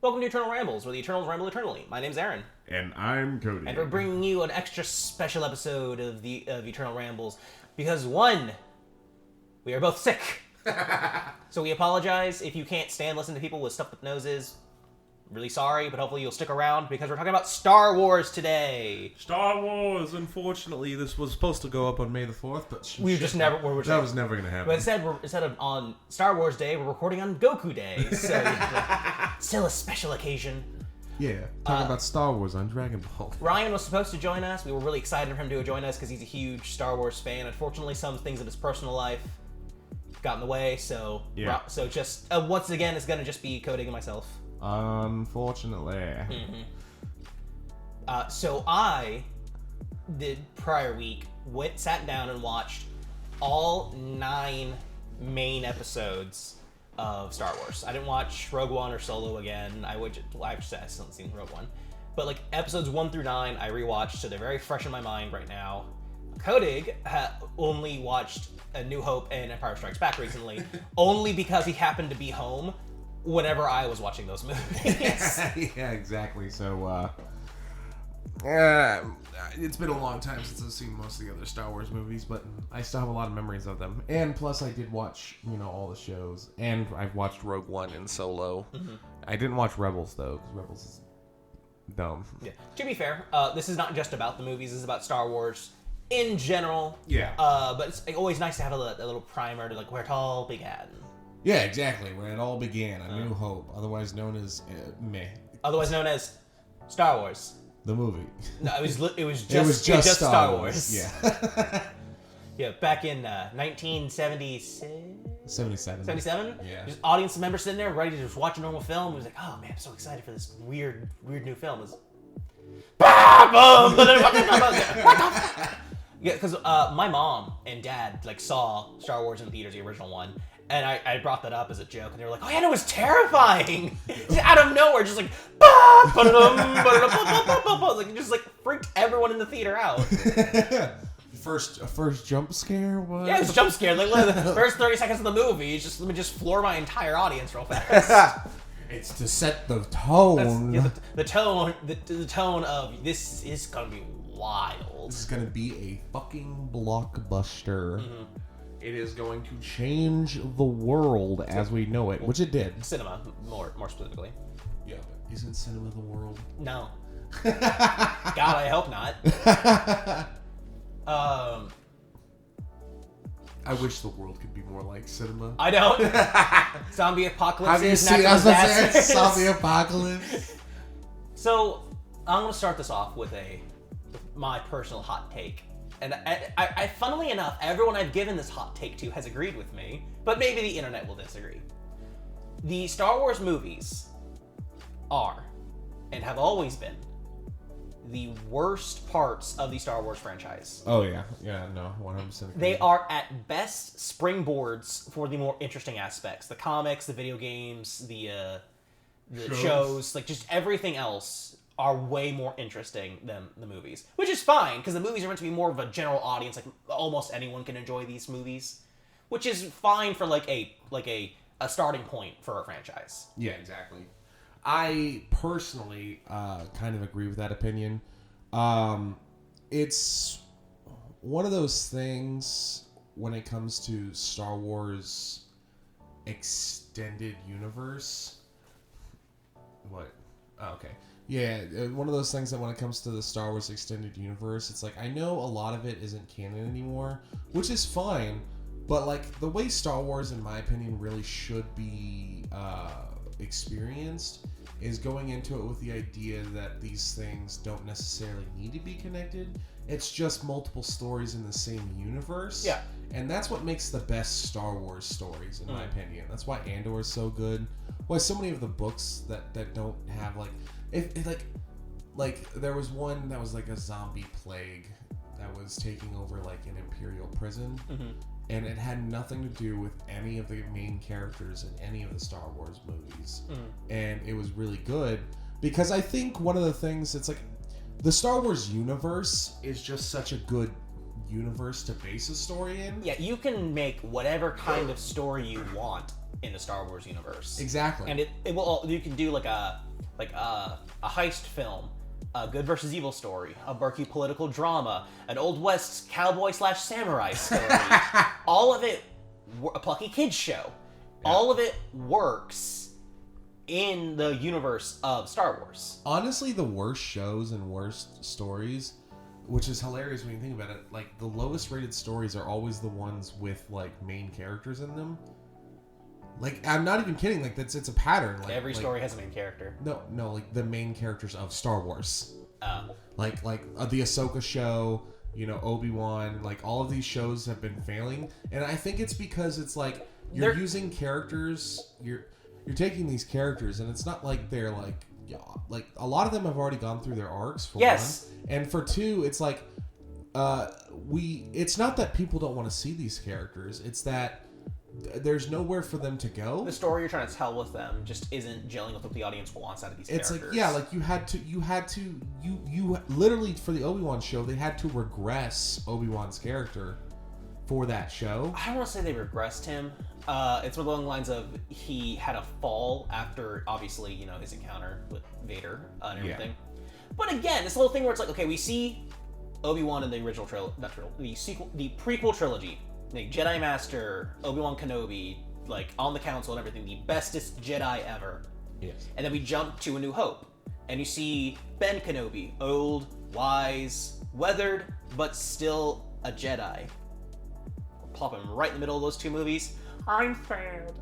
Welcome to Eternal Rambles, where the Eternals ramble eternally. My name's Aaron. And I'm Cody. And we're bringing you an extra special episode of Eternal Rambles, because one, we are both sick. So we apologize if you can't stand listening to people with stuffed up noses. Really sorry, but hopefully you'll stick around, because we're talking about Star Wars today. Star Wars, unfortunately, this was supposed to go up on May the 4th, but that was never going to happen. But instead of on Star Wars Day, we're recording on Goku Day. So still a special occasion. Yeah, talking about Star Wars on Dragon Ball. Ryan was supposed to join us. We were really excited for him to join us because he's a huge Star Wars fan. Unfortunately, some things in his personal life got in the way, so yeah. So just once again, it's gonna just be Coding and myself. Unfortunately. Mm-hmm. So I did prior week sat down and watched all 9 main episodes of Star Wars. I didn't watch Rogue One or Solo again. I still haven't seen Rogue One, but like episodes 1 through 9, I rewatched, so they're very fresh in my mind right now. Kodig only watched A New Hope and Empire Strikes Back recently, only because he happened to be home whenever I was watching those movies. Yeah, exactly. So, it's been a long time since I've seen most of the other Star Wars movies, but I still have a lot of memories of them. And plus, I did watch, all the shows, and I've watched Rogue One and Solo. Mm-hmm. I didn't watch Rebels though, because Rebels is dumb. Yeah. To be fair, this is not just about the movies. This is about Star Wars in general. Yeah. But it's always nice to have a little primer to like where it all began. Yeah, exactly. Where it all began, A New Hope, otherwise known as meh. Otherwess known as Star Wars. The movie. No, it was just Star Wars. Yeah. Yeah, back in 1976. 77. 77? Yeah. Just audience members sitting there ready to just watch a normal film. It was like, oh man, I'm so excited for this weird new film. It was... Yeah, because my mom and dad saw Star Wars in the theaters, the original one, and I brought that up as a joke, and they were like, "Oh yeah, it was terrifying!" Just out of nowhere, just like, it just freaked everyone in the theater out. First jump scare was? Yeah, it was a jump scare. The first 30 seconds of the movie, let me just floor my entire audience real fast. It's to set the tone. The tone of this is gonna be wild. This is gonna be a fucking blockbuster. Mm-hmm. It is going to change the world as we know it, which it did. Cinema, more specifically. Yeah, but isn't cinema the world? No. God, I hope not. I wish the world could be more like cinema. I don't. Zombie apocalypse. Have you seen Zombie apocalypse? So, I'm going to start this off with my personal hot take. And I, funnily enough, everyone I've given this hot take to has agreed with me, but maybe the internet will disagree. The Star Wars movies are, and have always been, the worst parts of the Star Wars franchise. Oh yeah, no, 100%. They are at best springboards for the more interesting aspects: the comics, the video games, the shows, just everything else are way more interesting than the movies, which is fine because the movies are meant to be more of a general audience. Almost anyone can enjoy these movies, which is fine for a starting point for a franchise. Yeah, exactly. I personally kind of agree with that opinion. It's one of those things when it comes to Star Wars extended universe. What? Oh, okay. Yeah, one of those things that when it comes to the Star Wars extended universe, it's I know a lot of it isn't canon anymore, which is fine, but the way Star Wars, in my opinion, really should be experienced is going into it with the idea that these things don't necessarily need to be connected. It's just multiple stories in the same universe. Yeah. And that's what makes the best Star Wars stories, in my opinion. That's why Andor is so good. Why so many of the books that don't have there was one that was a zombie plague that was taking over an Imperial prison. Mm-hmm. And it had nothing to do with any of the main characters in any of the Star Wars movies. Mm. And it was really good because I think one of the things, it's the Star Wars universe is just such a good universe to base a story in. Yeah, you can make whatever kind of story you want in the Star Wars universe. Exactly. And it will, you can do like a heist film, a good versus evil story, a murky political drama, an Old West cowboy / samurai story. All of it, a plucky kids show. Yeah. All of it works in the universe of Star Wars. Honestly, the worst shows and worst stories, which is hilarious when you think about it, like the lowest rated stories are always the ones with like main characters in them. Like, I'm not even kidding. Like, it's a pattern. Like, every story has a main character. No, like the main characters of Star Wars. Oh. Like the Ahsoka show, you know, Obi-Wan. Like, all of these shows have been failing, and I think it's because it's like you're using characters. You're taking these characters, and it's not like they're like a lot of them have already gone through their arcs. For yes. one. And for two, it's like it's not that people don't want to see these characters. It's that there's nowhere for them to go. The story you're trying to tell with them just isn't gelling with what the audience wants out of these characters. It's like, yeah, like you literally, for the Obi-Wan show, they had to regress Obi-Wan's character for that show. I don't want to say they regressed him. It's along the lines of he had a fall after, obviously, you know, his encounter with Vader and everything. Yeah. But again, this little thing where it's like, okay, we see Obi-Wan in the original the prequel trilogy. Like Jedi Master, Obi-Wan Kenobi, like on the council and everything, the bestest Jedi ever. Yes. And then we jump to A New Hope, and you see Ben Kenobi, old, wise, weathered, but still a Jedi. Plop him right in the middle of those two movies. I'm sad.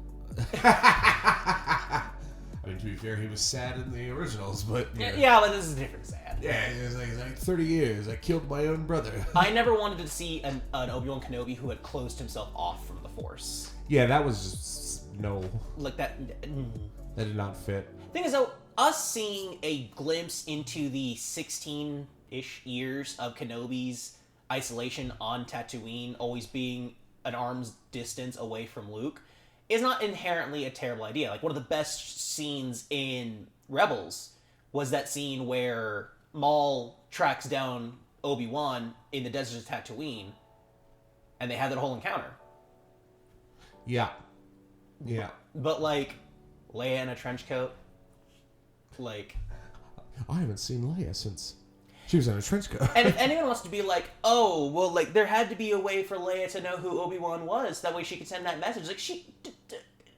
I mean, to be fair, he was sad in the originals, but... Yeah, but this is different sad. Yeah, it was like 30 years. I killed my own brother. I never wanted to see an Obi-Wan Kenobi who had closed himself off from the Force. Yeah, that was just... No. Like that... That did not fit. Thing is, though, us seeing a glimpse into the 16-ish years of Kenobi's isolation on Tatooine, always being an arm's distance away from Luke, is not inherently a terrible idea. Like, one of the best scenes in Rebels was that scene where Maul tracks down Obi-Wan in the desert of Tatooine, and they have that whole encounter. Yeah. Yeah. But like, Leia in a trench coat, like... I haven't seen Leia since she was in a trench coat. And if anyone wants to be like, oh, well, like, there had to be a way for Leia to know who Obi-Wan was, that way she could send that message. Like,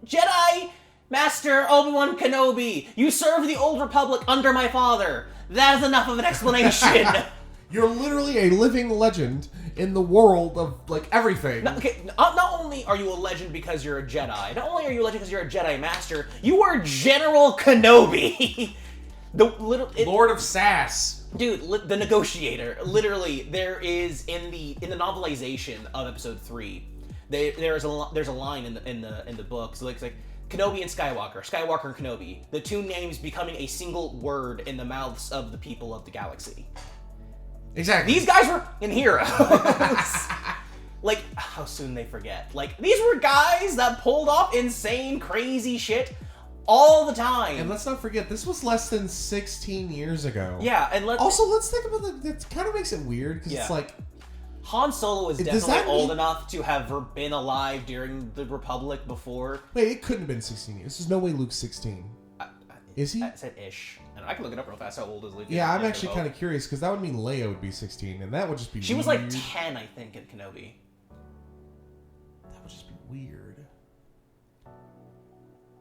Jedi Master Obi-Wan Kenobi, you serve the Old Republic under my father. That is enough of an explanation. You're literally a living legend in the world of, like, everything. Not only are you a legend because you're a Jedi, not only are you a legend because you're a Jedi Master, you are General Kenobi. Lord of Sass. Dude, the negotiator. Literally, there is in the novelization of Episode 3, there's a line in the book. So it's like Kenobi and Skywalker and Kenobi, the two names becoming a single word in the mouths of the people of the galaxy. Exactly. These guys were in Heroes. Like, how soon they forget. Like, these were guys that pulled off insane, crazy shit all the time. And let's not forget, this was less than 16 years ago. Yeah, and let's think about that kind of makes it weird, because it's like... Han Solo was definitely old enough to have been alive during the Republic before. Wait, it couldn't have been 16 years. There's no way Luke's 16. Is he? I said ish. And I can look it up real fast. How old is Luke? Yeah, I'm actually kind of curious, because that would mean Leia would be 16, and that would just be She weird. was like 10, I think, in Kenobi. That would just be weird.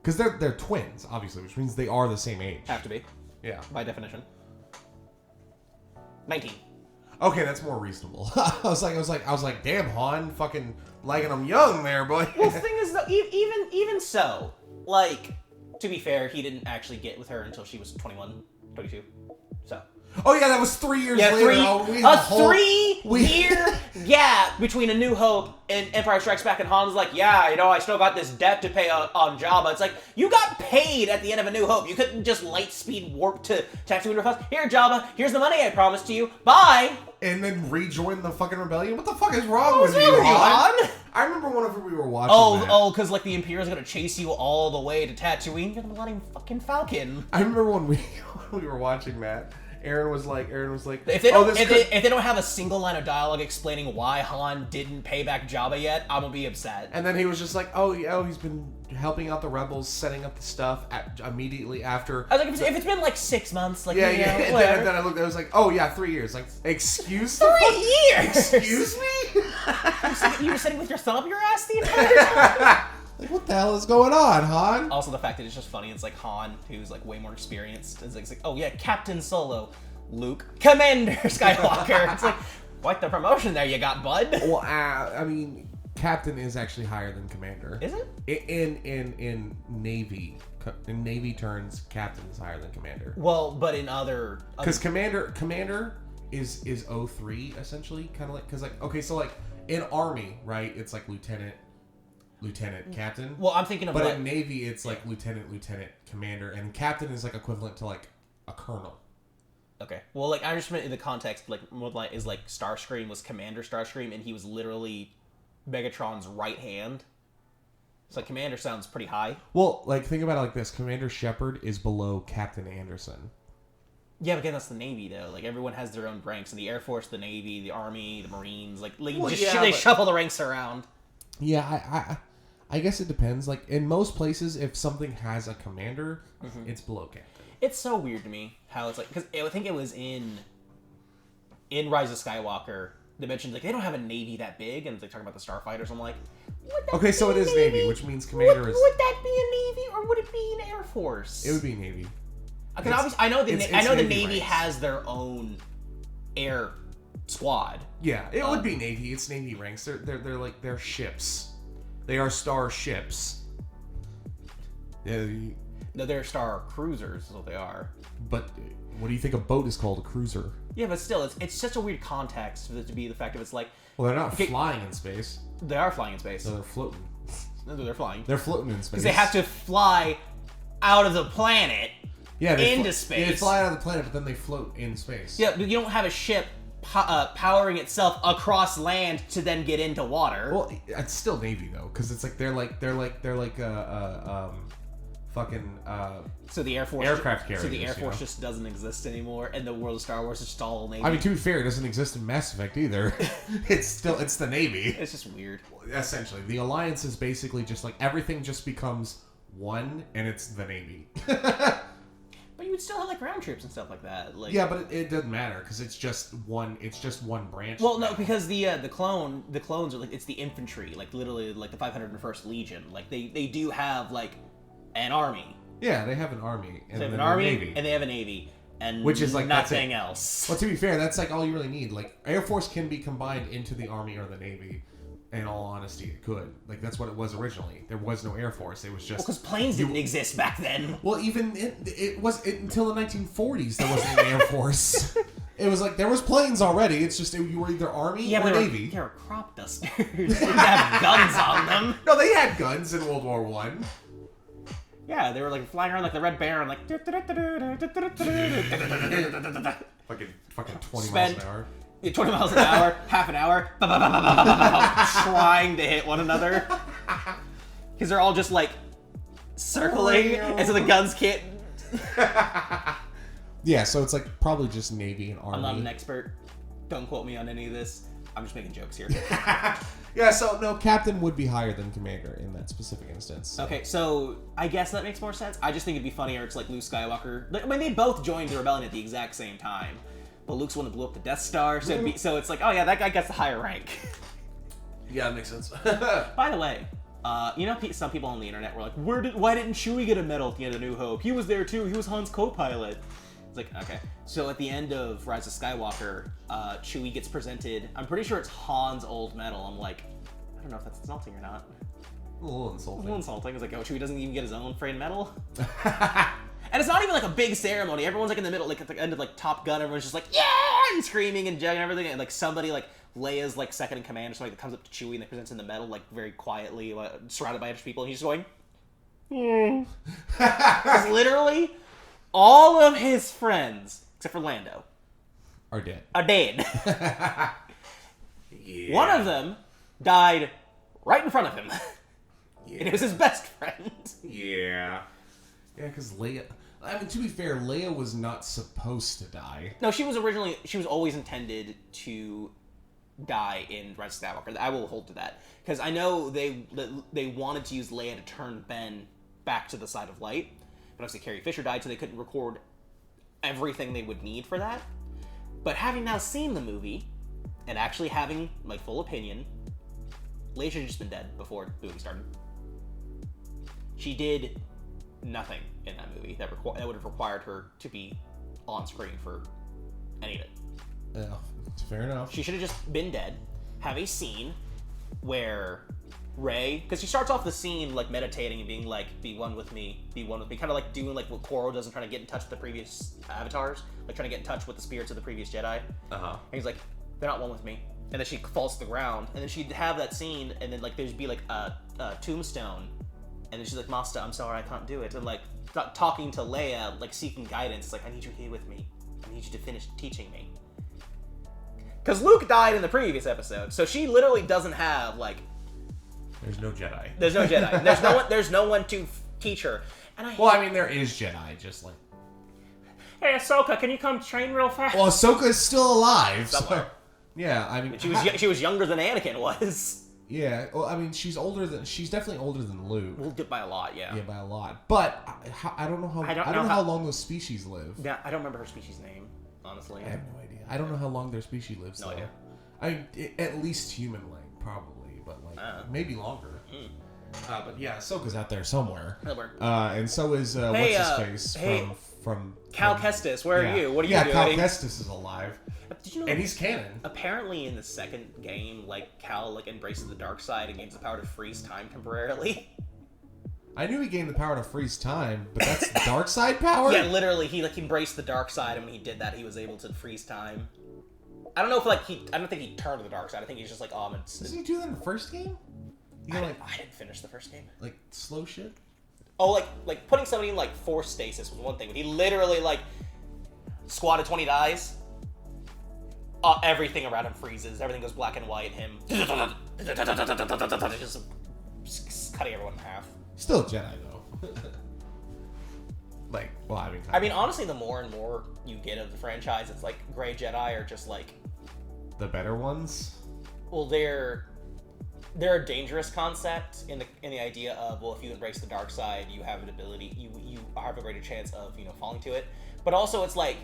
Because they're twins, obviously, which means they are the same age. Have to be. Yeah. By definition. 19. Okay, that's more reasonable. I was like, damn, Han, fucking liking them young there, boy. Well, the thing is, though, even so, like, to be fair, he didn't actually get with her until she was 21, 22. So. Oh yeah, that was 3 years later. Three-year gap between A New Hope and Empire Strikes Back, and Han's like, yeah, you know, I still got this debt to pay on Jabba. It's like, you got paid at the end of A New Hope. You couldn't just light speed warp to Tatooine real fast. Here, Jabba, here's the money I promised you. Bye! And then rejoin the fucking rebellion? What the fuck is wrong with you, Han? I remember whenever we were watching that. Because, like, the Imperial's gonna chase you all the way to Tatooine. You're the Millennium fucking Falcon. I remember when we were watching that, Aaron was like, If they don't, if they don't have a single line of dialogue explaining why Han didn't pay back Jabba yet, I'm gonna be upset. And then he was just like, oh, yeah, he's been helping out the rebels, setting up the stuff immediately after. I was like, if it's been like 6 months, like yeah, you know, and then I looked, I was like, oh yeah, 3 years. Like, excuse 3 years. Excuse me. You were sitting with your thumb up your ass the entire time. Like, what the hell is going on, Han? Also, the fact that it's just funny. It's like Han, who's like way more experienced. It's like oh yeah, Captain Solo, Luke, Commander Skywalker. It's like, quite the promotion there you got, bud. Well, I mean, Captain is actually higher than Commander. Is it? In Navy, in Navy terms, Captain is higher than Commander. Well, but in other, because Commander is 03 essentially, kind of like, because like, okay, so like in Army, right? It's like Lieutenant, Captain. Well, I'm thinking of, but like, in Navy, it's like Lieutenant, Commander, and Captain is like equivalent to like a colonel. Okay. Well, like, I just meant in the context, like, more like, is like Starscream was Commander Starscream, and he was literally Megatron's right hand. So, like, Commander sounds pretty high. Well, like, think about it like this: Commander Shepard is below Captain Anderson. Yeah, but again, that's the Navy, though. Like, everyone has their own ranks. In the Air Force, the Navy, the Army, the Marines. Like well, just yeah, they shuffle the ranks around. Yeah, I guess it depends. Like, in most places, if something has a commander, it's below captain. It's so weird to me how it's like, because I think it was in Rise of Skywalker, they mentioned like they don't have a navy that big, and they talking about the starfighters. I'm like, okay, so it is navy, which means commander is. Would that be a navy or would it be an air force? It would be navy. Because obviously, I know the navy ranks. has their own air squad. Yeah, it would be navy. It's navy ranks. They're like they're ships. They are star ships. Yeah. No, they're star cruisers is what they are. But what do you think a boat is called? A cruiser. Yeah, but still, it's such a weird context for it to be the fact of it's like. Well, they're not flying in space. They are flying in space. No, they're floating. No, they're flying. They're floating in space. Because they have to fly out of the planet into space. Yeah, they fly out of the planet, but then they float in space. Yeah, but you don't have a ship powering itself across land to then get into water. Well, it's still Navy though, because it's like they're like fucking so the Air Force aircraft carriers. So the Air Force just doesn't exist anymore, and the world of Star Wars is just all Navy. I mean, to be fair, it doesn't exist in Mass Effect either. It's the Navy. It's just weird. Essentially, the Alliance is basically just like everything just becomes one, and it's the Navy. But you would still have like ground troops and stuff like that. Like, yeah, but it doesn't matter because it's just one. It's just one branch. Well, no, because the clones are like it's the infantry, like literally like the 501st Legion. Like they do have like an army. Yeah, they have an army. And they have an army, Navy. And they have a navy, and which is like nothing else. Well, to be fair, that's like all you really need. Like Air Force can be combined into the Army or the Navy. In all honesty, it could. Like, that's what it was originally. There was no Air Force. It was just... Well, because planes didn't exist back then. Well, even... It was... until the 1940s, there wasn't an Air Force. It was like, there was planes already. It's just, you were either Army or Navy. They were crop dusters. They didn't have guns on them. No, they had guns in World War One. Yeah, they were, like, flying around like the Red Baron, like... Fucking 20 miles an hour. 20 miles an hour, half an hour, trying to hit one another. Because they're all just like circling, and so the guns can't. Yeah, so it's like probably just Navy and Army. I'm not an expert. Don't quote me on any of this. I'm just making jokes here. Yeah, so no, Captain would be higher than Commander in that specific instance. So. Okay, so I guess that makes more sense. I just think it'd be funnier. It's like Luke Skywalker. I mean, they both joined the rebellion at the exact same time. But Luke's the one that blew up the Death Star, so it's like, oh yeah, that guy gets the higher rank. Yeah, that makes sense. By the way, you know, some people on the internet were like, why didn't Chewie get a medal at the end of New Hope? He was there too. He was Han's co-pilot. It's like, okay. So at the end of Rise of Skywalker, Chewie gets presented. I'm pretty sure it's Han's old medal. I'm like, I don't know if that's insulting or not. A little insulting. A little insulting. It's like, oh, Chewie doesn't even get his own framed medal. And it's not even like a big ceremony. Everyone's like in the middle, like at the end of like Top Gun. Everyone's just like, yeah, and screaming and jugging and everything. And like somebody like Leia's like second in command or somebody that comes up to Chewie and they presents him the medal like very quietly, surrounded by other people. And he's just going, because literally all of his friends, except for Lando, are dead. Yeah. One of them died right in front of him. Yeah. And it was his best friend. Yeah. Yeah, because I mean, to be fair, Leia was not supposed to die. No, she was always intended to die in Rise of Skywalker. I will hold to that. Because I know they wanted to use Leia to turn Ben back to the side of light. But obviously Carrie Fisher died, so they couldn't record everything they would need for that. But having now seen the movie, and actually having my full opinion, Leia should have just been dead before the movie started. She did nothing in that movie that would have required her to be on screen for any of it. Yeah, fair enough. She should have just been dead. Have a scene where Rey, because she starts off the scene like meditating and being like, "Be one with me, kind of like doing like what Korra does and trying to get in touch with the previous avatars, like trying to get in touch with the spirits of the previous Jedi. And he's like, "They're not one with me." And then she falls to the ground, and then she'd have that scene, and then like there'd be like a tombstone. And then she's like, "Master, I'm sorry, I can't do it." And like talking to Leia, like seeking guidance. It's like, "I need you here with me. I need you to finish teaching me." Because Luke died in the previous episode, so she literally doesn't have like. There's no Jedi. There's no Jedi. There's no one to teach her. And I mean, there is Jedi, just like. Hey, Ahsoka, can you come train real fast? Well, Ahsoka's still alive. Somewhere. So, yeah, I mean, she was younger than Anakin was. Yeah, well, I mean, she's definitely older than Luke. Well, by a lot, yeah. Yeah, by a lot. But I don't know how long those species live. Yeah, I don't remember her species name, honestly. I have no idea. I don't know how long their species lives. No idea. I mean, at least human length, probably, but like maybe longer. But yeah, Ahsoka's out there somewhere. And so is what's his face from Cal Kestis. Where are you? What are you doing? Yeah, Cal Kestis is alive. Did you know? And he's canon. Apparently, in the second game, like Cal embraces the dark side and gains the power to freeze time temporarily. I knew he gained the power to freeze time, but that's the dark side power? Yeah, literally, he embraced the dark side, and when he did that, he was able to freeze time. I don't know if I don't think he turned to the dark side. I think he's just like, Doesn't he do that in the first game? I didn't finish the first game. Like slow shit? Oh, like putting somebody in force stasis was one thing, but he literally squatted 20 dies. Everything around him freezes. Everything goes black and white. Him just cutting everyone in half. Still a Jedi though. I mean, honestly, the more and more you get of the franchise, it's like Gray Jedi are just the better ones. Well, they're a dangerous concept in the idea of, well, if you embrace the dark side, you have an ability, you have a greater chance of falling to it. But also, it's like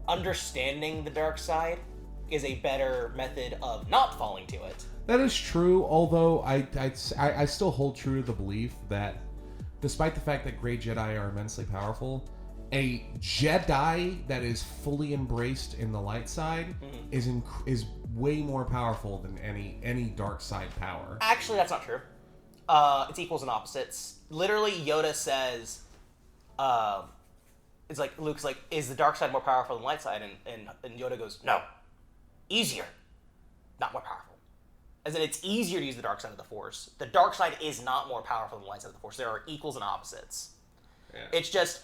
understanding the dark side is a better method of not falling to it. That is true, although I still hold true to the belief that despite the fact that Grey Jedi are immensely powerful, a Jedi that is fully embraced in the light side is way more powerful than any dark side power. Actually, that's not true. It's equals and opposites. Literally, Yoda says, it's like, Luke's like, is the dark side more powerful than the light side? And Yoda goes, no. Easier. Not more powerful. As in, it's easier to use the dark side of the Force. The dark side is not more powerful than the light side of the Force. There are equals and opposites. Yeah. It's just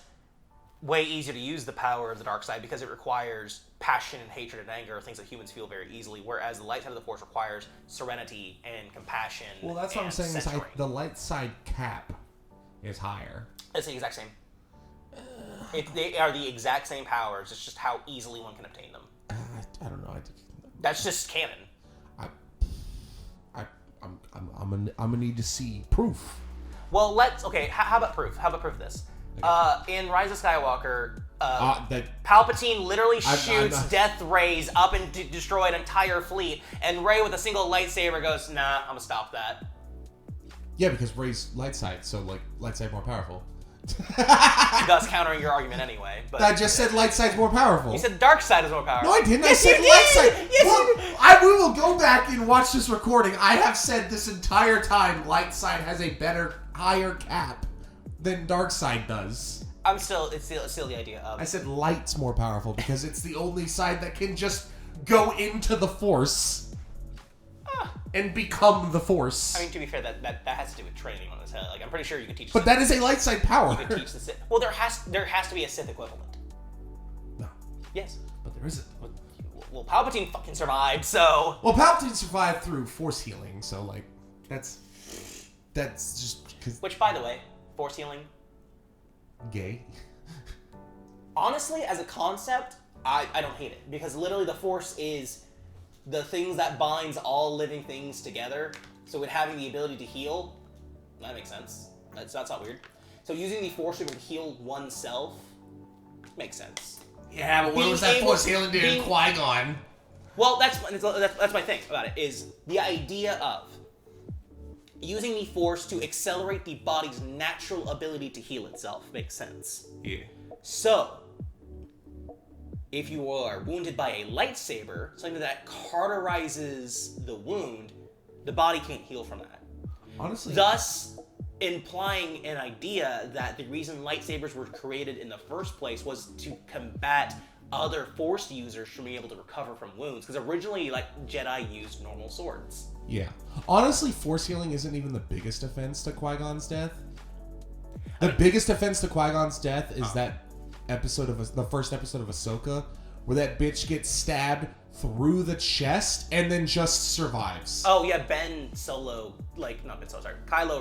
way easier to use the power of the dark side because it requires passion and hatred and anger, things that humans feel very easily, whereas the light side of the Force requires serenity and compassion. Well, that's what I'm saying. Is the light side cap is higher. It's the exact same. They are the exact same powers. It's just how easily one can obtain them. I don't know. That's just canon. I'm gonna need to see proof. Well, how about proof? How about proof of this? Okay. In Rise of Skywalker, Palpatine literally shoots death rays up and destroy an entire fleet, and Rey with a single lightsaber goes, "Nah, I'm gonna stop that." Yeah, because Rey's light side, so light side more powerful. Thus countering your argument anyway. But I just said light side's more powerful. You said dark side is more powerful. No, I didn't. Yes, I said you light did. side. Yes, well, you did. we will go back and watch this recording. I have said this entire time light side has a higher cap than dark side does. It's still the idea of. I said light's more powerful because it's the only side that can just go into the Force and become the Force. I mean, to be fair, that has to do with training on his head. I'm pretty sure you could teach. But that is a light side power. You could teach the Sith. Well, there has to be a Sith equivalent. No. Yes. But there isn't. Well, Palpatine fucking survived, so. Well, Palpatine survived through Force healing, so that's just because. Which, by the way, Force healing. Gay. Honestly, as a concept, I don't hate it. Because literally the Force is the things that binds all living things together. So with having the ability to heal, that makes sense. That's not weird. So using the Force to be able to heal oneself makes sense. Yeah, but what was that Force healing doing Qui-Gon? Well, that's my thing about it, is the idea of using the Force to accelerate the body's natural ability to heal itself makes sense. Yeah. So, if you are wounded by a lightsaber, something that cauterizes the wound, the body can't heal from that. Honestly. Thus, implying an idea that the reason lightsabers were created in the first place was to combat other Force users from being able to recover from wounds. Because originally, like, Jedi used normal swords. Yeah. Honestly, Force healing isn't even the biggest offense to Qui-Gon's death. The biggest offense to Qui-Gon's death is that the first episode of Ahsoka, where that bitch gets stabbed through the chest and then just survives. Oh yeah, Kylo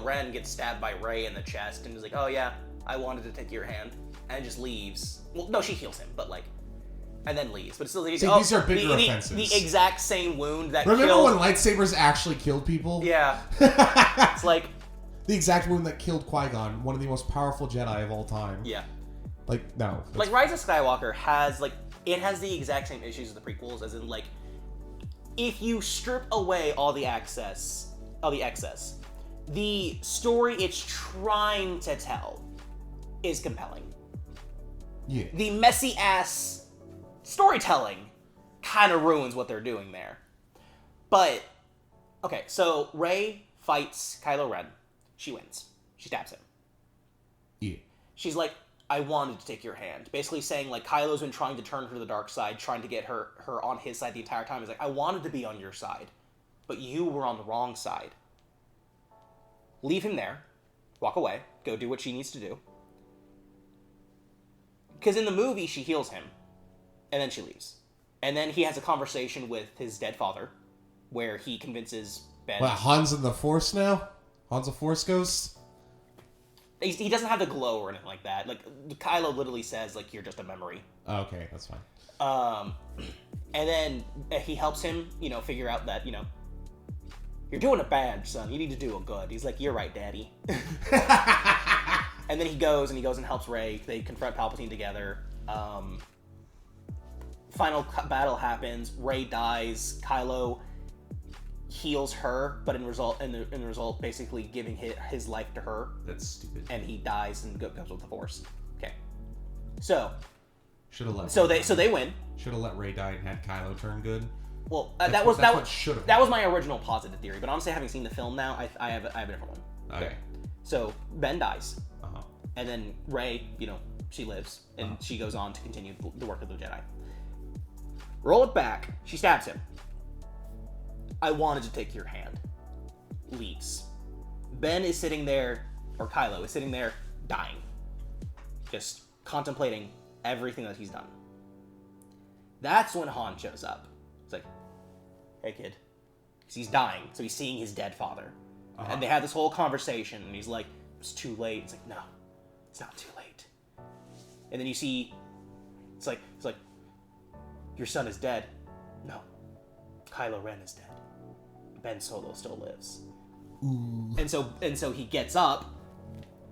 Ren gets stabbed by Rey in the chest and is like, oh yeah, I wanted to take your hand, and just leaves. Well, no, she heals him, but like, and then leaves. But it's still like, these are bigger offenses. The exact same wound that Remember when lightsabers actually killed people? Yeah. It's like the exact wound that killed Qui-Gon, one of the most powerful Jedi of all time. Yeah. Like, no. Like, Rise of Skywalker has, like, it has the exact same issues as the prequels, as in, like, if you strip away all the excess, the story it's trying to tell is compelling. Yeah. The messy-ass storytelling kind of ruins what they're doing there. But, okay, so Rey fights Kylo Ren. She wins. She stabs him. Yeah. She's like, I wanted to take your hand. Basically saying, like, Kylo's been trying to turn her to the dark side, trying to get her on his side the entire time. He's like, I wanted to be on your side, but you were on the wrong side. Leave him there. Walk away. Go do what she needs to do. Because in the movie, she heals him, and then she leaves. And then he has a conversation with his dead father, where he convinces Ben... What, Han's in the Force now? Han's a Force ghost? He doesn't have the glow or anything like that. Like, Kylo literally says, like, you're just a memory. Okay, that's fine. And then he helps him, figure out that, you're doing it bad, son. You need to do it good. He's like, you're right, Daddy. And then he goes and helps Rey. They confront Palpatine together. Final battle happens. Rey dies. Kylo heals her, but in the result, basically giving his life to her. That's stupid. And he dies and goes with the Force. Okay. So. Should have let. So they win. Should have let Rey die and had Kylo turn good. Well, that was my original positive theory, but honestly, having seen the film now, I have a different one. Okay. So Ben dies, Uh-huh. and then Rey, she lives, and she goes on to continue the work of the Jedi. Roll it back. She stabs him. I wanted to take your hand. Leaves. Ben is sitting there, or Kylo is sitting there, dying, just contemplating everything that he's done. That's when Han shows up. It's like, hey kid. Because he's dying, so he's seeing his dead father. Uh-huh. And they have this whole conversation, and he's like, it's too late. It's like, no, it's not too late. And then you see, it's like, your son is dead. No, Kylo Ren is dead. Ben Solo still lives. Ooh. And so he gets up,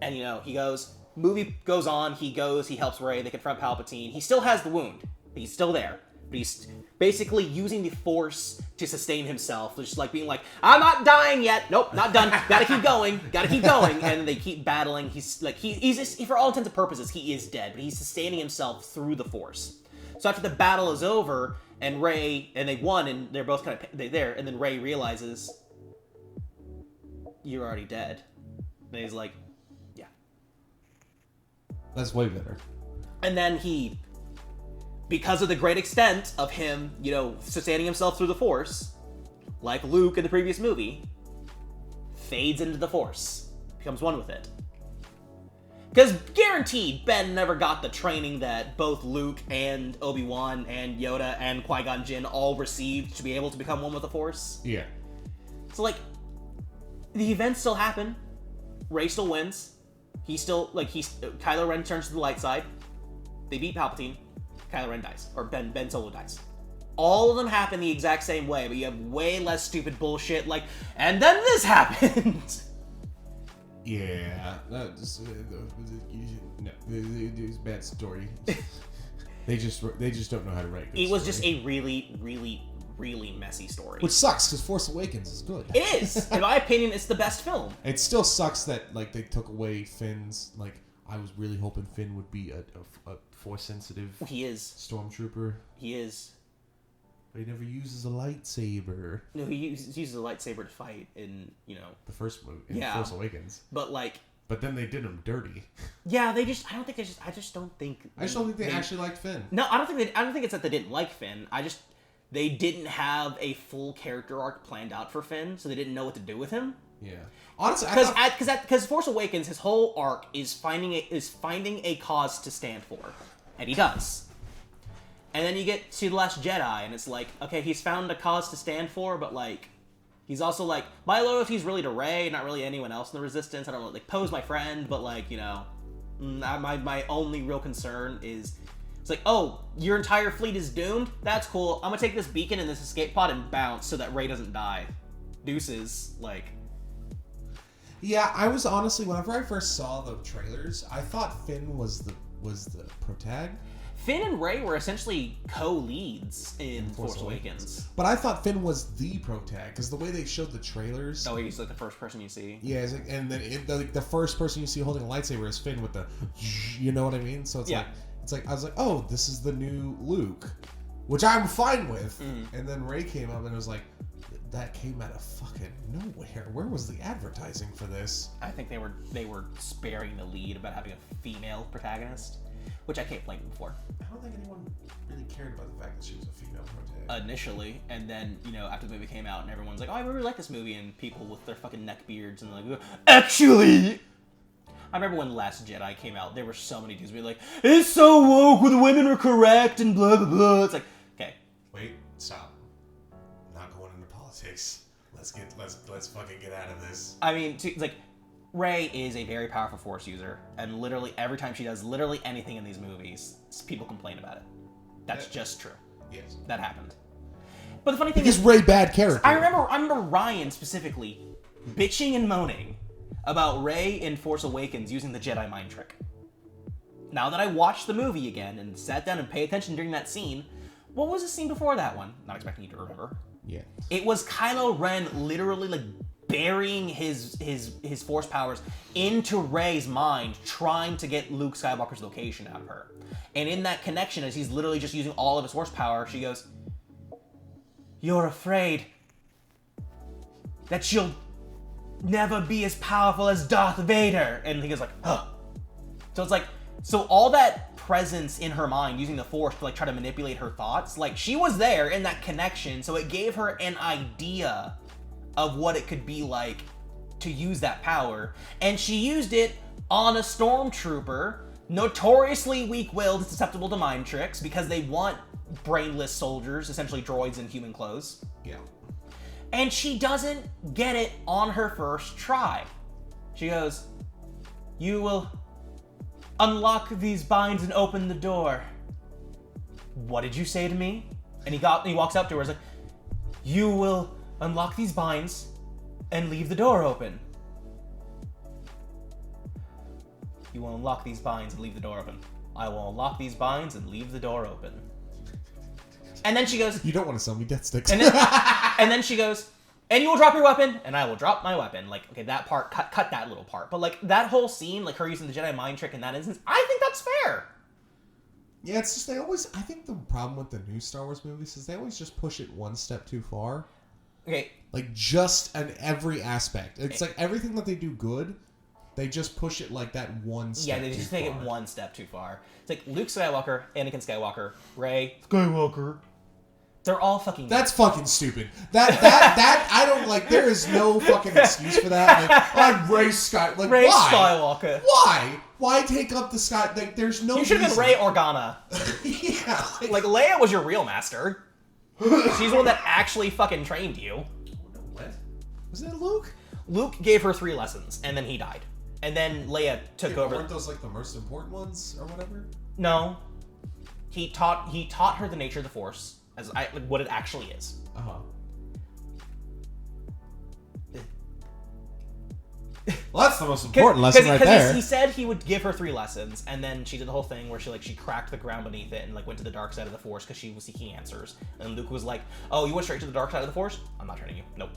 and he goes. Movie goes on. He goes. He helps Rey. They confront Palpatine. He still has the wound. He's still there, but he's basically using the Force to sustain himself. Just like being like, I'm not dying yet. Nope, not done. Gotta keep going. And they keep battling. He's like, he's just, for all intents and purposes, he is dead, but he's sustaining himself through the Force. So after the battle is over, and Rey, and they won, and they're both kind of there, and then Rey realizes, you're already dead. And he's like, yeah. That's way better. And then he, because of the great extent of him, sustaining himself through the Force, like Luke in the previous movie, fades into the Force, becomes one with it. Because guaranteed, Ben never got the training that both Luke and Obi-Wan and Yoda and Qui-Gon Jinn all received to be able to become one with the Force. Yeah. So, the events still happen. Rey still wins. Kylo Ren turns to the light side. They beat Palpatine. Kylo Ren dies. Or Ben Solo dies. All of them happen the exact same way, but you have way less stupid bullshit like, and then this happened. Yeah, no, it's a bad story. They just don't know how to write. It was just a really, really, really messy story. Which sucks because Force Awakens is good. It is, in my opinion, it's the best film. It still sucks that like they took away Finn's. Like I was really hoping Finn would be a Force sensitive. He is Stormtrooper. He is. But he never uses a lightsaber. No, he uses a lightsaber to fight in, the first movie, in Force Awakens. But like, but then they did him dirty. Yeah, I just don't think they actually liked Finn. No, I don't think it's that they didn't like Finn. They didn't have a full character arc planned out for Finn, so they didn't know what to do with him. Yeah. Honestly, because Force Awakens, his whole arc is finding a cause to stand for, and he does. And then you get to The Last Jedi, and it's like, okay, he's found a cause to stand for, but like, he's also like, my loyalty's really to Rey, not really anyone else in the Resistance. I don't know, like, Poe's my friend, but like, my only real concern is, it's like, oh, your entire fleet is doomed? That's cool. I'm gonna take this beacon and this escape pod and bounce so that Rey doesn't die. Deuces, like. Yeah, I was honestly, whenever I first saw the trailers, I thought Finn was the protag. Finn and Rey were essentially co-leads in Force Awakens. But I thought Finn was the protag, because the way they showed the trailers... Oh, he's like the first person you see. Yeah, it's like, and then the first person you see holding a lightsaber is Finn with the... You know what I mean? So it's like I was like, oh, this is the new Luke. Which I'm fine with. And then Rey came up and it was like, that came out of fucking nowhere. Where was the advertising for this? I think they were sparing the lead about having a female protagonist. Which I can't blame them for. I don't think anyone really cared about the fact that she was a female protag. Initially, and then, after the movie came out and everyone's like, oh, I really like this movie, and people with their fucking neck beards and like, actually! I remember when Last Jedi came out, there were so many dudes being like, it's so woke when the women are correct and blah, blah, blah. It's like, okay. Wait, stop. Not going into politics. Let's fucking get out of this. I mean, it's like, Rey is a very powerful Force user, and literally every time she does literally anything in these movies, people complain about it. That's just true. Yes. That happened. But the funny thing is Rey bad character. I remember Ryan specifically bitching and moaning about Rey in Force Awakens using the Jedi mind trick. Now that I watched the movie again and sat down and paid attention during that scene, what was the scene before that one? Not expecting you to remember. Yeah. It was Kylo Ren literally like burying his Force powers into Rey's mind, trying to get Luke Skywalker's location out of her. And in that connection, as he's literally just using all of his Force power, she goes, "You're afraid that you'll never be as powerful as Darth Vader." And he goes like, huh. So it's like, so all that presence in her mind, using the Force to like try to manipulate her thoughts, like she was there in that connection, so it gave her an idea of what it could be like to use that power. And she used it on a stormtrooper, notoriously weak-willed, susceptible to mind tricks, because they want brainless soldiers, essentially droids in human clothes. Yeah. And she doesn't get it on her first try. She goes, "You will unlock these binds and open the door." "What did you say to me?" And he walks up to her and is like, "You will unlock these binds and leave the door open." "You will unlock these binds and leave the door open." "I will unlock these binds and leave the door open." And then she goes, "You don't want to sell me death sticks." And then she goes, "And you will drop your weapon, and I will drop my weapon." Like, okay, that part, cut that little part. But like, that whole scene, like her using the Jedi mind trick in that instance, I think that's fair. Yeah, it's just I think the problem with the new Star Wars movies is they always just push it one step too far. Okay. Like, just in every aspect. It's like everything that they do good, they just push it like that one step too far. Yeah, they just take it one step too far. It's like Luke Skywalker, Anakin Skywalker, Rey Skywalker. They're all fucking... That's fucking stupid. That I don't like. There is no fucking excuse for that. Like, Rey Skywalker. Like, Rey why? Skywalker. Why? Why take up the sky? Like, there's no. You should have been Rey Organa. Yeah. Like Leia was your real master. She's the one that actually fucking trained you. What? Was that Luke? Luke gave her 3 lessons, and then he died. And then Leia took over. Weren't those like the most important ones or whatever? No. he taught her the nature of the Force, what it actually is. Well, that's the most important lesson right there. He said he would give her 3 lessons, and then she did the whole thing where she cracked the ground beneath it and went to the dark side of the Force because she was seeking answers. And Luke was like, "Oh, you went straight to the dark side of the Force? I'm not turning you. Nope."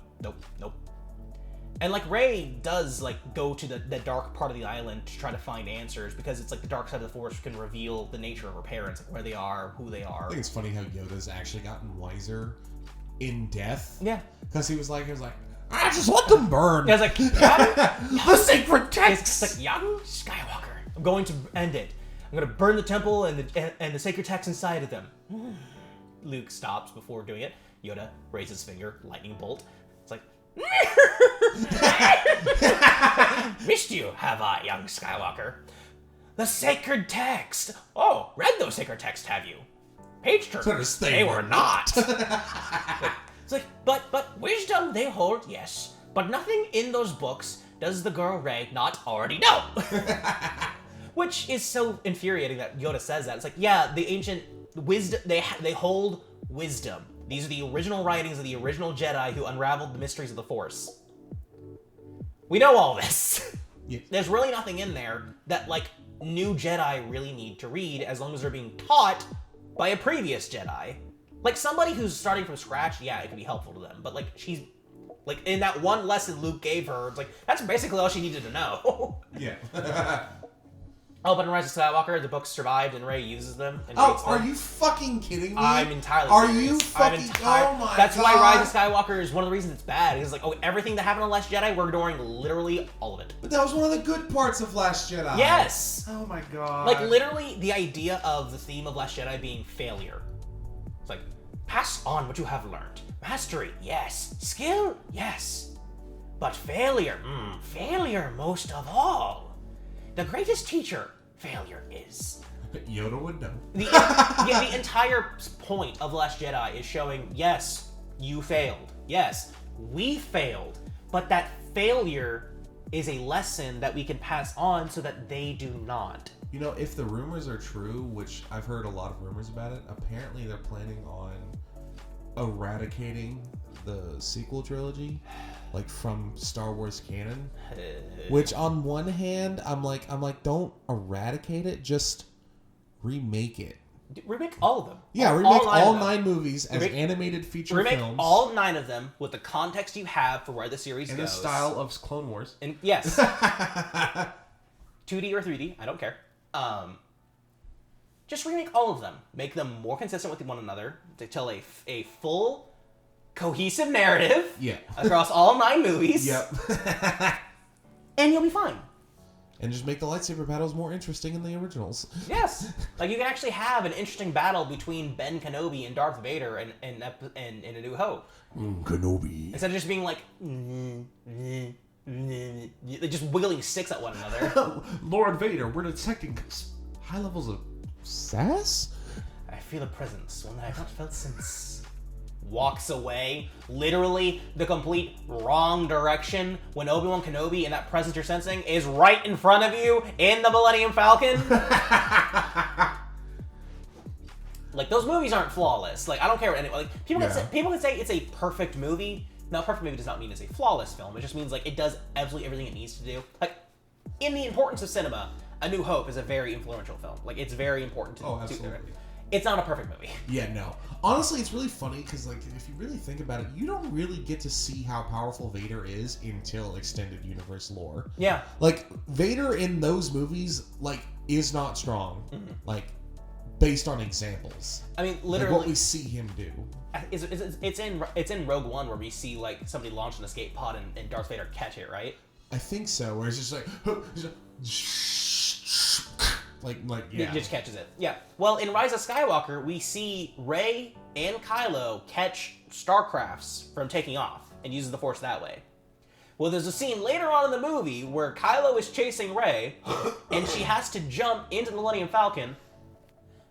And Rey does go to the dark part of the island to try to find answers because it's the dark side of the Force can reveal the nature of her parents, where they are, who they are. I think it's funny how Yoda's actually gotten wiser in death. Yeah, because he was like. I just let them burn. Yeah, I was like, the sacred text. It's young Skywalker. I'm going to end it. I'm going to burn the temple and the sacred text inside of them. Luke stops before doing it. Yoda raises his finger, lightning bolt. It's like, missed you, have I, young Skywalker? The sacred text. Oh, read those sacred texts, have you? Page turners. They were not. It's but wisdom they hold, yes. But nothing in those books does the girl Rey not already know. Which is so infuriating that Yoda says that. It's yeah, the ancient wisdom, they hold wisdom. These are the original writings of the original Jedi who unraveled the mysteries of the Force. We know all this. Yeah. There's really nothing in there that, new Jedi really need to read as long as they're being taught by a previous Jedi. Somebody who's starting from scratch, yeah, it can be helpful to them. But, she's... in that one lesson Luke gave her, it's that's basically all she needed to know. Yeah. Oh, but in Rise of Skywalker, the books survived and Rey uses them. And are you fucking kidding me? I'm entirely Are serious. you fucking... Oh my That's God. why Rise of Skywalker is one of the reasons it's bad. It's everything that happened in Last Jedi, we're ignoring literally all of it. But that was one of the good parts of Last Jedi. Yes! Oh my God. Literally, the idea of the theme of Last Jedi being failure. It's pass on what you have learned. Mastery, yes. Skill, yes. But failure, failure most of all. The greatest teacher, failure is. Yoda would know. The entire point of Last Jedi is showing, yes, you failed. Yes, we failed. But that failure is a lesson that we can pass on so that they do not. If the rumors are true, which I've heard a lot of rumors about it, apparently they're planning on eradicating the sequel trilogy, from Star Wars canon. Which on one hand, I'm like, don't eradicate it, just remake it. Remake all of them. Yeah, remake all 9 movies as animated feature films. Remake all 9 of them with the context you have for where the series goes. In the style of Clone Wars. And yes. 2D or 3D, I don't care. Just remake all of them. Make them more consistent with one another to tell a full, cohesive narrative across all 9 movies. Yep. And you'll be fine. And just make the lightsaber battles more interesting in the originals. Yes. You can actually have an interesting battle between Ben Kenobi and Darth Vader in A New Hope. Kenobi. Instead of just being just wiggling sticks at one another. Lord Vader, we're detecting high levels of sass? I feel a presence, one that I've not felt since. Walks away, literally the complete wrong direction when Obi-Wan Kenobi and that presence you're sensing is right in front of you in the Millennium Falcon. Those movies aren't flawless. I don't care what anyone... people can say it's a perfect movie. Now, perfect movie does not mean it's a flawless film. It just means it does absolutely everything it needs to do. In the importance of cinema, A New Hope is a very influential film. It's very important to... Oh, absolutely. It's not a perfect movie. Yeah, no. Honestly, it's really funny because, if you really think about it, you don't really get to see how powerful Vader is until extended universe lore. Yeah. Vader in those movies, is not strong. Mm-hmm. Based on examples. I mean, literally... what we see him do. It's in Rogue One where we see, somebody launch an escape pod and Darth Vader catch it, right? I think so, where it's just yeah. It just catches it. Yeah. Well, in Rise of Skywalker, we see Rey and Kylo catch starcrafts from taking off and uses the Force that way. Well, there's a scene later on in the movie where Kylo is chasing Rey, and she has to jump into the Millennium Falcon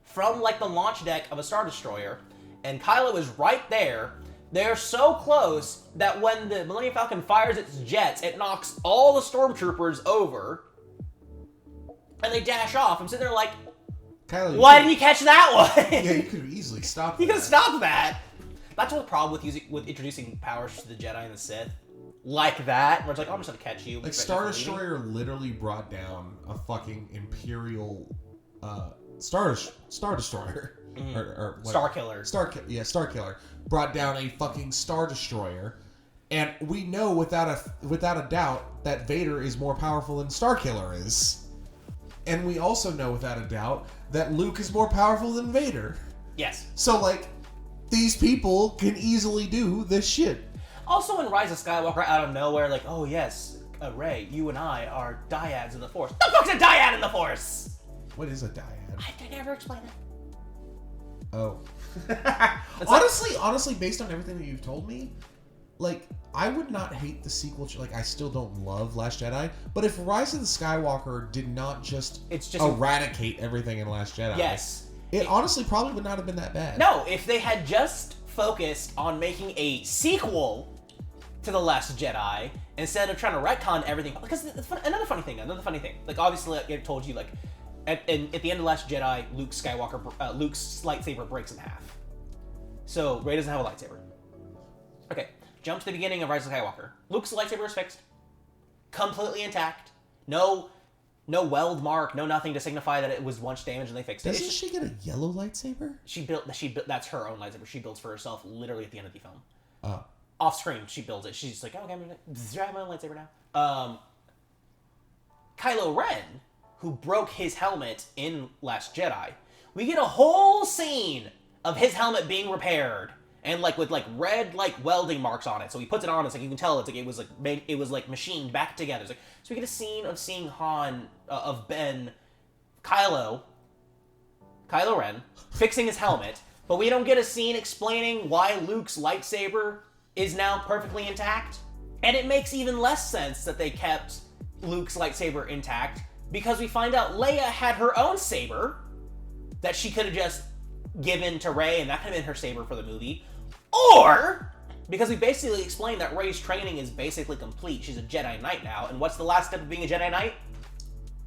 from, the launch deck of a Star Destroyer, and Kylo is right there. They're so close that when the Millennium Falcon fires its jets, it knocks all the stormtroopers over, and they dash off. I'm sitting there Kylo, Why did you catch that one? Yeah, you could have easily stopped You that. could have stopped that. That's what the problem with introducing powers to the Jedi and the Sith. Like that, where it's like, oh, I'm just gonna catch you. Like, Star Destroyer literally brought down a fucking Imperial Star Destroyer. Or what? Star Killer. Star Killer brought down a fucking Star Destroyer, and we know without a doubt that Vader is more powerful than Star Killer is, and we also know without a doubt that Luke is more powerful than Vader. Yes. So like, these people can easily do this shit. Also in Rise of Skywalker, out of nowhere, like, oh yes, Rey, you and I are dyads in the Force. The fuck's a dyad in the Force? What is a dyad? I never explained it. Oh. Honestly, honestly, based on everything that you've told me, like, I would not hate the sequel. Like, I still don't love Last Jedi, but if Rise of the Skywalker did not just eradicate everything in Last Jedi, yes, it honestly probably would not have been that bad. No, if they had just focused on making a sequel to The Last Jedi instead of trying to retcon everything. Because another funny thing. Like, obviously, like, it told you, like, at the end of Last Jedi, Luke's lightsaber breaks in half. So Rey doesn't have a lightsaber. Okay, jump to the beginning of Rise of Skywalker. Luke's lightsaber is fixed, completely intact. No weld mark, no nothing to signify that it was once damaged and they fixed it. Doesn't she get a yellow lightsaber? She built. That's her own lightsaber. She builds for herself literally at the end of the film. Oh. Off screen, she builds it. She's like, oh, okay, I'm gonna have my own lightsaber now. Kylo Ren, who broke his helmet in Last Jedi, we get a whole scene of his helmet being repaired and like with like red like welding marks on it. So he puts it on. It's like you can tell it's like it was like machined back together. It's like, so we get a scene of seeing Kylo Ren fixing his helmet, but we don't get a scene explaining why Luke's lightsaber is now perfectly intact. And it makes even less sense that they kept Luke's lightsaber intact because we find out Leia had her own saber that she could have just given to Rey and that could have been her saber for the movie. Or because we basically explained that Rey's training is basically complete. She's a Jedi Knight now. And what's the last step of being a Jedi Knight?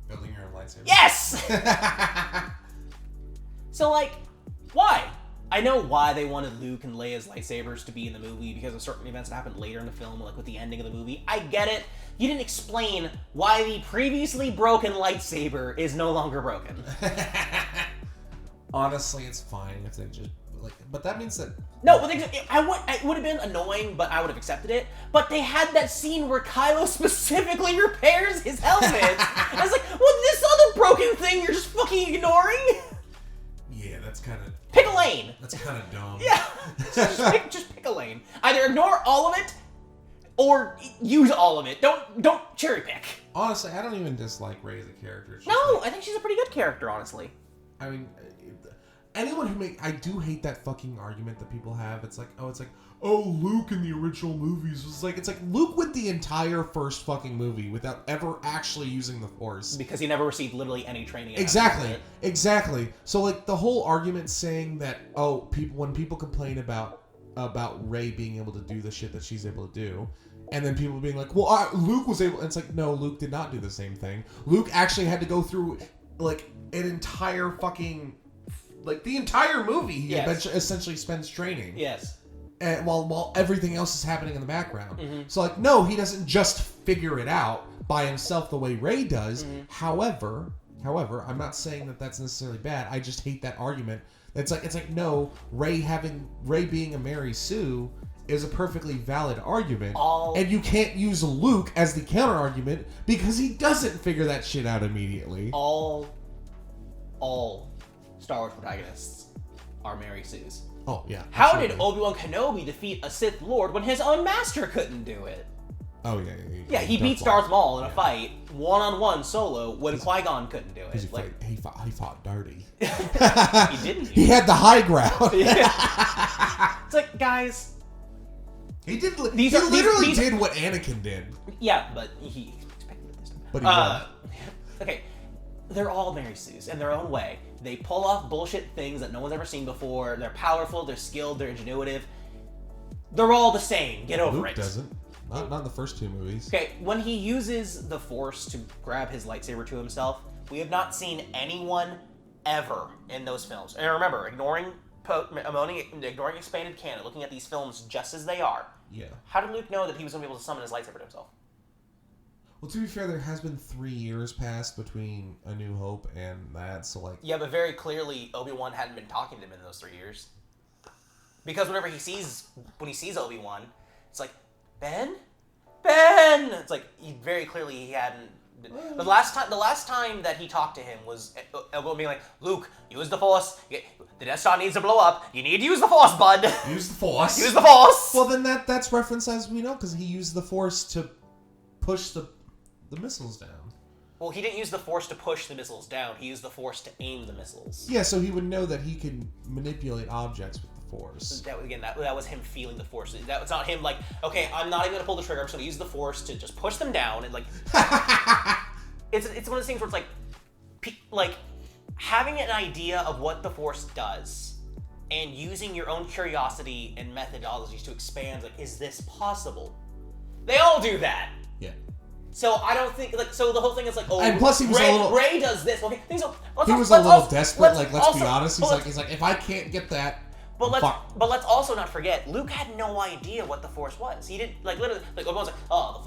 Building your own lightsaber. Yes! So, like, why? I know why they wanted Luke and Leia's lightsabers to be in the movie because of certain events that happened later in the film, like with the ending of the movie. I get it. You didn't explain why the previously broken lightsaber is no longer broken. Honestly, it's fine if they just like, but that means that no, but it would have been annoying, but I would have accepted it. But they had that scene where Kylo specifically repairs his helmet. I was like, well, this other broken thing you're just fucking ignoring. Yeah, that's kind of pick a lane. That's kind of dumb. Yeah, just pick a lane. Either ignore all of it, or use all of it. Don't cherry pick. Honestly, I don't even dislike Rey as a character. No, I think she's a pretty good character, honestly. I mean, anyone who I do hate that fucking argument that people have. It's like, oh, Luke in the original movies was like, it's like Luke with the entire first fucking movie without ever actually using the Force. Because he never received literally any training. Exactly. So like the whole argument saying that, oh, when people complain about Rey being able to do the shit that she's able to do, and then people being like, well, Luke was able, and it's like, no, Luke did not do the same thing. Luke actually had to go through like an entire fucking, like the entire movie he essentially spends training. Yes. And while everything else is happening in the background. Mm-hmm. So like, no, he doesn't just figure it out by himself the way Rey does. Mm-hmm. However, I'm not saying that that's necessarily bad. I just hate that argument. It's like no, Rey being a Mary Sue is a perfectly valid argument. And you can't use Luke as the counter argument because he doesn't figure that shit out immediately. All Star Wars protagonists are Mary Sues. Oh, yeah. How absolutely. did Obi-Wan Kenobi defeat a Sith Lord when his own master couldn't do it? Oh, yeah. Yeah, he beats Darth Maul in a fight, one-on-one solo, when Qui-Gon couldn't do it. He fought dirty. He didn't. He had the high ground. It's like, guys... He literally did what Anakin did. Yeah, but he expected it this time. But he won. Okay, they're all Mary Sues in their own way. They pull off bullshit things that no one's ever seen before. They're powerful, they're skilled, they're ingenuitive. They're all the same. Get over Luke it. Doesn't. Not in the first two movies. Okay, when he uses the Force to grab his lightsaber to himself, we have not seen anyone ever in those films. And remember, ignoring expanded canon, looking at these films just as they are. Yeah. How did Luke know that he was going to be able to summon his lightsaber to himself? Well, to be fair, there has been 3 years passed between A New Hope and that, so like... Yeah, but very clearly Obi-Wan hadn't been talking to him in those 3 years. Because when he sees Obi-Wan, it's like, Ben? It's like, very clearly he hadn't... The last time that he talked to him was Obi-Wan being like, Luke, use the Force. The Death Star needs to blow up. You need to use the Force, bud. Use the Force. Use the Force. Well, then that's referenced as we know, because he used the Force to push the missiles down. Well, he didn't use the Force to push the missiles down. He used the Force to aim the missiles. Yeah, so he would know that he can manipulate objects with the Force. That was him feeling the Force. That was not him like, okay, I'm not even going to pull the trigger. I'm just going to use the Force to just push them down. And like, it's one of those things where it's like having an idea of what the Force does and using your own curiosity and methodologies to expand, like, is this possible? They all do that. Yeah. So I don't think so the whole thing is like, oh, and plus he was Ray does this. Okay, he was a little desperate. Let's be honest. He's like, if I can't get that, but let's also not forget, Luke had no idea what the Force was. He didn't literally Obi-Wan's like, oh,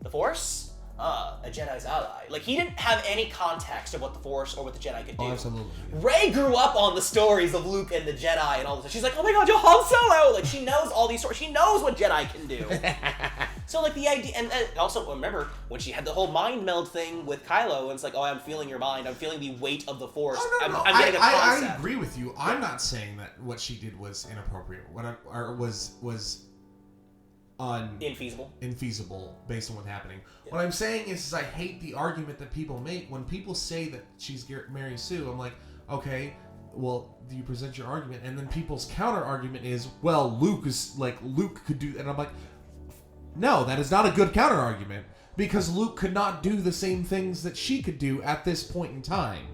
the Force, a Jedi's ally. Like, he didn't have any context of what the Force or what the Jedi could do. Oh, absolutely. Ray grew up on the stories of Luke and the Jedi and all this. She's like, oh my god, you're Han Solo! Like, she knows all these stories. She knows what Jedi can do. So, like, the idea... And also, remember, when she had the whole mind meld thing with Kylo, and it's like, oh, I'm feeling your mind. I'm feeling the weight of the Force. Oh, no. I'm getting a concept. I agree with you. I'm not saying that what she did was inappropriate. Was infeasible based on what's happening. Yeah. What I'm saying is I hate the argument that people make when people say that she's Mary Sue. I'm like, okay, well, do you present your argument? And then people's counter argument is, well, Luke could do, and I'm like, no, that is not a good counter argument, because Luke could not do the same things that she could do at this point in time.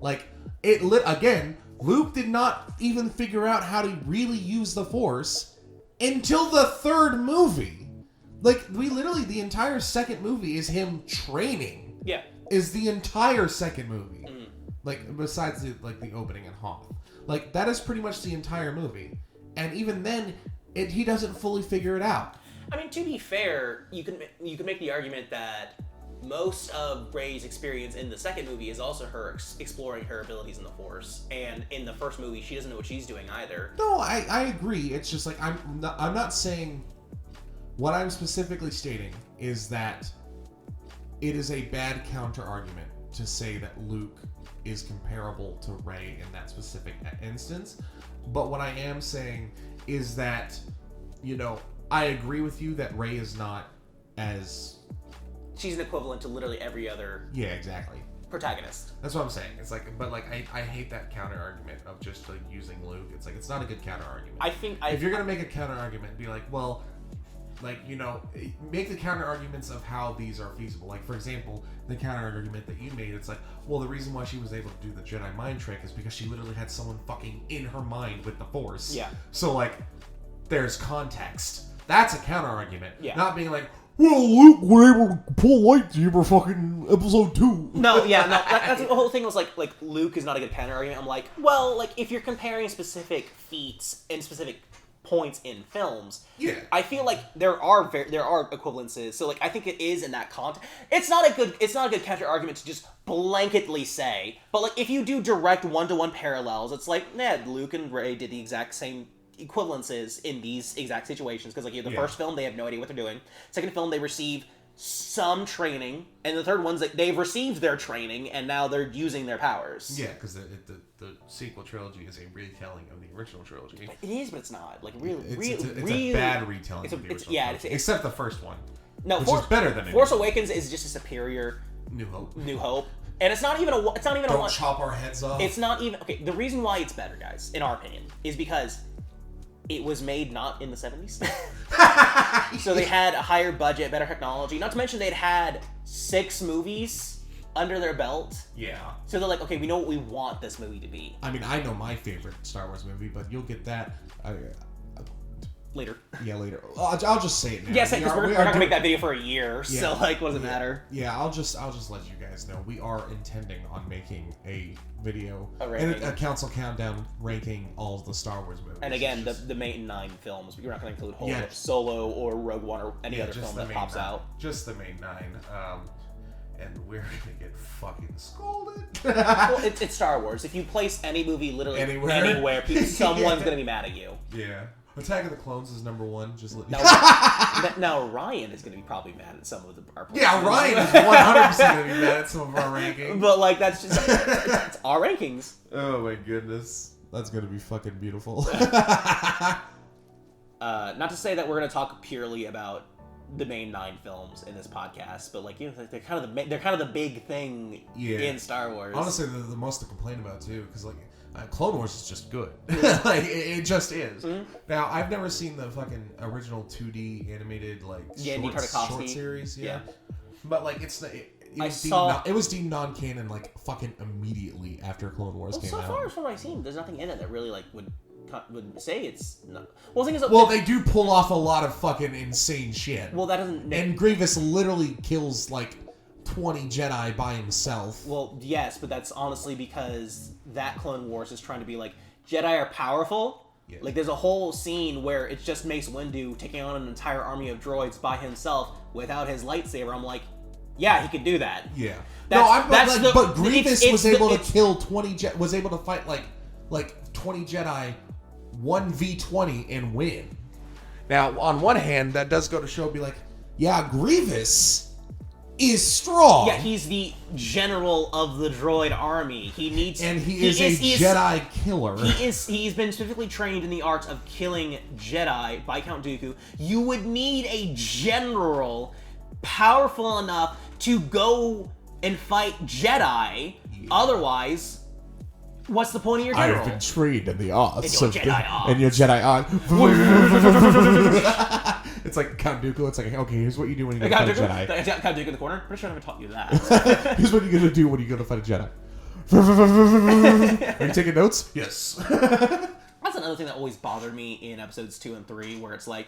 Like, Luke did not even figure out how to really use the Force until the 3rd movie. Like, the entire 2nd movie is him training. Yeah. Is the entire 2nd movie. Mm. Like, besides the opening in Hoth. Like, that is pretty much the entire movie. And even then, he doesn't fully figure it out. I mean, to be fair, you can make the argument that most of Rey's experience in the 2nd movie is also her exploring her abilities in the Force, and in the 1st movie, she doesn't know what she's doing either. No, I agree. It's just like I'm not saying. What I'm specifically stating is that it is a bad counter argument to say that Luke is comparable to Rey in that specific instance. But what I am saying is that, I agree with you that Rey is not as... She's an equivalent to literally every other... Yeah, exactly. Protagonist. That's what I'm saying. It's like, but I hate that counter argument of just using Luke. It's like, it's not a good counter argument. If you're gonna make a counter argument, be like, well, make the counter arguments of how these are feasible. Like, for example, the counter argument that you made, it's like, well, the reason why she was able to do the Jedi mind trick is because she literally had someone fucking in her mind with the Force. Yeah. So there's context. That's a counter argument. Yeah. Not being like, well, Luke were able to pull lightsaber fucking episode 2. No, yeah, that's the whole thing was like Luke is not a good counter argument. I'm like, well, if you're comparing specific feats and specific points in films, yeah, I feel like there are equivalences. So I think it is in that context. It's not a good counter argument to just blanketly say. But if you do direct 1-to-1 parallels, it's like, Luke and Rey did the exact same equivalences in these exact situations, because the first film they have no idea what they're doing. Second film they receive some training, and the third one's they've received their training and now they're using their powers. Yeah, because the sequel trilogy is a retelling of the original trilogy. It is, but it's not it's a bad retelling of the original trilogy. Except the first one. No, which is better than Force Awakens is just a superior New Hope. And it's not even a Don't chop our heads off. It's not even okay. The reason why it's better, guys, in our opinion, is because it was made not in the 70s. So they had a higher budget, better technology. Not to mention they'd had 6 movies under their belt. Yeah. So they're like, okay, we know what we want this movie to be. I mean, I know my favorite Star Wars movie, but you'll get that. later. Yeah, later. I'll just say it now. Yes, because we're not going to make that video for a year, so, like, what does it matter? Yeah, I'll just let you guys know. We are intending on making a video, a council countdown ranking all of the Star Wars movies. And again, the main 9 films. We're not going to include Solo or Rogue One or any other film that pops out. Just the main 9. And we're gonna get fucking scolded. Well, it's Star Wars. If you place any movie literally anywhere someone's gonna be mad at you. Yeah. Attack of the Clones is number 1. Just now Ryan is gonna be probably mad at some of our places. Yeah, Ryan is 100% gonna be mad at some of our rankings. But like that's just it's our rankings. Oh my goodness, that's gonna be fucking beautiful. Not to say that we're gonna talk purely about the main 9 films in this podcast, but like they're kind of the big thing in Star Wars. Honestly, they're the most to complain about too, because like Clone Wars is just good. Like it just is. Mm-hmm. Now I've never seen the fucking original 2D animated like short series. Yeah, but like it was deemed non-canon like fucking immediately after Clone Wars came out. So far as what I've seen, there's nothing in it that really like would say it's not. They do pull off a lot of fucking insane shit. Well, that doesn't. And Grievous literally kills like 20 Jedi by himself. Well, yes, but that's honestly because that Clone Wars is trying to be like Jedi are powerful. Yeah. Like there's a whole scene where it's just Mace Windu taking on an entire army of droids by himself without his lightsaber. I'm like, yeah, he could do that. Yeah. But Grievous was able to kill 20. Was able to fight like 20 Jedi. 1v20 and win. Now, on one hand, that does go to show, be like, yeah, Grievous is strong. Yeah, he's the general of the droid army. He is a Jedi killer. He's been specifically trained in the art of killing Jedi by Count Dooku. You would need a general powerful enough to go and fight Jedi. Yeah. Otherwise, what's the point of your general? I have been trained in the arts. In your Jedi arts. In your Jedi arts. It's like Count Dooku. It's like, okay, here's what you do when you go to fight a Jedi. Count Dooku in the corner? Pretty sure I haven't taught you that. Here's what you're going to do when you go to fight a Jedi. Are you taking notes? Yes. That's another thing that always bothered me in episodes 2 and 3, where it's like,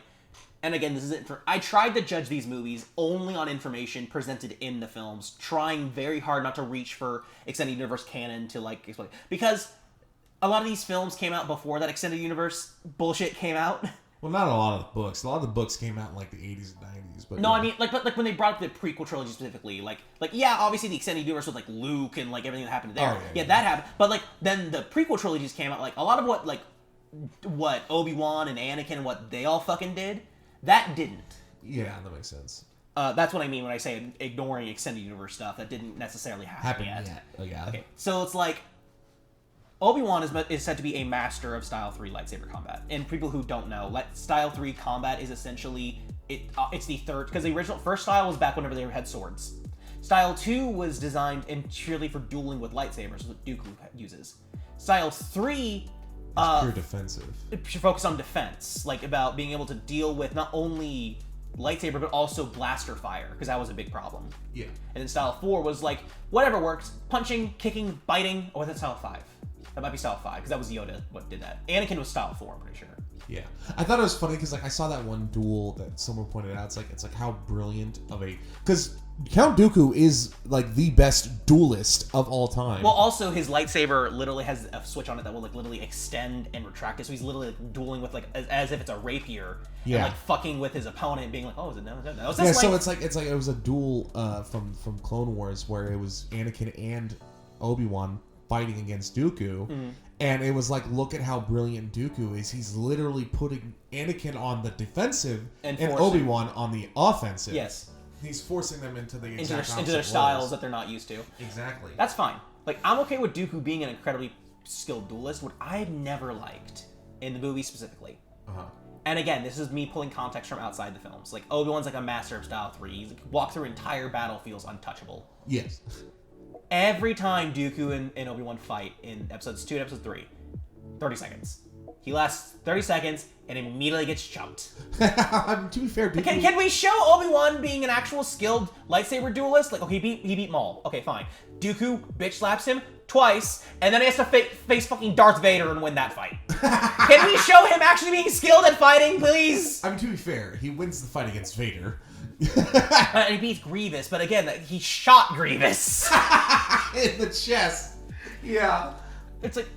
and again, this isn't for. I tried to judge these movies only on information presented in the films, trying very hard not to reach for extended universe canon to like explain, because a lot of these films came out before that extended universe bullshit came out. Well, not a lot of the books. A lot of the books came out in like the 80s and 90s. But no, I mean like when they brought up the prequel trilogy specifically, like yeah, obviously the extended universe with like Luke and like everything that happened there. Oh, yeah, that happened. But like then the prequel trilogies came out, like a lot of what Obi-Wan and Anakin and what they all fucking did. That didn't. Yeah, that makes sense. That's what I mean when I say ignoring extended universe stuff. That didn't necessarily happen yet. Oh, yeah. Okay, so it's like Obi-Wan is said to be a master of Style 3 lightsaber combat. And people who don't know, Style 3 combat is essentially it's the third, because the original first style was back whenever they had swords. Style 2 was designed purely for dueling with lightsabers, what Dooku uses. Style 3 pure defensive. It should focus on defense, like about being able to deal with not only lightsaber but also blaster fire, because that was a big problem. Yeah. And then Style 4 was like whatever works: punching, kicking, biting. Or was that Style 5? That might be Style 5, because that was Yoda what did that. Anakin was Style 4, I'm pretty sure. Yeah, I thought it was funny because like I saw that one duel that someone pointed out. It's like how brilliant of a, because Count Dooku is like the best duelist of all time. Well, also his lightsaber literally has a switch on it that will like literally extend and retract it, so he's literally like dueling with like as if it's a rapier. Yeah. And like fucking with his opponent and being like, oh, is it no? Yeah, so it's like it was a duel from Clone Wars where it was Anakin and Obi-Wan fighting against Dooku. Mm-hmm. And it was like, look at how brilliant Dooku is. He's literally putting Anakin on the defensive and Obi-Wan on the offensive. Yes. He's forcing them into the into their styles that they're not used to. Exactly. That's fine. Like, I'm okay with Dooku being an incredibly skilled duelist. What I've never liked, in the movie specifically, and again, this is me pulling context from outside the films. Like, Obi-Wan's like a master of Style 3. He's like, walk through entire battlefields untouchable. Yes. Every time Dooku and Obi-Wan fight in episodes 2 and episode 3, 30 seconds. He lasts 30 seconds and immediately gets chumped. To be fair, Dooku... Can we show Obi-Wan being an actual skilled lightsaber duelist? Like, okay, he beat Maul. Okay, fine. Dooku bitch slaps him twice, and then he has to face fucking Darth Vader and win that fight. Can we show him actually being skilled at fighting, please? I mean, to be fair, he wins the fight against Vader. And he beats Grievous, but again, he shot Grievous. In the chest. Yeah. It's like,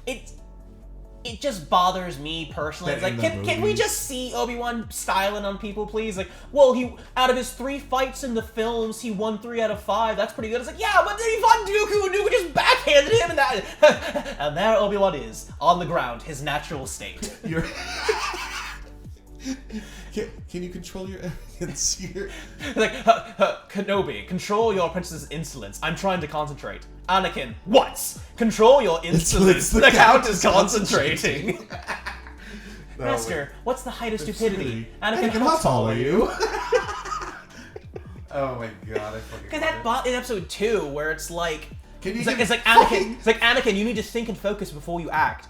it just bothers me personally. It's like, can we just see Obi-Wan styling on people, please? Like, well, out of his 3 fights in the films, he won 3 out of 5. That's pretty good. It's like, yeah, but then he fought Dooku, and Dooku just backhanded him, and that... and there Obi-Wan is, on the ground, his natural state. You're... Can you control your arrogance here? Like, Kenobi, control your apprentice's insolence. I'm trying to concentrate. Anakin, what? Control your insolence. The Count is concentrating. Master, what's the height of stupidity? Anakin, how tall are you? Oh my god, I fucking. Because that bot in episode 2, where it's like, it's like Anakin, you need to think and focus before you act.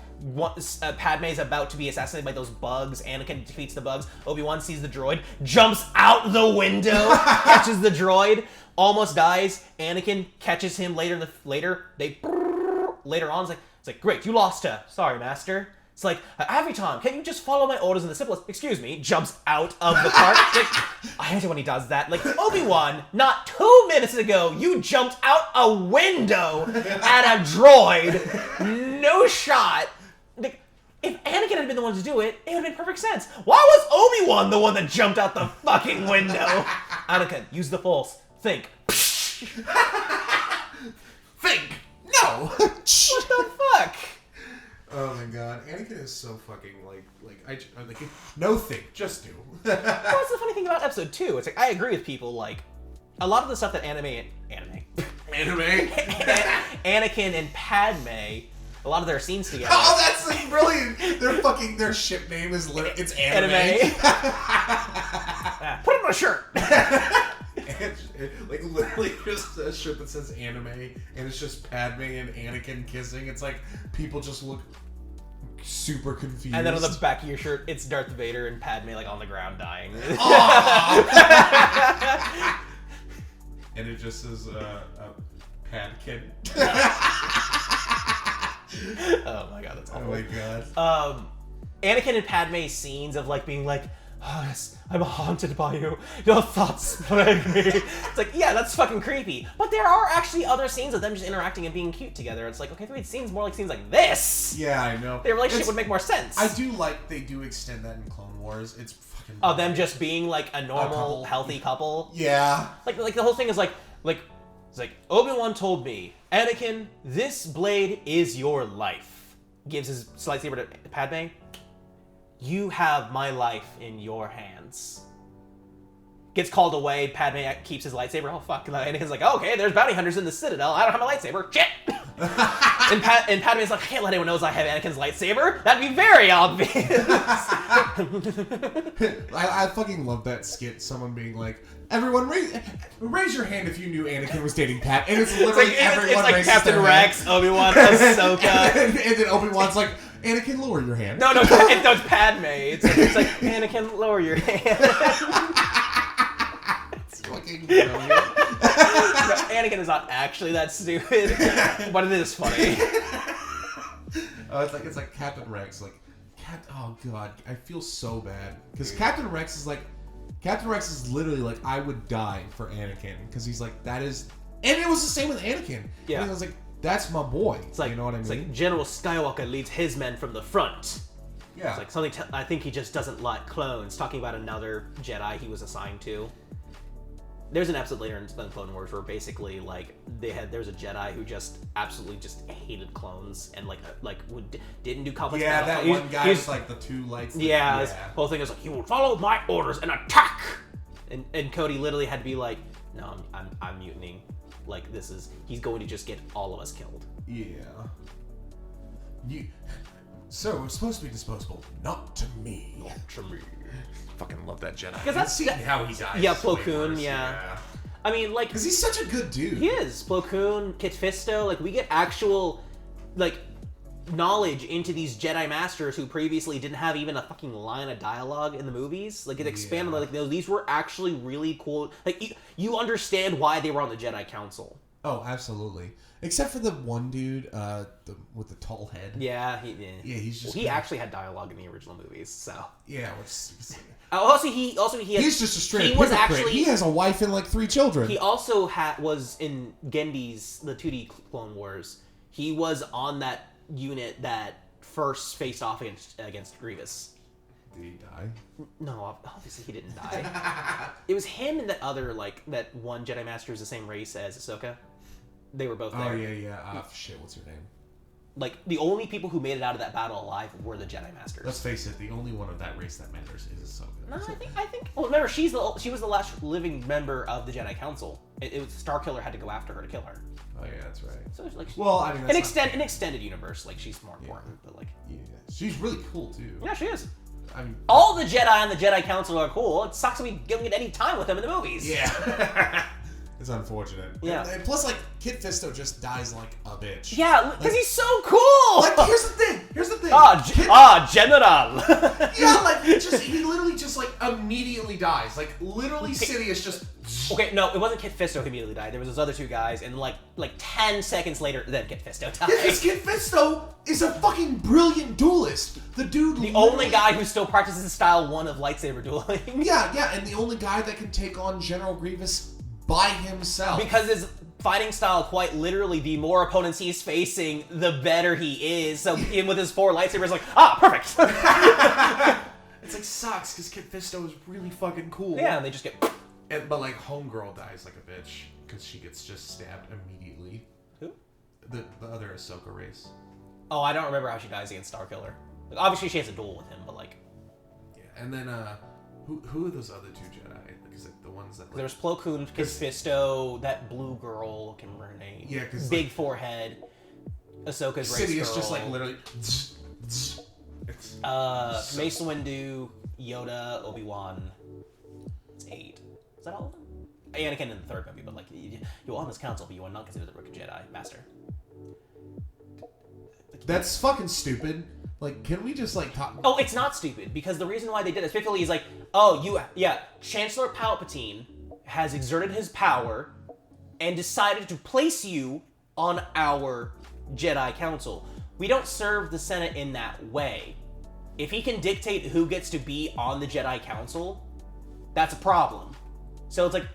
Padme's about to be assassinated by those bugs. Anakin defeats the bugs. Obi-Wan sees the droid, jumps out the window, catches the droid, almost dies. Anakin catches him later on. It's like, great, you lost her. Sorry, master. It's like, every time, can you just follow my orders in the simplest? Excuse me, jumps out of the cart. Like, I hate it when he does that. Like, Obi-Wan, not 2 minutes ago, you jumped out a window at a droid. No shot. If Anakin had been the one to do it, it would have made perfect sense. Why was Obi-Wan the one that jumped out the fucking window? Anakin, use the Force. Think. Think! No! What the fuck? Oh my god, Anakin is so fucking no think, just do. Well, that's the funny thing about episode 2. It's like, I agree with people, like, a lot of the stuff that Anakin and Padme, a lot of their scenes together. Oh, that's like brilliant! Their ship name is it's anime. Put it on a shirt. Like literally just a shirt that says anime, and it's just Padme and Anakin kissing. It's like people just look super confused. And then on the back of your shirt, it's Darth Vader and Padme like on the ground dying. And it just says Padkin. Oh my god, that's awful. Oh my god. Anakin and Padme's scenes of like being like, oh yes, I'm haunted by you. Your thoughts plague me. It's like, yeah, that's fucking creepy. But there are actually other scenes of them just interacting and being cute together. It's like, okay, if we had scenes more like scenes like this, yeah, I know, their relationship would make more sense. I do like they do extend that in Clone Wars. It's fucking. Oh, them just being like a normal, healthy couple. Yeah. Like the whole thing is like it's like Obi-Wan told me, Anakin, this blade is your life. Gives his lightsaber to Padme. You have my life in your hands. Gets called away. Padme keeps his lightsaber. Oh fuck! And Anakin's like, oh, okay, there's bounty hunters in the Citadel. I don't have my lightsaber. Shit. and Padme's like, I can't let anyone know I have Anakin's lightsaber. That'd be very obvious. I fucking love that skit. Someone being like, everyone raise your hand if you knew Anakin was dating Pat. And it's literally everyone it's like raises Captain their Rex, hand. Obi-Wan, Ahsoka. and then Obi-Wan's like, Anakin, lower your hand. No, it's Padme. It's like, Anakin, lower your hand. It's fucking brilliant. No, Anakin is not actually that stupid, but it is funny. Oh, it's like Captain Rex, like, oh god, I feel so bad because Captain Rex is literally like, I would die for Anakin because he's like, that is, and it was the same with Anakin. Yeah, and I was like, that's my boy. It's like, you know what I mean? It's like General Skywalker leads his men from the front. Yeah, it's like something. I think he just doesn't like clones. Talking about another Jedi he was assigned to. There's an episode later in Clone Wars where basically like there's a Jedi who just absolutely just hated clones and didn't do complex. Yeah, battle. that one guy with like the 2 lights. Yeah, his whole thing is like, you will follow my orders and attack. And Cody literally had to be like, no, I'm mutinying. Like he's going to just get all of us killed. Yeah. So we're supposed to be disposable, not to me. Not to me. Fucking love that Jedi. Because that's how he dies. Yeah, Plo Koon. Yeah. I mean, like, because he's such a good dude. He is. Plo Koon, Kit Fisto. Like, we get actual, like, knowledge into these Jedi Masters who previously didn't have even a fucking line of dialogue in the movies. Like, it expanded. Like, these were actually really cool. Like, you understand why they were on the Jedi Council. Oh, absolutely. Except for the one dude with the tall head. Yeah, Yeah, he's just. He actually had dialogue in the original movies, so. Yeah, He's just a straight he was hypocrite. actually He has a wife and like 3 children. He also was in Gendy's the 2D Clone Wars. He was on that unit that first faced off against Grievous. Did he die? No, obviously he didn't die. It was him and that other that one Jedi Master is the same race as Ahsoka. They were both there. Oh yeah. Shit, what's her name? Like, the only people who made it out of that battle alive were the Jedi Masters. Let's face it, the only one of that race that matters is Ahsoka. No, I think. Well, remember, she was the last living member of the Jedi Council. It was Starkiller had to go after her to kill her. Oh yeah, that's right. So it's like, well, I mean, that's an extended universe, like she's more important, but like. Yeah, she's really cool too. Yeah, she is. I mean, all the Jedi on the Jedi Council are cool. It sucks that we don't get any time with them in the movies. Yeah. It's unfortunate. Yeah. And plus, like, Kit Fisto just dies like a bitch. Yeah, because he's so cool. Like, here's the thing. General. Yeah, like he literally just like immediately dies. Like literally, Sidious just. Okay, no, it wasn't Kit Fisto who immediately died. There was those other 2 guys, and like 10 seconds later, then Kit Fisto died. Yeah, because Kit Fisto is a fucking brilliant duelist. The dude. The only guy who still practices style 1 of lightsaber dueling. Yeah, and the only guy that can take on General Grievous by himself. Because his fighting style, quite literally, the more opponents he's facing, the better he is. So, in with his 4 lightsabers, like, perfect. It's like sucks because Kit Fisto is really fucking cool. Yeah, and they just get. But like, Homegirl dies like a bitch because she gets just stabbed immediately. Who? The other Ahsoka race. Oh, I don't remember how she dies against Starkiller. Like, obviously, she has a duel with him, but like. Yeah, and then who are those other 2 Jedi? Because like the ones that like, there was Plo Koon, Kit Fisto, that blue girl, can't remember her name. Yeah, because big forehead. Ahsoka's race girl. Sidious just like literally. Mace Windu, Yoda, Obi-Wan. It's 8. Is that all of them? Anakin in the 3rd movie, but like you're on this council, but you are not considered the Rook Jedi Master. That's fucking stupid. Like, can we just like talk? Oh, it's not stupid because the reason why they did it specifically is like, Chancellor Palpatine has exerted his power and decided to place you on our Jedi Council. We don't serve the Senate in that way. If he can dictate who gets to be on the Jedi Council, that's a problem. So it's like,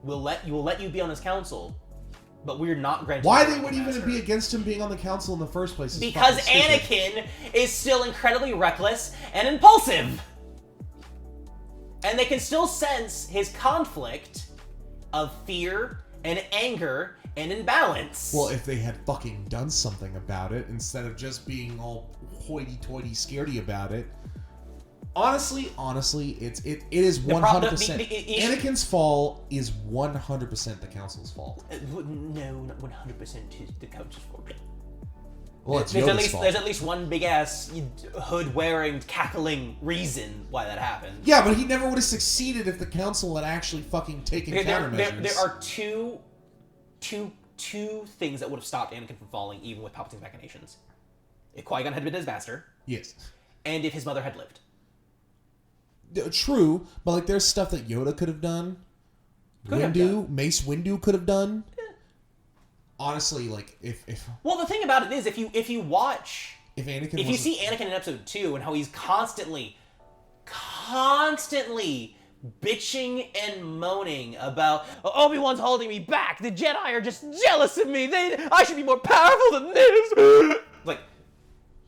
we'll let you be on this council, but we're not granting. Why they would even be against him being on the council in the first place? Because Anakin is still incredibly reckless and impulsive. And they can still sense his conflict of fear and anger and imbalance. Well, if they had fucking done something about it, instead of just being all hoity-toity scaredy about it. Honestly, it is 100%. Anakin's fall is 100% the council's fault. No, not 100% the council's fault. Well, it's Yoda's fault. There's at least one big-ass hood-wearing, cackling reason why that happened. Yeah, but he never would have succeeded if the council had actually fucking taken countermeasures. There are two things that would have stopped Anakin from falling, even with Palpatine's machinations. If Qui-Gon had been his master. Yes. And if his mother had lived. True, but like there's stuff that Yoda could have done. Mace Windu could have done. Yeah. Honestly, like if well, the thing about it is, if you see Anakin in Episode 2 and how he's constantly bitching and moaning about Obi-Wan's holding me back. The Jedi are just jealous of me. I should be more powerful than this. Like.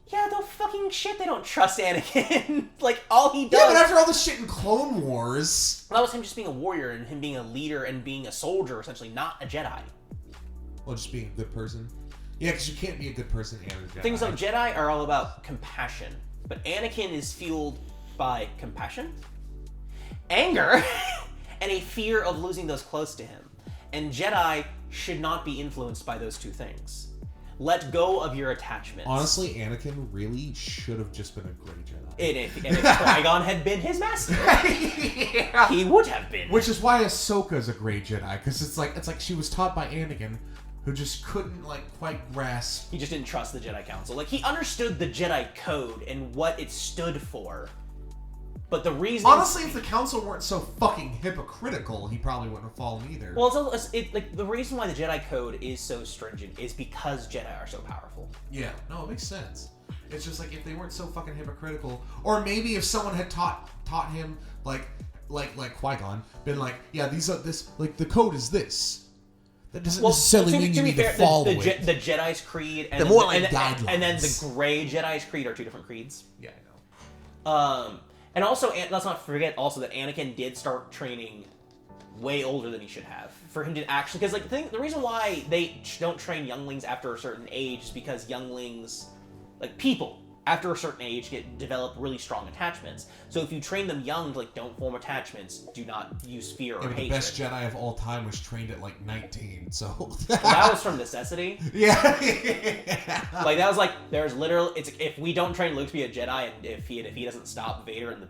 Yeah, no fucking shit, they don't trust Anakin. Like, all he does... Yeah, but after all the shit in Clone Wars... That was him just being a warrior and him being a leader and being a soldier, essentially, not a Jedi. Well, just being a good person? Yeah, because you can't be a good person and a Jedi. Things like Jedi are all about compassion. But Anakin is fueled by compassion, anger, and a fear of losing those close to him. And Jedi should not be influenced by those 2 things. Let go of your attachments. Honestly, Anakin really should have just been a great Jedi. And if Qui-Gon had been his master, yeah. He would have been. Which is why Ahsoka's a great Jedi, because it's like she was taught by Anakin, who just couldn't quite grasp. He just didn't trust the Jedi Council. Like, he understood the Jedi Code and what it stood for. But the reason... Honestly, if the council weren't so fucking hypocritical, he probably wouldn't have fallen either. Well, like the reason why the Jedi Code is so stringent is because Jedi are so powerful. Yeah, no, it makes sense. It's just like if they weren't so fucking hypocritical, or maybe if someone had taught him like Qui-Gon, been like, yeah, the code is this. That doesn't necessarily mean you need to follow it. The Jedi's creed and guidelines. Then the Gray Jedi's creed are two different creeds. Yeah, I know. And also, let's not forget also that Anakin did start training way older than he should have. For him to actually... Because, like, the reason why they don't train younglings after a certain age is because younglings... Like, people, after a certain age, develop really strong attachments. So if you train them young to, like, don't form attachments, do not use fear or hatred. The best Jedi of all time was trained at, like, 19, so... Well, that was from necessity. Yeah. Like, that was like, there's literally... It's if we don't train Luke to be a Jedi, and if he doesn't stop Vader in the...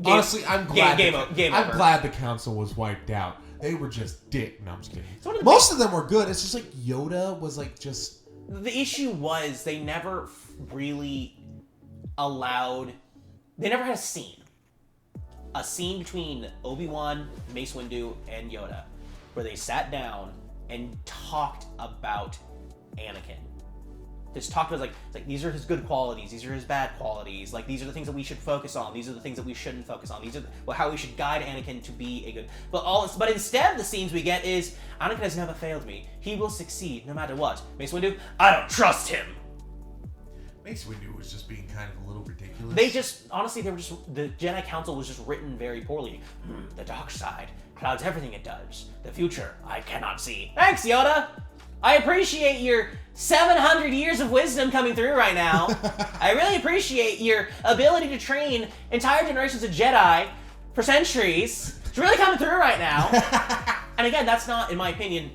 Honestly, I'm glad... I'm glad the council was wiped out. They were just dick. No, I'm just kidding. Most of them were good. It's just like Yoda was, like, just... The issue was they never really allowed... They never had a scene. A scene between Obi-Wan, Mace Windu, and Yoda where they sat down and talked about Anakin. Just talked about, like these are his good qualities, these are his bad qualities, like, these are the things that we should focus on, these are the things that we shouldn't focus on, these are how we should guide Anakin to be a good... But instead, the scenes we get is, Anakin has never failed me. He will succeed no matter what. Mace Windu, I don't trust him. Mace Windu was just being kind of a little ridiculous. The Jedi Council was just written very poorly. The dark side clouds everything it does. The future, I cannot see. Thanks, Yoda! I appreciate your 700 years of wisdom coming through right now. I really appreciate your ability to train entire generations of Jedi for centuries. It's really coming through right now. And again, that's not, in my opinion,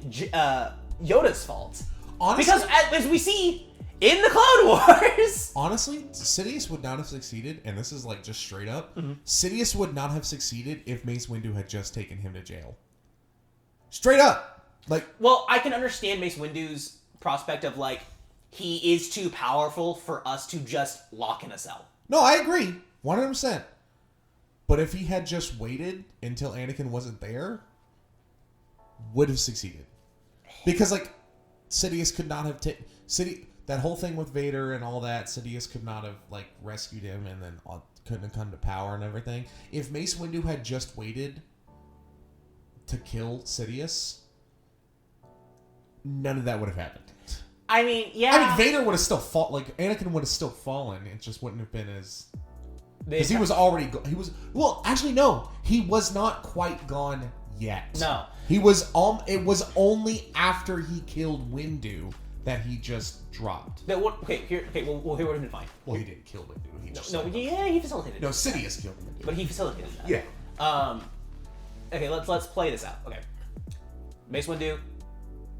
Yoda's fault. Honestly, because as we see in the Clone Wars... Honestly, Sidious would not have succeeded, and this is like just straight up, Sidious would not have succeeded if Mace Windu had just taken him to jail. Straight up! Like, well, I can understand Mace Windu's prospect of, like, he is too powerful for us to just lock in a cell. No, I agree. 100%. But if he had just waited until Anakin wasn't there, would have succeeded. Because, like, Sidious could not have taken... That whole thing with Vader and all that, Sidious could not have, like, rescued him and then couldn't have come to power and everything. If Mace Windu had just waited to kill Sidious... none of that would have happened. I mean, yeah. I mean, Vader would have still fought. Like, Anakin would have still fallen. It just wouldn't have been as... Because he was already... Well, actually, no. He was not quite gone yet. No. He was... It was only after he killed Windu that he just dropped. Well, here would have been fine. Well, he didn't kill Windu. He just... he facilitated it. No, Sidious killed Windu. But he facilitated that. Yeah. Okay, let's play this out. Okay. Mace Windu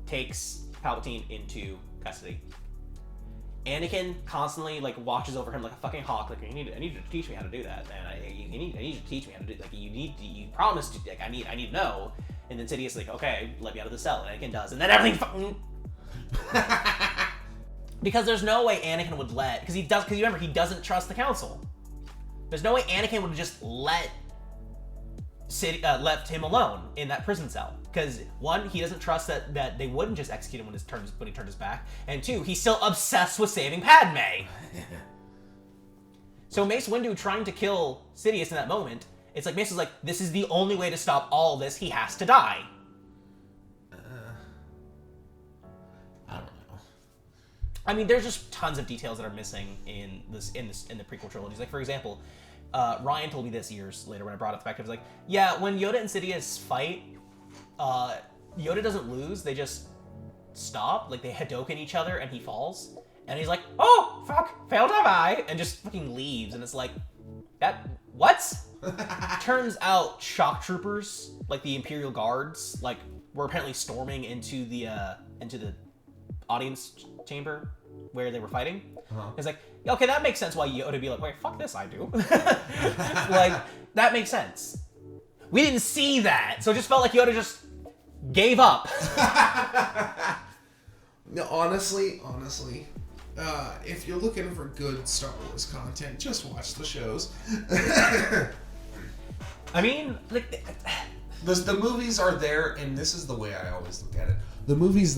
takes Palpatine into custody. Anakin constantly, like, watches over him like a fucking hawk. Like, I need you to teach me how to do that, man. I need you to teach me how to do. Like, you promised to. Like, I need to know. And then Sidious is like, okay, let me out of the cell. And Anakin does, and then everything fucking. Because there's no way Anakin would let. Because you remember, he doesn't trust the Council. There's no way Anakin would have just left him alone in that prison cell. Because, one, he doesn't trust that they wouldn't just execute him when he turned his back. And two, he's still obsessed with saving Padme. So Mace Windu trying to kill Sidious in that moment, it's like Mace is like, this is the only way to stop all this. He has to die. I don't know. I mean, there's just tons of details that are missing in the prequel trilogies. Like, for example, Ryan told me this years later when I brought it back. He was like, yeah, when Yoda and Sidious fight, Yoda doesn't lose, they just stop, like they Hadouken each other and he falls, and he's like, oh, fuck, failed have I, and just fucking leaves, and it's like, what? Turns out shock troopers, like the Imperial Guards, like, were apparently storming into the audience chamber where they were fighting. It's like, okay, that makes sense why Yoda would be like, wait, fuck this, I do. Like, that makes sense. We didn't see that, so it just felt like Yoda just gave up. No, honestly, if you're looking for good Star Wars content, just watch the shows. I mean, like, the movies are there, and this is the way I always look at it. The movies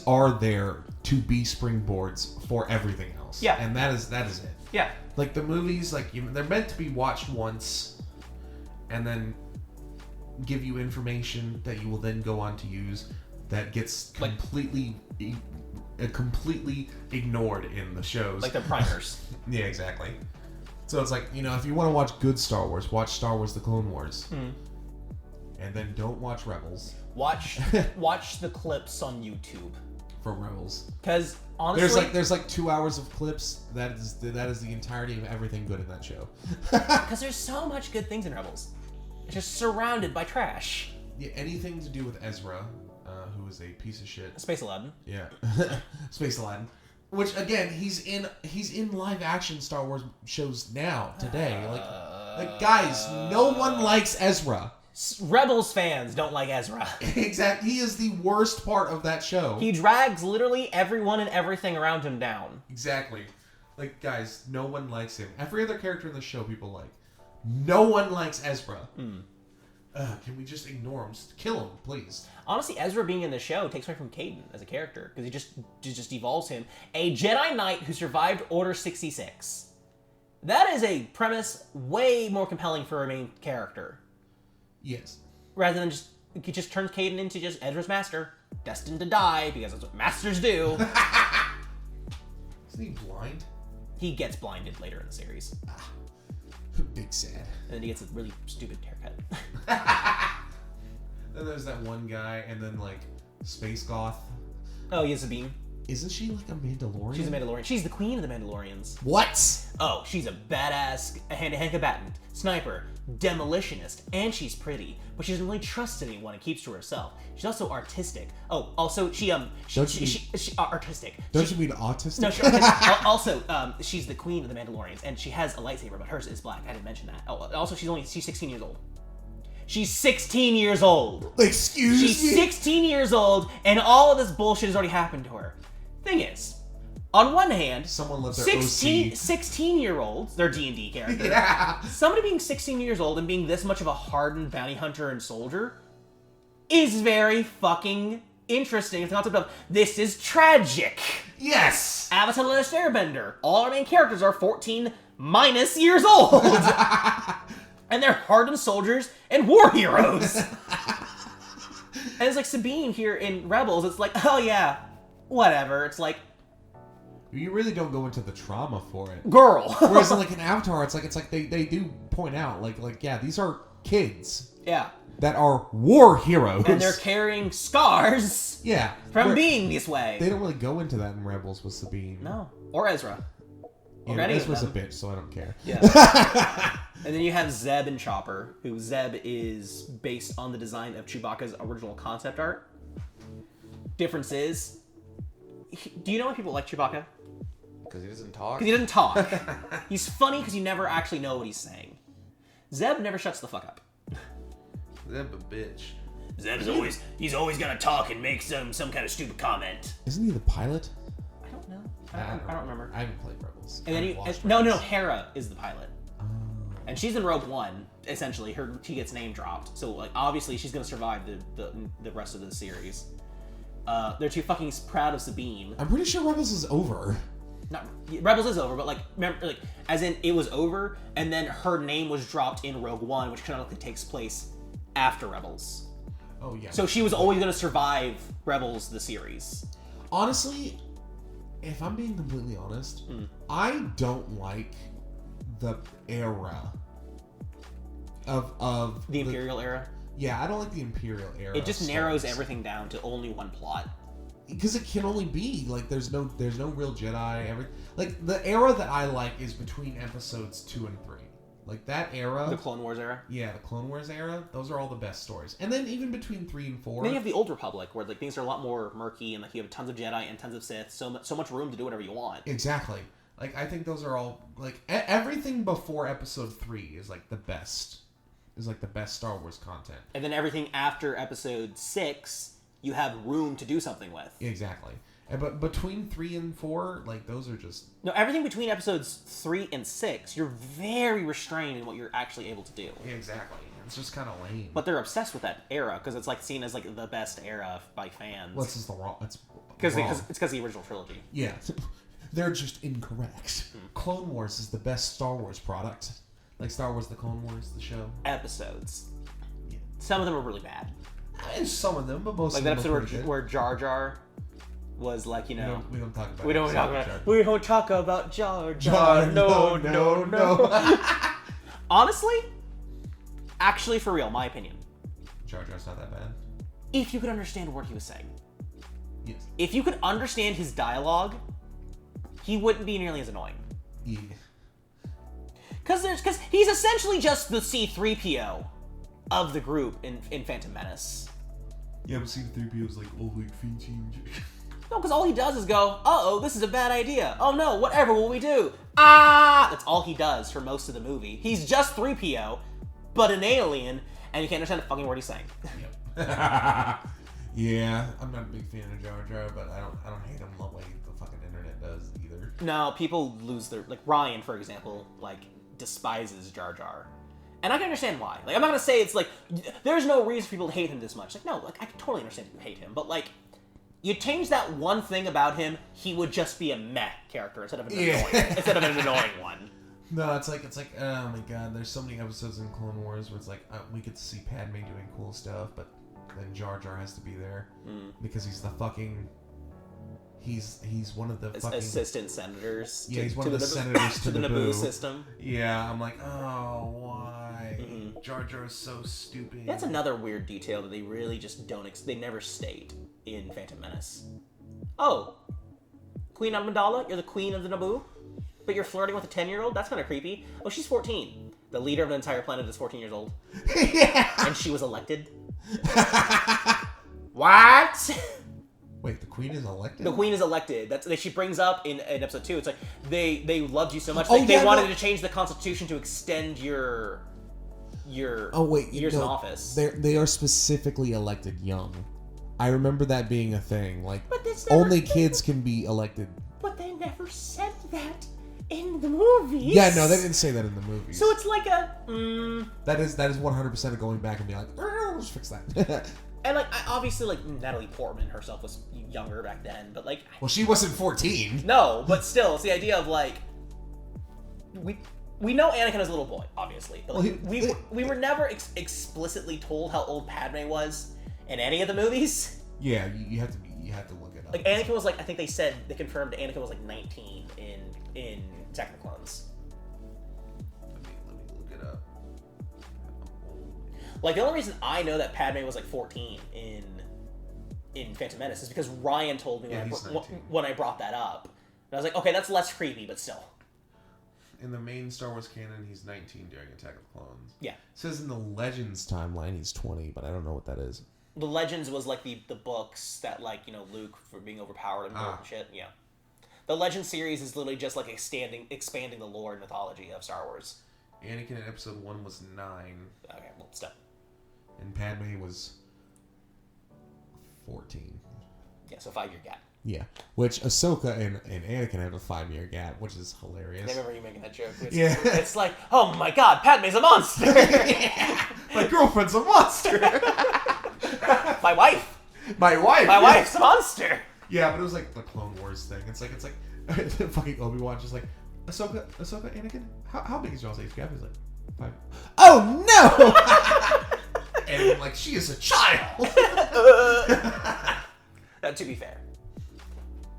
are there to be springboards for everything else. Yeah. And that is it. yeah. Like the movies, they're meant to be watched once, and then give you information that you will then go on to use that gets completely ignored in the shows. Like the primers. Yeah, exactly. So it's like, if you want to watch good Star Wars, watch Star Wars: The Clone Wars. And then don't watch Rebels. Watch the clips on YouTube. For Rebels. Because honestly, there's like 2 hours of clips. That is the entirety of everything good in that show. Because there's so much good things in Rebels. It's just surrounded by trash. Yeah, anything to do with Ezra, who is a piece of shit. Space Aladdin. Yeah, Space Aladdin. Which again, he's in live action Star Wars shows now today. Like guys, no one likes Ezra. Rebels fans don't like Ezra. Exactly. He is the worst part of that show. He drags literally everyone and everything around him down. Exactly. Like, guys, no one likes him. Every other character in the show people like. No one likes Ezra. Can we just ignore him? Just kill him, please. Honestly, Ezra being in the show takes away from Caden as a character, because he just devolves him. A Jedi Knight who survived Order 66. That is a premise way more compelling for a main character. Yes. Rather than he just turns Caden into just Ezra's master, destined to die, because that's what masters do. Isn't he blind? He gets blinded later in the series. Big sad. And then he gets a really stupid haircut. Then there's that one guy, and then, like, Space Goth. Oh, he has Sabine. Isn't she, like, a Mandalorian? She's a Mandalorian. She's the queen of the Mandalorians. What? Oh, she's a badass hand-to-hand combatant, sniper, demolitionist, and she's pretty. But she doesn't really trust anyone and keeps to herself. She's also artistic. Oh, also, she artistic. Don't you mean autistic? No, she's artistic. Also, she's the queen of the Mandalorians, and she has a lightsaber, but hers is black. I didn't mention that. Oh, also, she's 16 years old. She's 16 years old. Excuse me? She's 16 years old, and all of this bullshit has already happened to her. Thing is, on one hand, someone let their 16-year-olds, they're D&D characters. Yeah. Somebody being 16 years old and being this much of a hardened bounty hunter and soldier is very fucking interesting. It's the concept of, this is tragic. Yes. Avatar: The Last Airbender. All our main characters are 14 minus years old. And they're hardened soldiers and war heroes. And it's like Sabine here in Rebels, it's like, oh yeah, whatever. It's like, you really don't go into the trauma for it. Girl. Whereas in, like, an Avatar, it's like they do point out, like, yeah, these are kids. Yeah. That are war heroes. And they're carrying scars. Yeah. From being this way. They don't really go into that in Rebels with Sabine. No. Or Ezra. Or any Ezra's of them. a bitch, so I don't care. Yeah. And then you have Zeb and Chopper, who Zeb is based on the design of Chewbacca's original concept art. Difference is, do you know why people like Chewbacca? Because he doesn't talk? Because he doesn't talk. He's funny because you never actually know what he's saying. Zeb never shuts the fuck up. Zeb a bitch. Zeb's always gonna talk and make some kind of stupid comment. Isn't he the pilot? I don't know. I don't remember. I haven't played Rebels. And then no, Hera is the pilot. And she's in Rogue One, essentially. She gets name dropped. So, like, obviously she's gonna survive the rest of the series. They're too fucking proud of Sabine. I'm pretty sure Rebels is over. Rebels is over, but, like, remember, like, as in it was over, and then her name was dropped in Rogue One, which canonically takes place after Rebels. Oh yeah. So she was always gonna survive Rebels, the series. Honestly, if I'm being completely honest, I don't like the era of the Imperial era. Yeah, I don't like the Imperial era. It just narrows everything down to only one plot. Because it can only be like there's no real Jedi. Like the era that I like is between episodes 2 and 3. Like that era. The Clone Wars era. Yeah, the Clone Wars era. Those are all the best stories. And then even between 3 and 4. Then you have the Old Republic, where like things are a lot more murky, and like you have tons of Jedi and tons of Sith, so much room to do whatever you want. Exactly. Like I think those are all like everything before episode 3 is like the best. Is like the best Star Wars content. And then everything after episode 6, you have room to do something with. Exactly. But between 3 and 4, like, those are just... No, everything between episodes 3 and 6, you're very restrained in what you're actually able to do. Yeah, exactly. It's just kind of lame. But they're obsessed with that era, because it's, like, seen as, like, the best era by fans. Well, it's just the wrong... It's because the original trilogy. Yeah. They're just incorrect. Clone Wars is the best Star Wars product. Like Star Wars The Clone Wars, the show. Episodes. Yeah. Some of them are really bad. And some of them, but most like of that them episode where Jar Jar was like, you know... We don't talk about We don't talk about Jar Jar. No. Honestly, actually, for real, my opinion. Jar Jar's not that bad. If you could understand what he was saying. Yes. If you could understand his dialogue, he wouldn't be nearly as annoying. Yeah. Because he's essentially just the C-3PO of the group in Phantom Menace. Yeah, but C-3PO's like, oh, like, thing change. No, because all he does is go, uh-oh, this is a bad idea. Oh no, whatever will we do? Ah! That's all he does for most of the movie. He's just 3PO, but an alien, and you can't understand a fucking word he's saying. Yep. Yeah, I'm not a big fan of Jar Jar, but I don't hate him the way the fucking internet does either. No, people lose their... Like, Ryan, for example, like, despises Jar Jar. And I can understand why. Like, I'm not gonna say it's like... There's no reason for people to hate him this much. Like, no, like, I can totally understand if you hate him, but, like... You change that one thing about him, he would just be a meh character instead of an annoying one. No, it's like, oh my god, there's so many episodes in Clone Wars where it's like, we get to see Padme doing cool stuff, but then Jar Jar has to be there because he's the fucking... He's one of the fucking... Assistant senators. Yeah, he's one of the senators to the Naboo system. Yeah, I'm like, oh, why? Mm-hmm. Jar Jar is so stupid. That's another weird detail that they really just don't... They never state in Phantom Menace. Oh, Queen Amidala, you're the queen of the Naboo? But you're flirting with a 10-year-old? That's kind of creepy. Oh, she's 14. The leader of an entire planet is 14 years old. Yeah! And she was elected? What? Wait, the queen is elected? The queen is elected. That's she brings up in episode 2. It's like they loved you so much. They wanted to change the constitution to extend your years in office. They are specifically elected young. I remember that being a thing. Like, only kids can be elected. But they never said that in the movies. Yeah, no, they didn't say that in the movies. So it's like a That is 100% going back and being like, let's fix that. And like obviously like Natalie Portman herself was younger back then, but like well, she wasn't 14. No, but still, it's the idea of like we know Anakin is a little boy, obviously, but like, we were never explicitly told how old Padme was in any of the movies. Yeah, you have to look it up. Like Anakin was like, I think they confirmed Anakin was like 19 in Attack of the Clones. Let me look it up. Like the only reason I know that Padme was like 14 in Phantom Menace is because Ryan told me when I brought that up. And I was like, okay, that's less creepy, but still. In the main Star Wars canon, he's 19 during Attack of the Clones. Yeah. It says in the Legends timeline he's 20, but I don't know what that is. The Legends was like the books that like, you know, Luke for being overpowered and shit. Yeah. The Legends series is literally just like expanding the lore and mythology of Star Wars. Anakin in episode 1 was 9. Okay, well, still. And Padme was 14. Yeah, so 5-year gap. Yeah, which Ahsoka and Anakin have a 5-year gap, which is hilarious. I remember you making that joke. It's like, oh my god, Padme's a monster! Yeah, my girlfriend's a monster! My wife! My wife's a monster! Yeah, but it was like the Clone Wars thing. It's like fucking Obi-Wan just like, Ahsoka, Anakin, how big is y'all's age gap? He's like, 5. Oh no! And like, she is a child! Now, to be fair,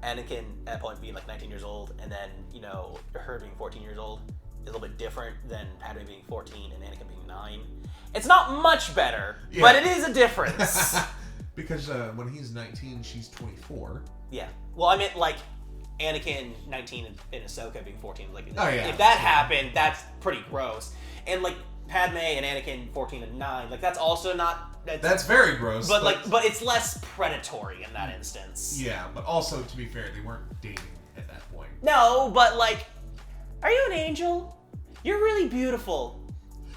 Anakin at that point being like 19 years old, and then, you know, her being 14 years old is a little bit different than Padme being 14 and Anakin being 9. It's not much better, but it is a difference. Because when he's 19, she's 24. Yeah. Well, I meant like Anakin 19 and Ahsoka being 14. Like, oh, yeah. If that happened, that's pretty gross. And like Padme and Anakin 14 and 9, like that's also not. That's very gross. But it's less predatory in that instance. Yeah, but also to be fair, they weren't dating at that point. No, but like, are you an angel? You're really beautiful.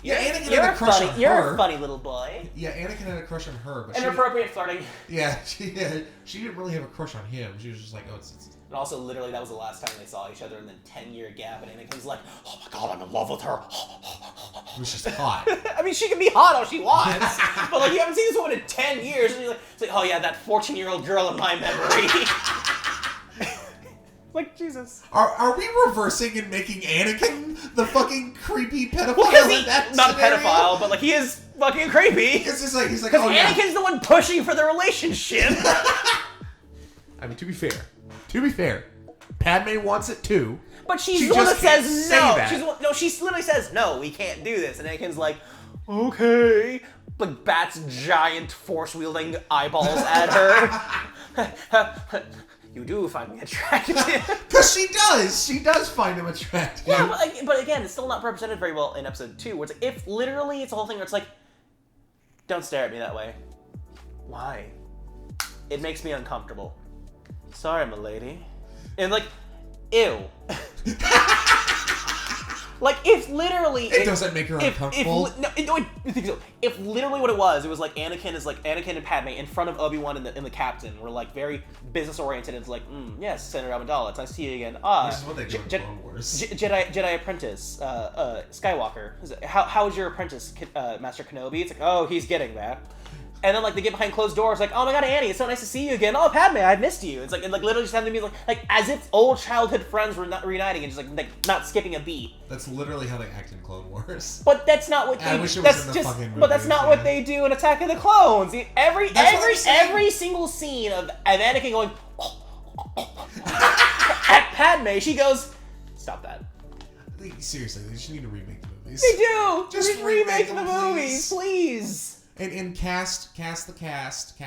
Yeah, Anakin had a crush on her. You're a funny little boy. Yeah, Anakin had a crush on her, but Inappropriate flirting. Yeah, she didn't really have a crush on him. She was just like, oh, it's And also, literally, that was the last time they saw each other, and then 10-year gap, and Anakin's like, oh my god, I'm in love with her. It was just hot. I mean, she can be hot all she wants, but like, you haven't seen this woman in 10 years, and you're like, it's like, oh yeah, that 14-year-old girl in my memory. Like, Jesus. Are we reversing and making Anakin the fucking creepy pedophile in that not scenario? pedophile, but like, he is fucking creepy. It's just like, he's like, because oh yeah. Anakin's the one pushing for the relationship. I mean, to be fair, Padme wants it too. But she's She the one that just can't says say no. that. She literally says, no, we can't do this. And Anakin's like, okay. Like, bats giant force-wielding eyeballs at her. You do find me attractive. Because she does. She does find him attractive. Yeah, but again, it's still not represented very well in episode 2, where it's like, if literally it's a whole thing where it's like, don't stare at me that way. Why? It makes me uncomfortable. Sorry, milady. And like, ew. Like, if literally... It doesn't make her uncomfortable. If literally what it was like Anakin and Padme in front of Obi-Wan and the Captain were like very business-oriented. It's like, yes, Senator Amidala, it's nice to see you again. This is what they do in Clone Wars. Jedi apprentice, Skywalker. How's your apprentice, Master Kenobi? It's like, oh, he's getting that. And then, like, they get behind closed doors, like, oh my god, Annie, it's so nice to see you again. Oh, Padme, I missed you. It's like, and, like, literally just having to be like as if old childhood friends were not reuniting and just, like not skipping a beat. That's literally how they act in Clone Wars. But that's not what they I wish it was in the fucking movies, but that's not what they do in Attack of the Clones. Every single scene of Anakin going at Padme, she goes, stop that. Seriously, they just need to remake the movies. They do! Just remake them, the movies, please! And cast the cast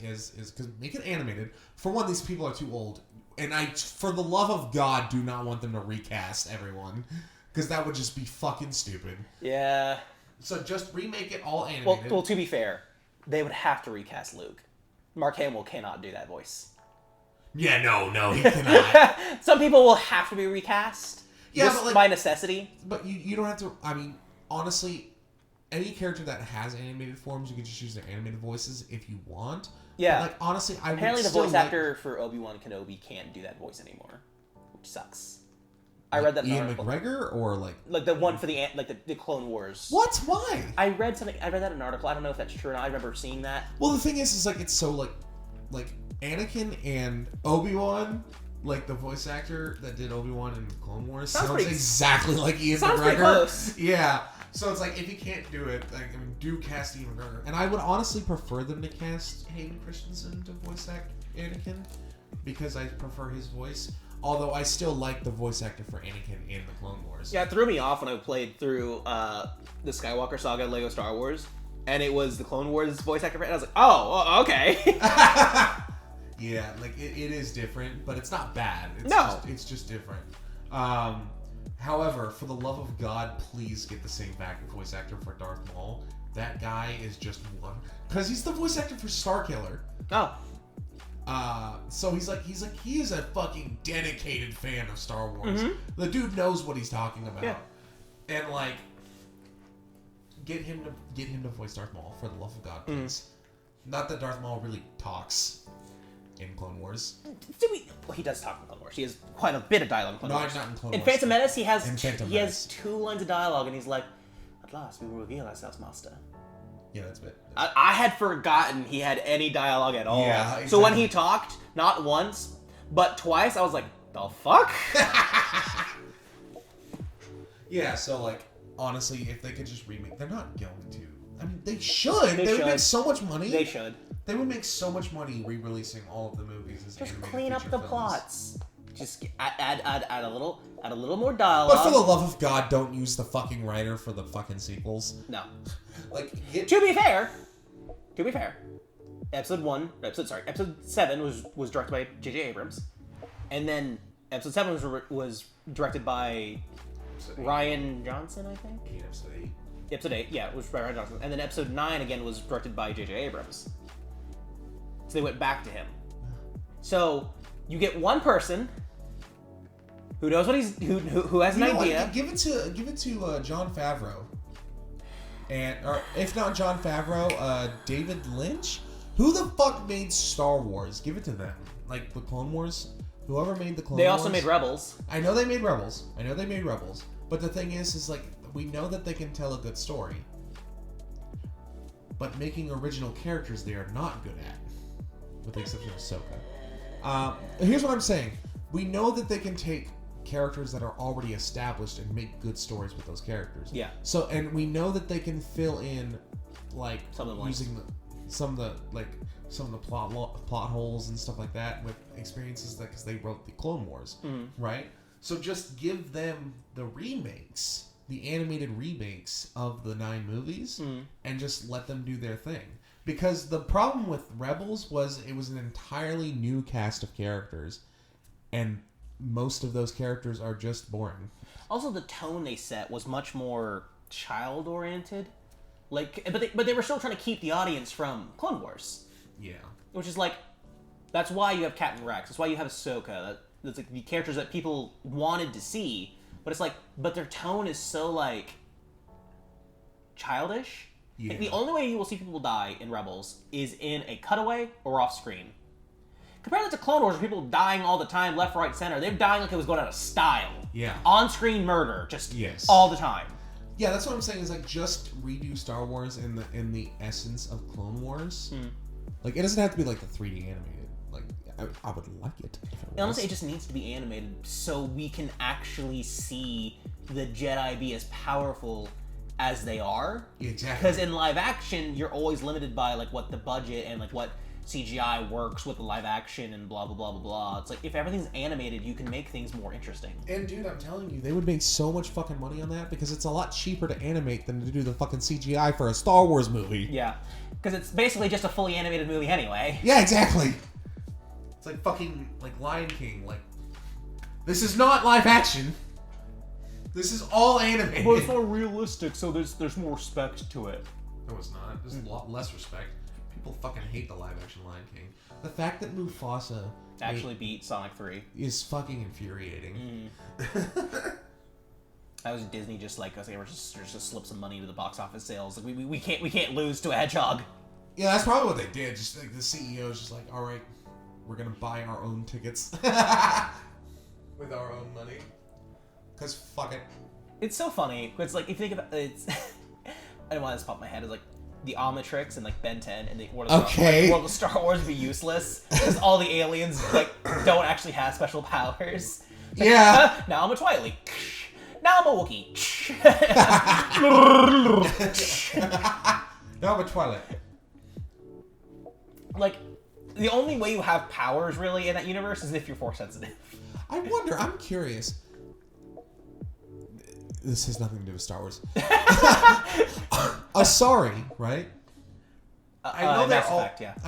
is because make it animated. For one, these people are too old, and I, for the love of God, do not want them to recast everyone, because that would just be fucking stupid. Yeah. So just remake it all animated. Well, to be fair, they would have to recast Luke. Mark Hamill cannot do that voice. Yeah, no, he cannot. Some people will have to be recast. Yeah, just but like, by necessity. But you don't have to. I mean, honestly. Any character that has animated forms, you can just use their animated voices if you want. Yeah. But like, honestly, apparently the voice actor for Obi-Wan Kenobi can't do that voice anymore, which sucks. Like I read that in Ian an article. McGregor or like the one for the Clone Wars. What? Why? I read that in an article. I don't know if that's true or not. I remember seeing that. Well, the thing is like it's so like Anakin and Obi-Wan. Like the voice actor that did Obi-Wan in Clone Wars sounds exactly like Ian McGregor. Pretty close. Yeah. So it's like, if you can't do it, like, I mean, do cast Ian McGregor. And I would honestly prefer them to cast Hayden Christensen to voice act Anakin, because I prefer his voice. Although I still like the voice actor for Anakin in the Clone Wars. Yeah, it threw me off when I played through the Skywalker Saga Lego Star Wars, and it was the Clone Wars voice actor, and I was like, oh, okay. Yeah, like, it is different, but it's not bad. It's just different. However, for the love of God, please get the same voice actor for Darth Maul. That guy is just one, because he's the voice actor for Starkiller. Oh. So he is a fucking dedicated fan of Star Wars. Mm-hmm. The dude knows what he's talking about. Yeah. And like, get him to voice Darth Maul, for the love of God, please. Not that Darth Maul really talks in Clone Wars. He does talk in Clone Wars. He has quite a bit of dialogue in Clone Wars. Not in Clone In Wars. Phantom Menace, he has 2 lines of dialogue, and he's like, "At last, we will reveal ourselves, Master." Yeah, that's it. I had forgotten he had any dialogue at all. Yeah, exactly. So when he talked, not once, but twice, I was like, the fuck? Yeah, so like, honestly, if they could just remake, they're not going to. I mean, they should. They would make so much money. They should. They would make so much money re-releasing all of the movies as just animated clean up feature the films. plots. Just add a little more dialogue. But for the love of God, don't use the fucking writer for the fucking sequels. No. Like, To be fair, episode 7 was directed by J.J. Abrams, and then episode 7 was directed by Ryan Johnson, I think. Episode 8. Episode 8, yeah, it was by Ryan Johnson, and then episode 9 again was directed by J.J. Abrams. So they went back to him. So you get one person who knows what who has an idea. Give it to Jon Favreau. or if not Jon Favreau, David Lynch. Who the fuck made Star Wars? Give it to them. Like the Clone Wars. Whoever made the Clone Wars. They also made Rebels. I know they made Rebels. But the thing is like we know that they can tell a good story. But making original characters they are not good at, with the exception of Ahsoka. Here's what I'm saying. We know that they can take characters that are already established and make good stories with those characters. Yeah. So, and we know that they can fill in, like, some of the plot holes and stuff like that with experiences that because they wrote the Clone Wars, right? So just give them the remakes, the animated remakes of the 9 movies, and just let them do their thing. Because the problem with Rebels was it was an entirely new cast of characters, and most of those characters are just boring. Also, the tone they set was much more child-oriented. Like, but they were still trying to keep the audience from Clone Wars. Yeah. Which is like, that's why you have Captain Rex. That's why you have Ahsoka. That's like the characters that people wanted to see. But it's like, but their tone is so like childish. Yeah. Like, the only way you will see people die in Rebels is in a cutaway or off screen. Compare that to Clone Wars, where people dying all the time, left, right, center. They're dying like it was going out of style. Yeah. On-screen murder, just all the time. Yeah, that's what I'm saying. Is like just redo Star Wars in the essence of Clone Wars. Like it doesn't have to be like the 3D animated. Like I would like it. Honestly, it just needs to be animated so we can actually see the Jedi be as powerful as they are. Exactly. Because in live action, you're always limited by like what the budget and like what CGI works with the live action and blah blah blah blah blah. It's like if everything's animated, you can make things more interesting. And dude, I'm telling you, they would make so much fucking money on that because it's a lot cheaper to animate than to do the fucking CGI for a Star Wars movie. Yeah, because it's basically just a fully animated movie anyway. Yeah, exactly. It's like fucking like Lion King. Like this is not live action. This is all animated. But it's more realistic, so there's more respect to it. No, it's not. There's a lot less respect. People fucking hate the live action Lion King. The fact that Mufasa actually beat Sonic 3 is fucking infuriating. That was Disney just like, okay, we're just slip some money into the box office sales. Like we can't lose to a hedgehog. Yeah, that's probably what they did. Just like the CEO is just like, all right, we're gonna buy our own tickets with our own money. Cause fuck it. It's so funny. It's like if you think about it's. I don't want this to pop in my head. It's like the Omnitrix and like Ben 10 and the World of Star Wars would be useless because all the aliens like don't actually have special powers. Like, yeah. Now I'm a Twilight. Now I'm a Wookiee. Now I'm a Twilight. Like the only way you have powers really in that universe is if you're force sensitive. I wonder. I'm curious. This has nothing to do with Star Wars. Asari, right? I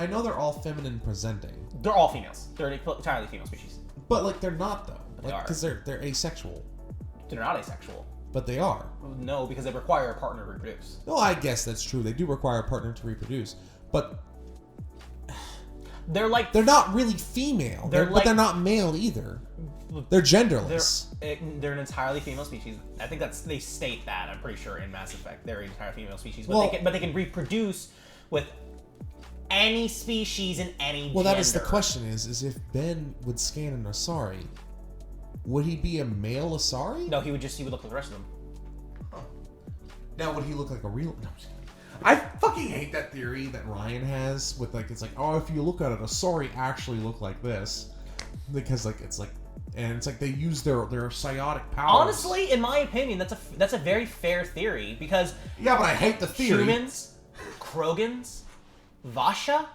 know they're all feminine presenting. They're all females. They're an entirely female species. But like they're not though. They are. Because they're asexual. They're not asexual. But they are. No, because they require a partner to reproduce. No, I guess that's true. They do require a partner to reproduce. But they're not really female. But they're not male either. They're genderless. They're an entirely female species. I think they state that. I'm pretty sure in Mass Effect they're an entirely female species, but they can reproduce with any species in any gender. Well, that is the question: is if Ben would scan an Asari, would he be a male Asari? No, he would look like the rest of them. Huh. Now, would he look like a real? No, I'm just kidding. I fucking hate that theory that Ryan has with like it's like, oh, if you look at it, Asari actually look like this because like it's like. And it's like they use their psiotic powers. Honestly, in my opinion, that's a very fair theory because yeah, but I hate the theory. Humans, Krogans, Vasha,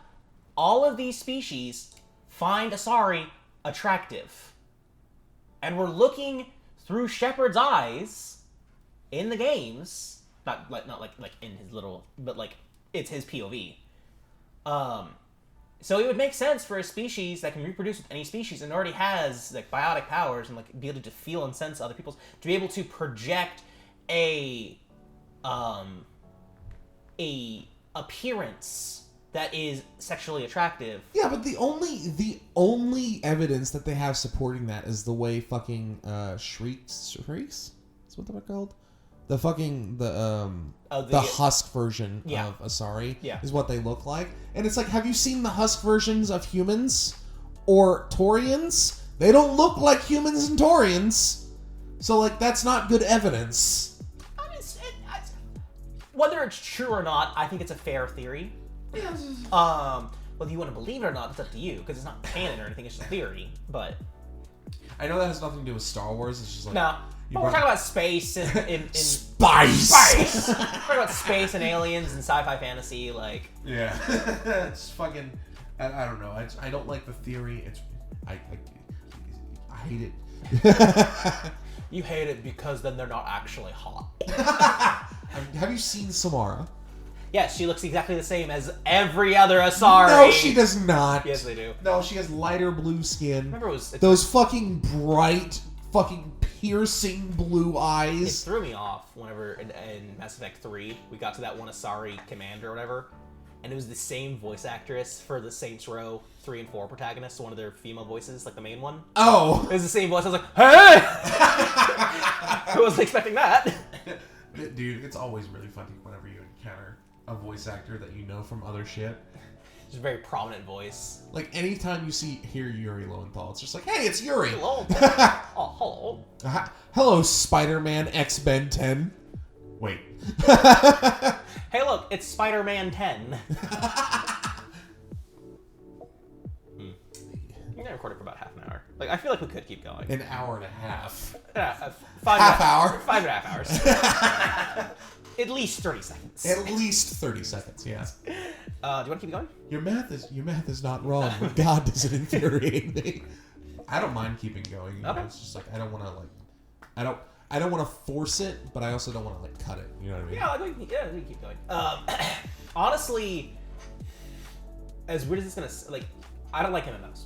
all of these species find Asari attractive, and we're looking through Shepard's eyes in the games. Not like in his little, but like it's his POV. So it would make sense for a species that can reproduce with any species and already has like biotic powers and like be able to feel and sense other people's to be able to project a appearance that is sexually attractive. Yeah, but the only evidence that they have supporting that is the way fucking shrieks. Is what they're called? the husk version Yeah. of Asari Yeah. is what they look like. And it's like, have you seen the husk versions of humans or Taurians? They don't look like humans and Taurians. So, like, that's not good evidence. I mean, whether it's true or not, I think it's a fair theory. Whether you want to believe it or not, it's up to you, because it's not canon or anything, it's just a theory. But I know that has nothing to do with Star Wars. It's just like... no. But we're talking about space and Spice! we're talking about space and aliens and sci-fi fantasy, like... Yeah. It's fucking... I don't know. I don't like the theory. I hate it. You hate it because then they're not actually hot. Have you seen Samara? Yeah, she looks exactly the same as every other Asari. No, she does not. Yes, they do. No, she has lighter blue skin. Remember, those fucking bright, fucking piercing blue It eyes. threw me off whenever in Mass Effect 3 we got to that one Asari commander or whatever, and it was the same voice actress for the Saints Row 3 and 4 protagonists, one of their female voices, like the main one. Oh! It was the same voice. I was like, hey! I wasn't expecting that. Dude, it's always really funny whenever you encounter a voice actor that you know from other shit. It's a very prominent voice. Like, anytime you hear Yuri Lowenthal, it's just like, hey, it's Yuri! Hello. Oh, hello. Hello, Spider-Man X Ben 10. Wait. Hey, look, it's Spider-Man 10. You're gonna record it for about half an hour. Like, I feel like we could keep going. An hour and a half. Half hour? 5.5 hours. At least 30 seconds. At least 30 seconds, yeah. Do you want to keep going? Your math is not wrong, but God, does it infuriate me. I don't mind keeping going. You know? Okay. It's just like I don't want to force it, but I also don't want to like cut it. You know what I mean? Yeah, we can keep going. Honestly, as weird as it's gonna like, I don't like MMOs,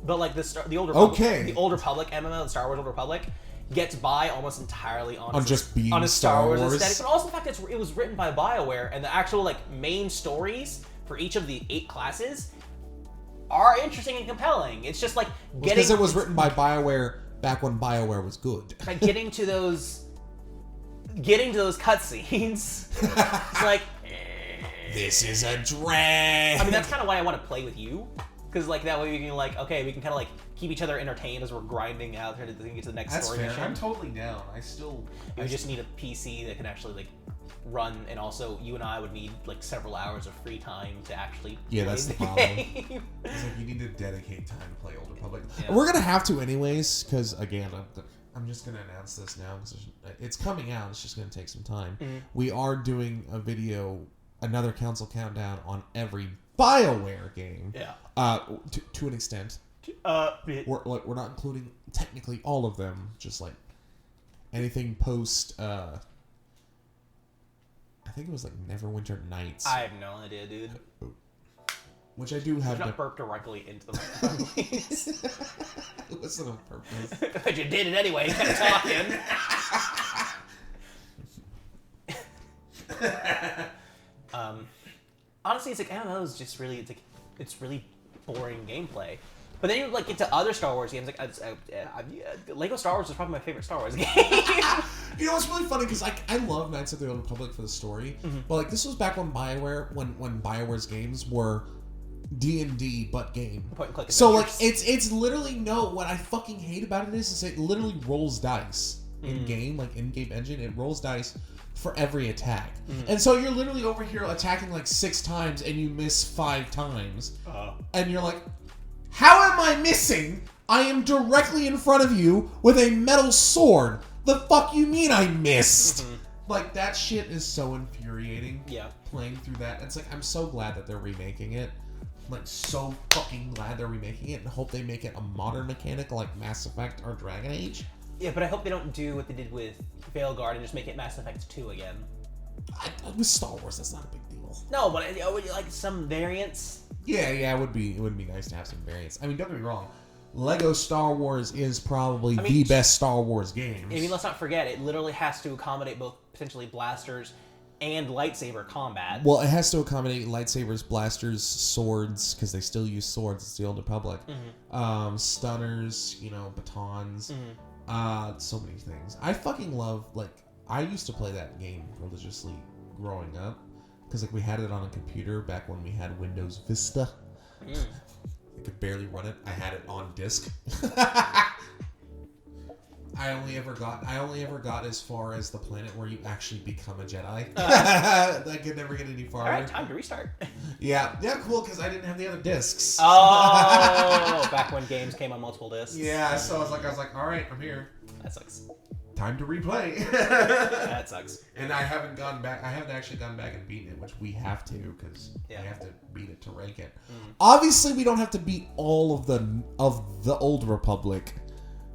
but like the Old Republic, the Old Republic MMO, the Star Wars Old Republic, gets by almost entirely on just being on a Star Wars aesthetic, Wars. but also the fact that it was written by BioWare, and the actual like main stories for each of the 8 classes are interesting and compelling. It's just like because it was written by BioWare back when BioWare was good. Like getting to those cutscenes. It's like this is a drag. I mean, that's kind of why I want to play with you, because like that way we can like we can kind of like keep each other entertained as we're grinding out here to get to the next story mission. I'm totally down. We just need a PC that can actually like run, and also you and I would need like several hours of free time to actually play that's the problem. game. It's like you need to dedicate time to play Old Republic. Yeah. We're gonna have to anyways, because again, I'm just gonna announce this now because it's coming out. It's just gonna take some time. Mm-hmm. We are doing a video, another council countdown on every BioWare game. Yeah. To an extent. We're not including technically all of them. Just like anything post. I think it was like Neverwinter Nights. I have no idea, dude. Which I do have. Not burp directly into the microphone, please. It wasn't on purpose. But you did it anyway. You kept talking. Honestly, it's like MMOs just really it's really boring gameplay. But then you like get to other Star Wars games. Like Lego Star Wars is probably my favorite Star Wars game. You know, it's really funny because I love Knights of the Old Republic for the story, but like this was back when when BioWare's games were D&D but game. Point and click So like adventures. it's literally what I fucking hate about it is it literally rolls dice in game, like in game engine. It rolls dice for every attack, and so you're literally over here attacking like 6 times and you miss 5 times, and you're like, how am I missing? I am directly in front of you with a metal sword. The fuck you mean I missed? Like, that shit is so infuriating. Yeah. Playing through that. It's like, I'm so glad that they're remaking it. Like, so fucking glad they're remaking it, and hope they make it a modern mechanic like Mass Effect or Dragon Age. Yeah, but I hope they don't do what they did with Veilguard and just make it Mass Effect 2 again. With Star Wars, that's not a big deal. No, but would you like some variants? Yeah, it would be nice to have some variants. I mean, don't get me wrong. Lego Star Wars is probably the best Star Wars game. I mean, let's not forget, it literally has to accommodate both potentially blasters and lightsaber combat. Well, it has to accommodate lightsabers, blasters, swords, because they still use swords. It's the Old Republic. Stunners, batons. So many things. I fucking love, like, I used to play that game religiously growing up because like we had it on a computer back when we had Windows Vista. I could barely run it. I had it on disk. I only ever got as far as the planet where you actually become a Jedi. I could never get any farther. All right, time to restart. Yeah, cool, because I didn't have the other discs. Oh, back when games came on multiple discs. Yeah, so I was like, all right, I'm here. That sucks. Time to replay. That sucks. And I haven't gone back. I haven't actually gone back and beaten it, which we have to because we have to beat it to rank it. Obviously, we don't have to beat all of the Old Republic.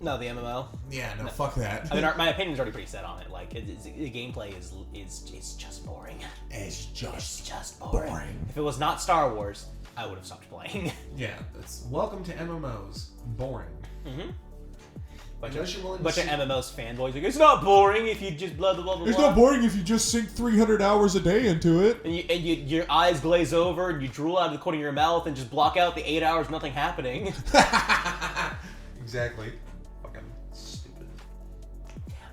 No, the MMO. Yeah, no, fuck that. I mean, my opinion's already pretty set on it. Like, the gameplay is just boring. It's just boring. If it was not Star Wars, I would have stopped playing. Yeah, welcome to MMOs. Boring. Mm-hmm. Bunch Unless of you're willing to MMOs fanboys like, it's not boring if you just blah blah blah blah. It's not boring if you just sink 300 hours a day into it. And your eyes glaze over and you drool out of the corner of your mouth and just block out the 8 hours nothing happening. Exactly. Fucking stupid.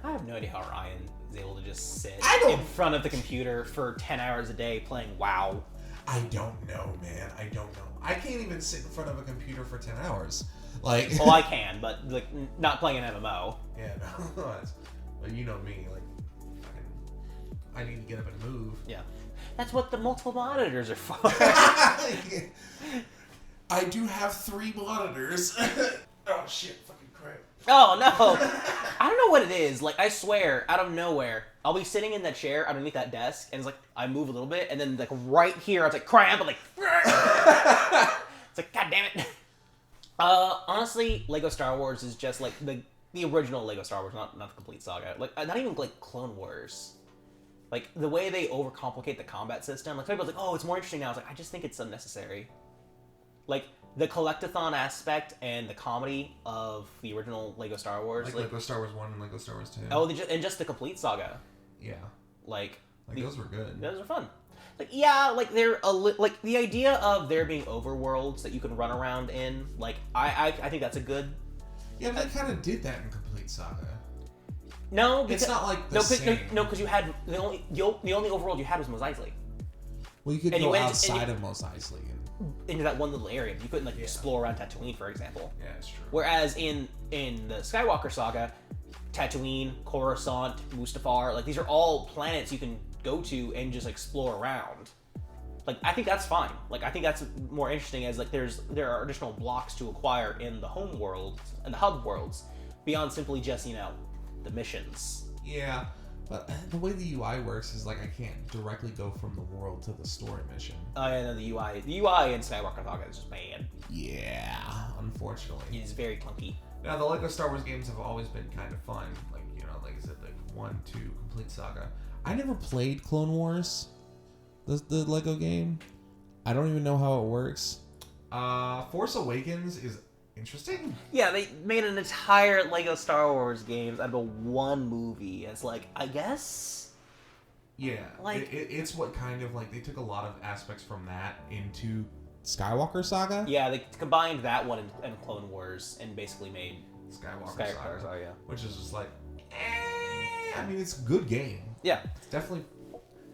I have no idea how Ryan is able to just sit in front of the computer for 10 hours a day playing WoW. I don't know, man. I don't know. I can't even sit in front of a computer for 10 hours. Like, well, I can, but like not playing an MMO. Yeah, no. But you know me, like, I need to get up and move. Yeah, that's what the multiple monitors are for. I do have 3 monitors. Oh shit! Fucking crap. Oh no! I don't know what it is. Like, I swear, out of nowhere, I'll be sitting in that chair underneath that desk, and it's like I move a little bit, and then like right here, I was like cramp, but like, it's like god damn it. Honestly, Lego Star Wars is just like the original Lego Star Wars, not the complete saga. Like, not even like Clone Wars. Like, the way they overcomplicate the combat system. Like, people's like, oh, it's more interesting now. I was like, I just think it's unnecessary. Like, the collectathon aspect and the comedy of the original Lego Star Wars. Like Lego Star Wars 1 and Lego Star Wars 2. Oh, and just the complete saga. Yeah. Like those were good. Those were fun. Like, yeah, like they're like the idea of there being overworlds that you can run around in. Like, I think that's a good. Yeah, but they kind of did that in Complete Saga. No, because, it's not like the same. No, because you had the only overworld you had was Mos Eisley. Well, you could go outside of Mos Eisley into that one little area. You couldn't explore around Tatooine, for example. Yeah, that's true. Whereas in the Skywalker saga, Tatooine, Coruscant, Mustafar, like these are all planets you can go to and just explore around. Like, I think that's fine. Like, I think that's more interesting as like there are additional blocks to acquire in the home world and the hub worlds beyond simply just, the missions. Yeah, but the way the UI works is like I can't directly go from the world to the story mission. Oh yeah, no, the UI in Skywalker saga is just bad. Yeah, unfortunately. It is very clunky. Now, the Lego Star Wars games have always been kind of fun. Like, like I said, like 1, 2, Complete Saga. I never played Clone Wars, the Lego game. I don't even know how it works. Force Awakens is interesting. Yeah, they made an entire Lego Star Wars games out of one movie. It's like, I guess? Yeah, like it's what kind of like they took a lot of aspects from that into Skywalker Saga. Yeah, they combined that one and Clone Wars and basically made Skywalker Saga, yeah. Which is just like, I mean, it's a good game. Yeah, it's definitely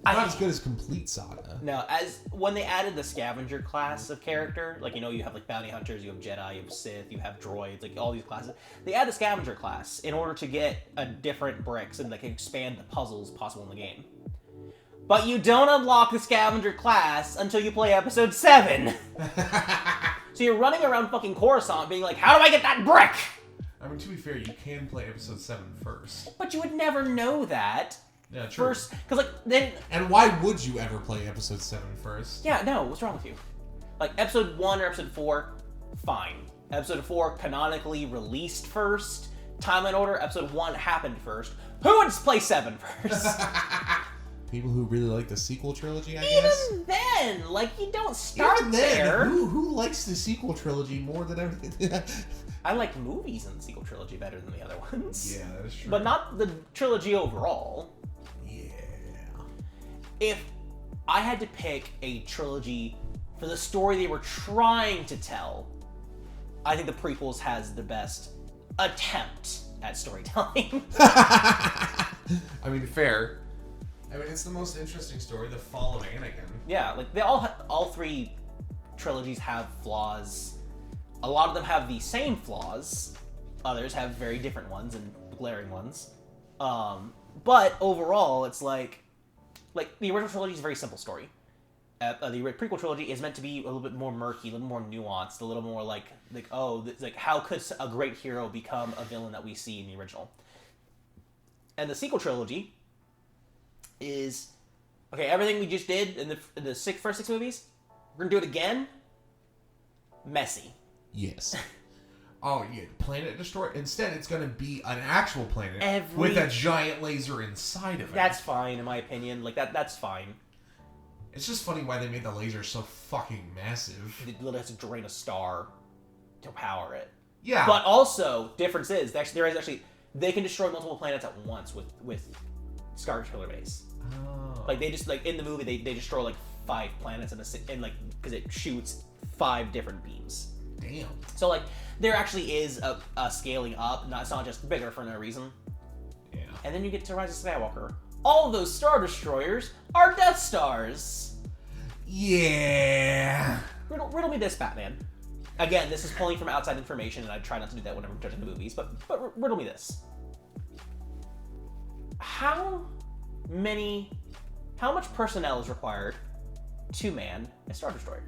not as good as Complete Saga. No, as when they added the scavenger class of character, like, you have like bounty hunters, you have Jedi, you have Sith, you have droids, like all these classes. They add the scavenger class in order to get a different bricks and like expand the puzzles possible in the game. But you don't unlock the scavenger class until you play episode 7. So you're running around fucking Coruscant being like, how do I get that brick? I mean, to be fair, you can play episode 7 first. But you would never know that. Yeah, true. First, because like then. And why would you ever play episode 7 first? Yeah, no. What's wrong with you? Like episode 1 or episode 4, fine. Episode 4 canonically released first. Timeline order. Episode 1 happened first. Who would play 7 first? People who really like the sequel trilogy, I guess. Even then, like, you don't start there. Who likes the sequel trilogy more than everything? I like movies in the sequel trilogy better than the other ones. Yeah, that's true. But not the trilogy overall. Yeah. If I had to pick a trilogy for the story they were trying to tell, I think the prequels has the best attempt at storytelling. I mean, fair. I mean, it's the most interesting story, the fall of Anakin. Yeah, like they all three trilogies have flaws. A lot of them have the same flaws. Others have very different ones and glaring ones. But overall, it's like the original trilogy is a very simple story. The prequel trilogy is meant to be a little bit more murky, a little more nuanced, a little more like how could a great hero become a villain that we see in the original? And the sequel trilogy is okay. Everything we just did in the first 6 movies, we're gonna do it again. Messy. Yes. Oh, yeah, planet destroyer. Instead, it's going to be an actual planet with a giant laser inside of it. That's fine, in my opinion. Like that's fine. It's just funny why they made the laser so fucking massive. They literally have to drain a star to power it. Yeah. But also, difference is they can destroy multiple planets at once with Star Killer Base. Oh. Like they just in the movie they destroy like 5 planets in like because it shoots 5 different beams. Damn. So like there actually is a scaling up. It's not just bigger for no reason. Yeah. And then you get to Rise of Skywalker. All of those Star Destroyers are Death Stars. Yeah. Riddle me this, Batman. Again, this is pulling from outside information, and I try not to do that whenever I'm judging the movies. But riddle me this: how much personnel is required to man a Star Destroyer?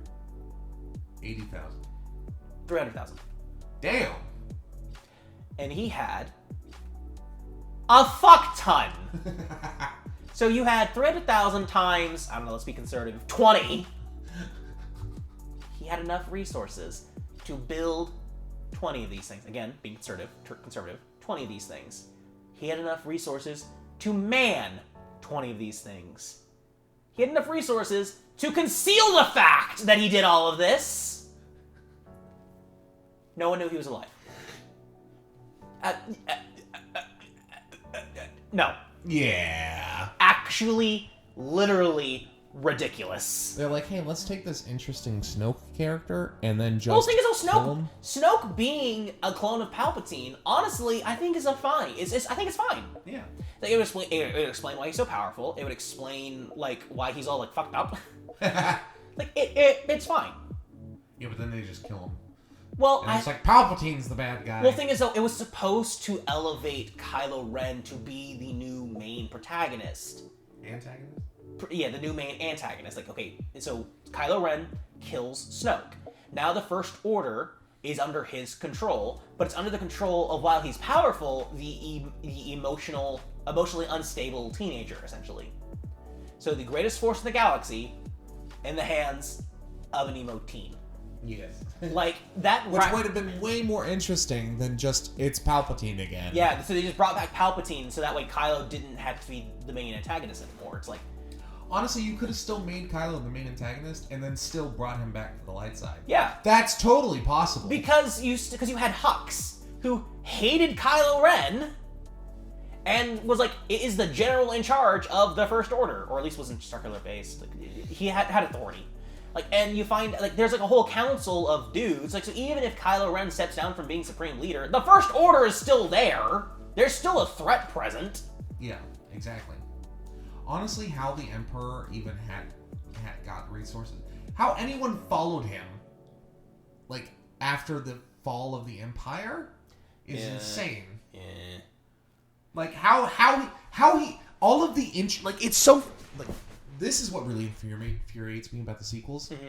80,000. 300,000. Damn. And he had a fuck ton. So you had 300,000 times, I don't know, let's be conservative, 20. He had enough resources to build 20 of these things. Again, being conservative, 20 of these things. He had enough resources to man 20 of these things. He had enough resources to conceal the fact that he did all of this. No one knew he was alive. No. Yeah. Actually, literally ridiculous. They're like, hey, let's take this interesting Snoke character and then just. Well, the thing is, kill him. Snoke being a clone of Palpatine, honestly, I think is fine. I think it's fine. Yeah. Like, it would explain why he's so powerful. It would explain like why he's all like fucked up. Like it's fine. Yeah, but then they just kill him. Well, and it's like Palpatine's the bad guy. Well, the thing is, though, it was supposed to elevate Kylo Ren to be the new main protagonist. Antagonist? Yeah, the new main antagonist. Like, okay, so Kylo Ren kills Snoke. Now the First Order is under his control, but it's under the control of, while he's powerful, the emotionally unstable teenager, essentially. So the greatest force in the galaxy in the hands of an emo teen. Yes. Like, that... Which would have been way more interesting than just, it's Palpatine again. Yeah, so they just brought back Palpatine, so that way Kylo didn't have to be the main antagonist anymore. It's like... Honestly, you could have still made Kylo the main antagonist and then still brought him back to the light side. Yeah. That's totally possible. Because you had Hux, who hated Kylo Ren, and was like, is the general in charge of the First Order, or at least wasn't circular based. Like, he had authority. Like, and you find, like, there's, like, a whole council of dudes. Like, so even if Kylo Ren steps down from being Supreme Leader, the First Order is still there. There's still a threat present. Yeah, exactly. Honestly, how the Emperor even had got resources, how anyone followed him, like, after the fall of the Empire, is insane. Yeah. Like, how he, all of the, like, it's so, like, this is what really infuriates me about the sequels. Mm-hmm.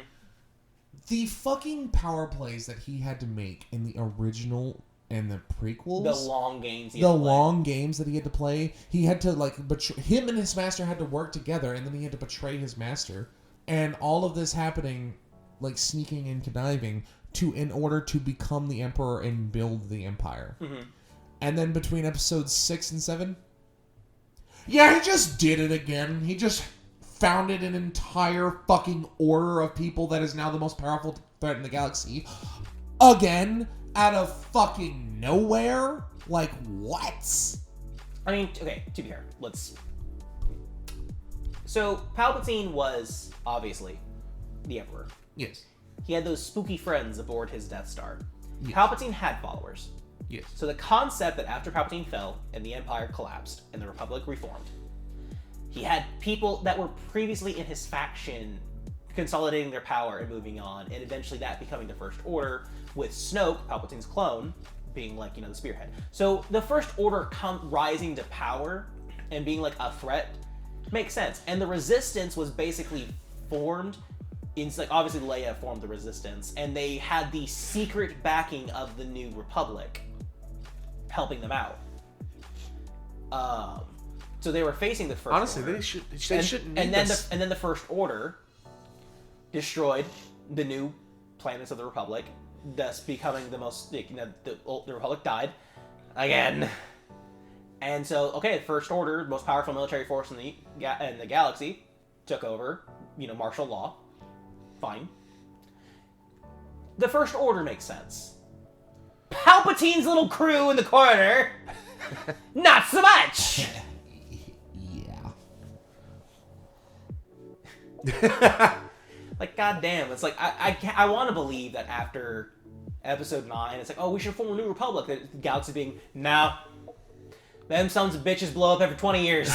The fucking power plays that he had to make in the original and the prequels. The long games. Long games that he had to play. He had to, like, him and his master had to work together, and then he had to betray his master. And all of this happening, like, sneaking and conniving, in order to become the Emperor and build the Empire. Mm-hmm. And then between episodes 6 and 7, yeah, he just did it again. He just founded an entire fucking order of people that is now the most powerful threat in the galaxy. Again, out of fucking nowhere? Like, what? I mean, okay, to be fair, So, Palpatine was, obviously, the Emperor. Yes. He had those spooky friends aboard his Death Star. Yes. Palpatine had followers. Yes. So the concept that after Palpatine fell and the Empire collapsed and the Republic reformed, he had people that were previously in his faction consolidating their power and moving on, and eventually that becoming the First Order, with Snoke, Palpatine's clone, being like, the spearhead. So the First Order rising to power and being like a threat makes sense. And the Resistance was basically formed in, like, obviously Leia formed the Resistance, and they had the secret backing of the New Republic helping them out. So they were facing the First Honestly, Order. they shouldn't need and then this. and then the First Order destroyed the new planets of the Republic, thus becoming the most, the Republic died again. And so, okay, First Order, most powerful military force in the galaxy, took over, martial law. Fine. The First Order makes sense. Palpatine's little crew in the corner, not so much! Yeah. Like, goddamn, it's like, I want to believe that after Episode 9, it's like, oh, we should form a new republic. The galaxy being, no. Them sons of bitches blow up every 20 years.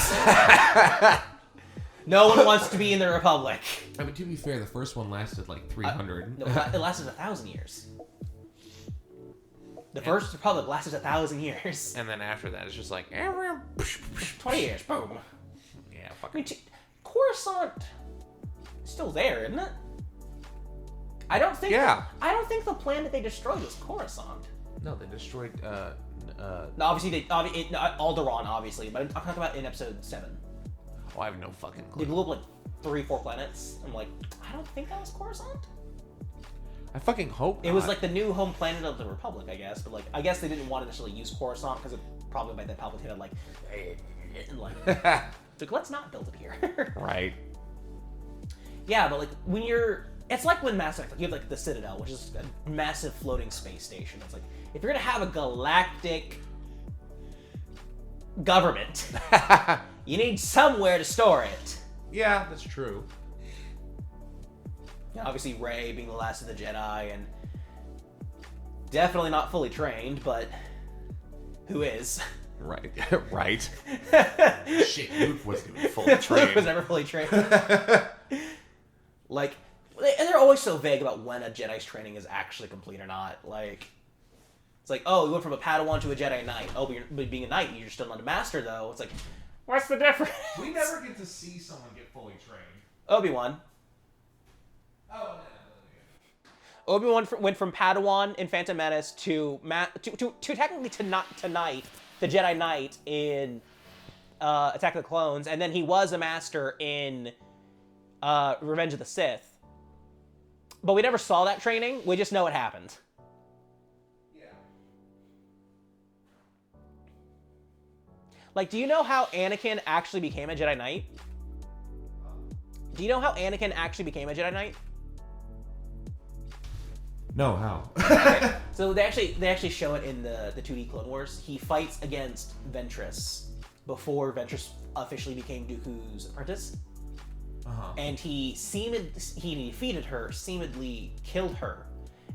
No one wants to be in the Republic. I mean, to be fair, the first one lasted like 300. No, it lasted 1,000 years. The First Republic lasted 1,000 years. And then after that, it's just like 20 years, boom. Yeah, I fuck. mean, Coruscant still there, isn't it? I don't think. Yeah. I don't think the planet they destroyed was Coruscant. No, they destroyed. No, obviously Alderaan, obviously, but I'm talking about in Episode 7. Oh, I have no fucking They clue. blew up like 3-4 planets. I'm like, I don't think that was Coruscant. I fucking hope It was not. like the new home planet of the Republic, I guess. But like, I guess they didn't want to necessarily use Coruscant because it probably by then Palpatine had like, and like, so let's not build it here. Right. Yeah, but like when it's like when Mass Effect, like, you have like the Citadel, which is a massive floating space station. It's like, if you're gonna have a galactic government, you need somewhere to store it. Yeah, that's true. Yeah, obviously Rey being the last of the Jedi, and definitely not fully trained, but who is? Right. Right. Shit, Luke wasn't even fully Luke trained. was never fully trained. Like, and they're always so vague about when a Jedi's training is actually complete or not. Like, it's like, oh, you went from a Padawan to a Jedi Knight. Oh, but being a Knight, you're still not a Master, though. It's like, what's the difference? We never get to see someone get fully trained. Obi-Wan. Oh, Obi-Wan went from Padawan in Phantom Menace to technically to Knight, the Jedi Knight in Attack of the Clones, and then he was a Master in Revenge of the Sith. But we never saw that training. We just know it happened. yeah. Like, do you know how Anakin actually became a Jedi Knight? Do you know how Anakin actually became a Jedi Knight? No, how? So they actually show it in the 2D Clone Wars. He fights against Ventress before Ventress officially became Dooku's apprentice. Uh-huh. And he defeated her, seemingly killed her,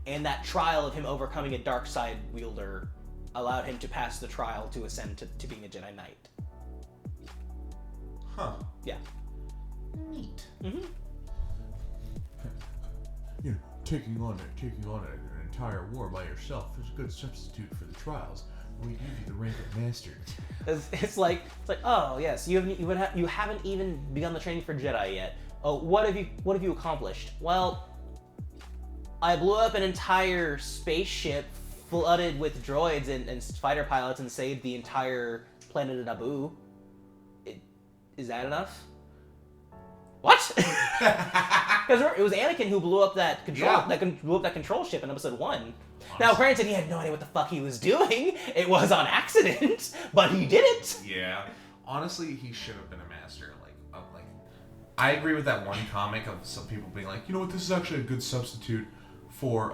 and that trial of him overcoming a dark side wielder allowed him to pass the trial to ascend to being a Jedi Knight. Huh. Yeah. Neat. Mm-hmm. You know, taking on an entire war by yourself is a good substitute for the trials. We give you the rank of master. It's like, oh yes, you haven't even begun the training for Jedi yet. Oh, what have you accomplished? Well, I blew up an entire spaceship flooded with droids and fighter pilots and saved the entire planet of Naboo. Is that enough? What? Because it was Anakin who blew up that control ship in Episode 1. Now, granted, he had no idea what the fuck he was doing. It was on accident, but he did it. Yeah. Honestly, he should have been a master. Like, I agree with that one comic of some people being like, you know what, this is actually a good substitute for,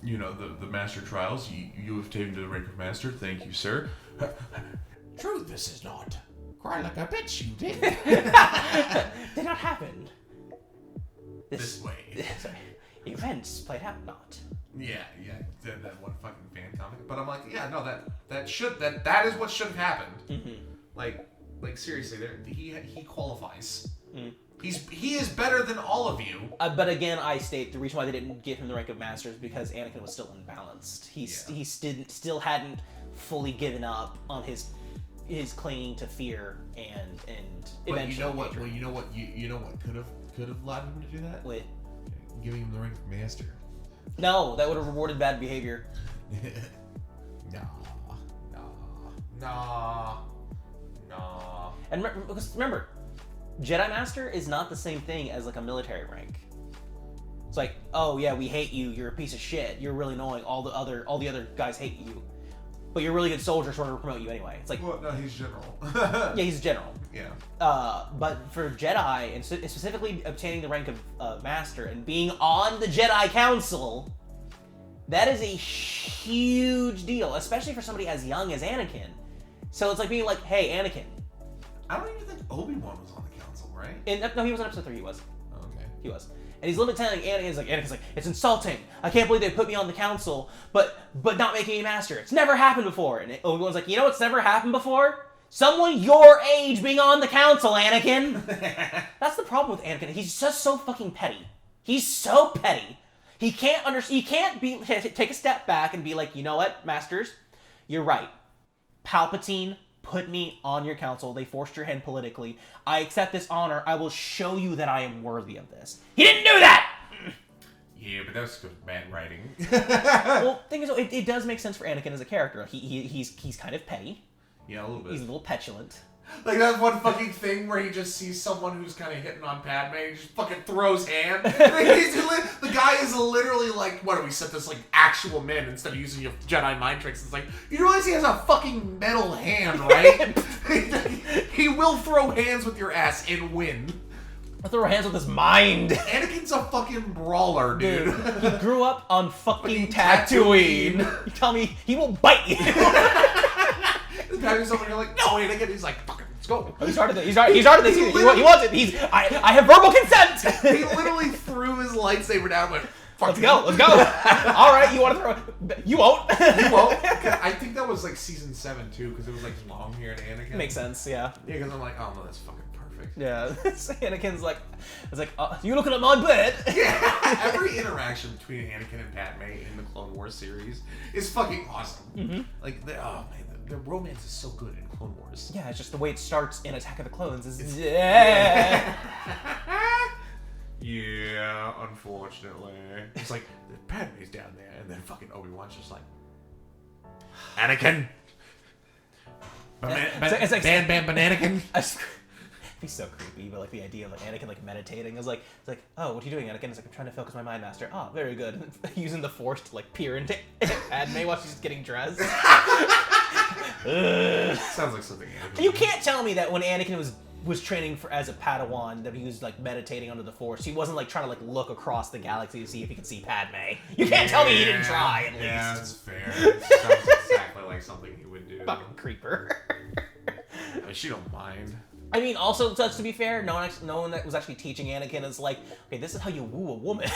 the master trials. You have taken to the rank of master. Thank you, sir. True, this is not. Cry like I bet you did. Did not happen. This way. Sorry. events played out not. Yeah, that one fucking fan comic. But I'm like, yeah, no, that is what should have happened. Mm-hmm. Like seriously, he qualifies. He is better than all of you. But again, I state the reason why they didn't give him the rank of master is because Anakin was still unbalanced. He still hadn't fully given up on his clinging to fear and But you know what? Well, you know what could have allowed him to do that? Wait. Giving him the rank of master. No, that would have rewarded bad behavior. Nah. And remember, Jedi Master is not the same thing as like a military rank. It's like, oh yeah, we hate you. You're a piece of shit. You're really annoying. All the other guys hate you, but you're a really good soldier, so we're gonna promote you anyway. It's like, well, no, he's general. Yeah, he's a general. Yeah. But for Jedi, and specifically obtaining the rank of Master and being on the Jedi Council, that is a huge deal, especially for somebody as young as Anakin. So it's like being like, hey, Anakin. I don't even think Obi-Wan was on the council, right? No, he was on episode 3, he was. Oh, okay. He was. And he's literally telling Anakin's like, it's insulting. I can't believe they put me on the council, but not making me master. It's never happened before. And Obi-Wan's like, you know what's never happened before? Someone your age being on the council, Anakin. That's the problem with Anakin. He's just so fucking petty. He's so petty. He can't take a step back and be like, you know what, masters? You're right. Palpatine put me on your council. They forced your hand politically. I accept this honor. I will show you that I am worthy of this. He didn't do that! Yeah, but that's good bad writing. Well, thing is, it does make sense for Anakin as a character. He's kind of petty. Yeah, a little bit. He's a little petulant. Like that one fucking thing where he just sees someone who's kind of hitting on Padme and he just fucking throws hand. The guy is literally like, what do we set this like actual men instead of using your Jedi mind tricks? It's like, you realize he has a fucking metal hand, right? He will throw hands with your ass and win. I'll throw hands with his mind. Anakin's a fucking brawler, dude. He grew up on fucking Tatooine. You tell me he will bite you. Padme's over here like, no, Anakin. He's like, fucking, let's go. He started this. He wants it. I have verbal consent. He literally threw his lightsaber down and went, let's go. All right, you want to throw it? You won't. You won't. I think that was like season 7 too, because it was like long-haired Anakin. Makes sense, yeah. Yeah, because I'm like, oh no, that's fucking perfect. Yeah, Anakin's like, it's like, you looking at my bed? Yeah, every interaction between Anakin and Padme in the Clone Wars series is fucking awesome. Mm-hmm. Like, the romance is so good in Clone Wars. Yeah, it's just the way it starts in Attack of the Clones is yeah, unfortunately. It's like, Padme's down there, and then fucking Obi-Wan's just like, Anakin! Bananakin! It'd be so creepy, but like the idea of like Anakin like meditating is like, it's like, oh, what are you doing, Anakin? It's like, I'm trying to focus my mind, master. Oh, very good. Using the Force to like peer into Padme while she's getting dressed. Sounds like something Anakin. You can't tell me that when Anakin was training as a Padawan that he was like meditating under the Force. He wasn't like trying to like look across the galaxy to see if he could see Padme. You can't tell me he didn't try at least. Yeah, that's fair. It sounds exactly like something he would do. Fucking creeper. I mean, she don't mind. I mean, also, to be fair, no one that was actually teaching Anakin is like, okay, this is how you woo a woman.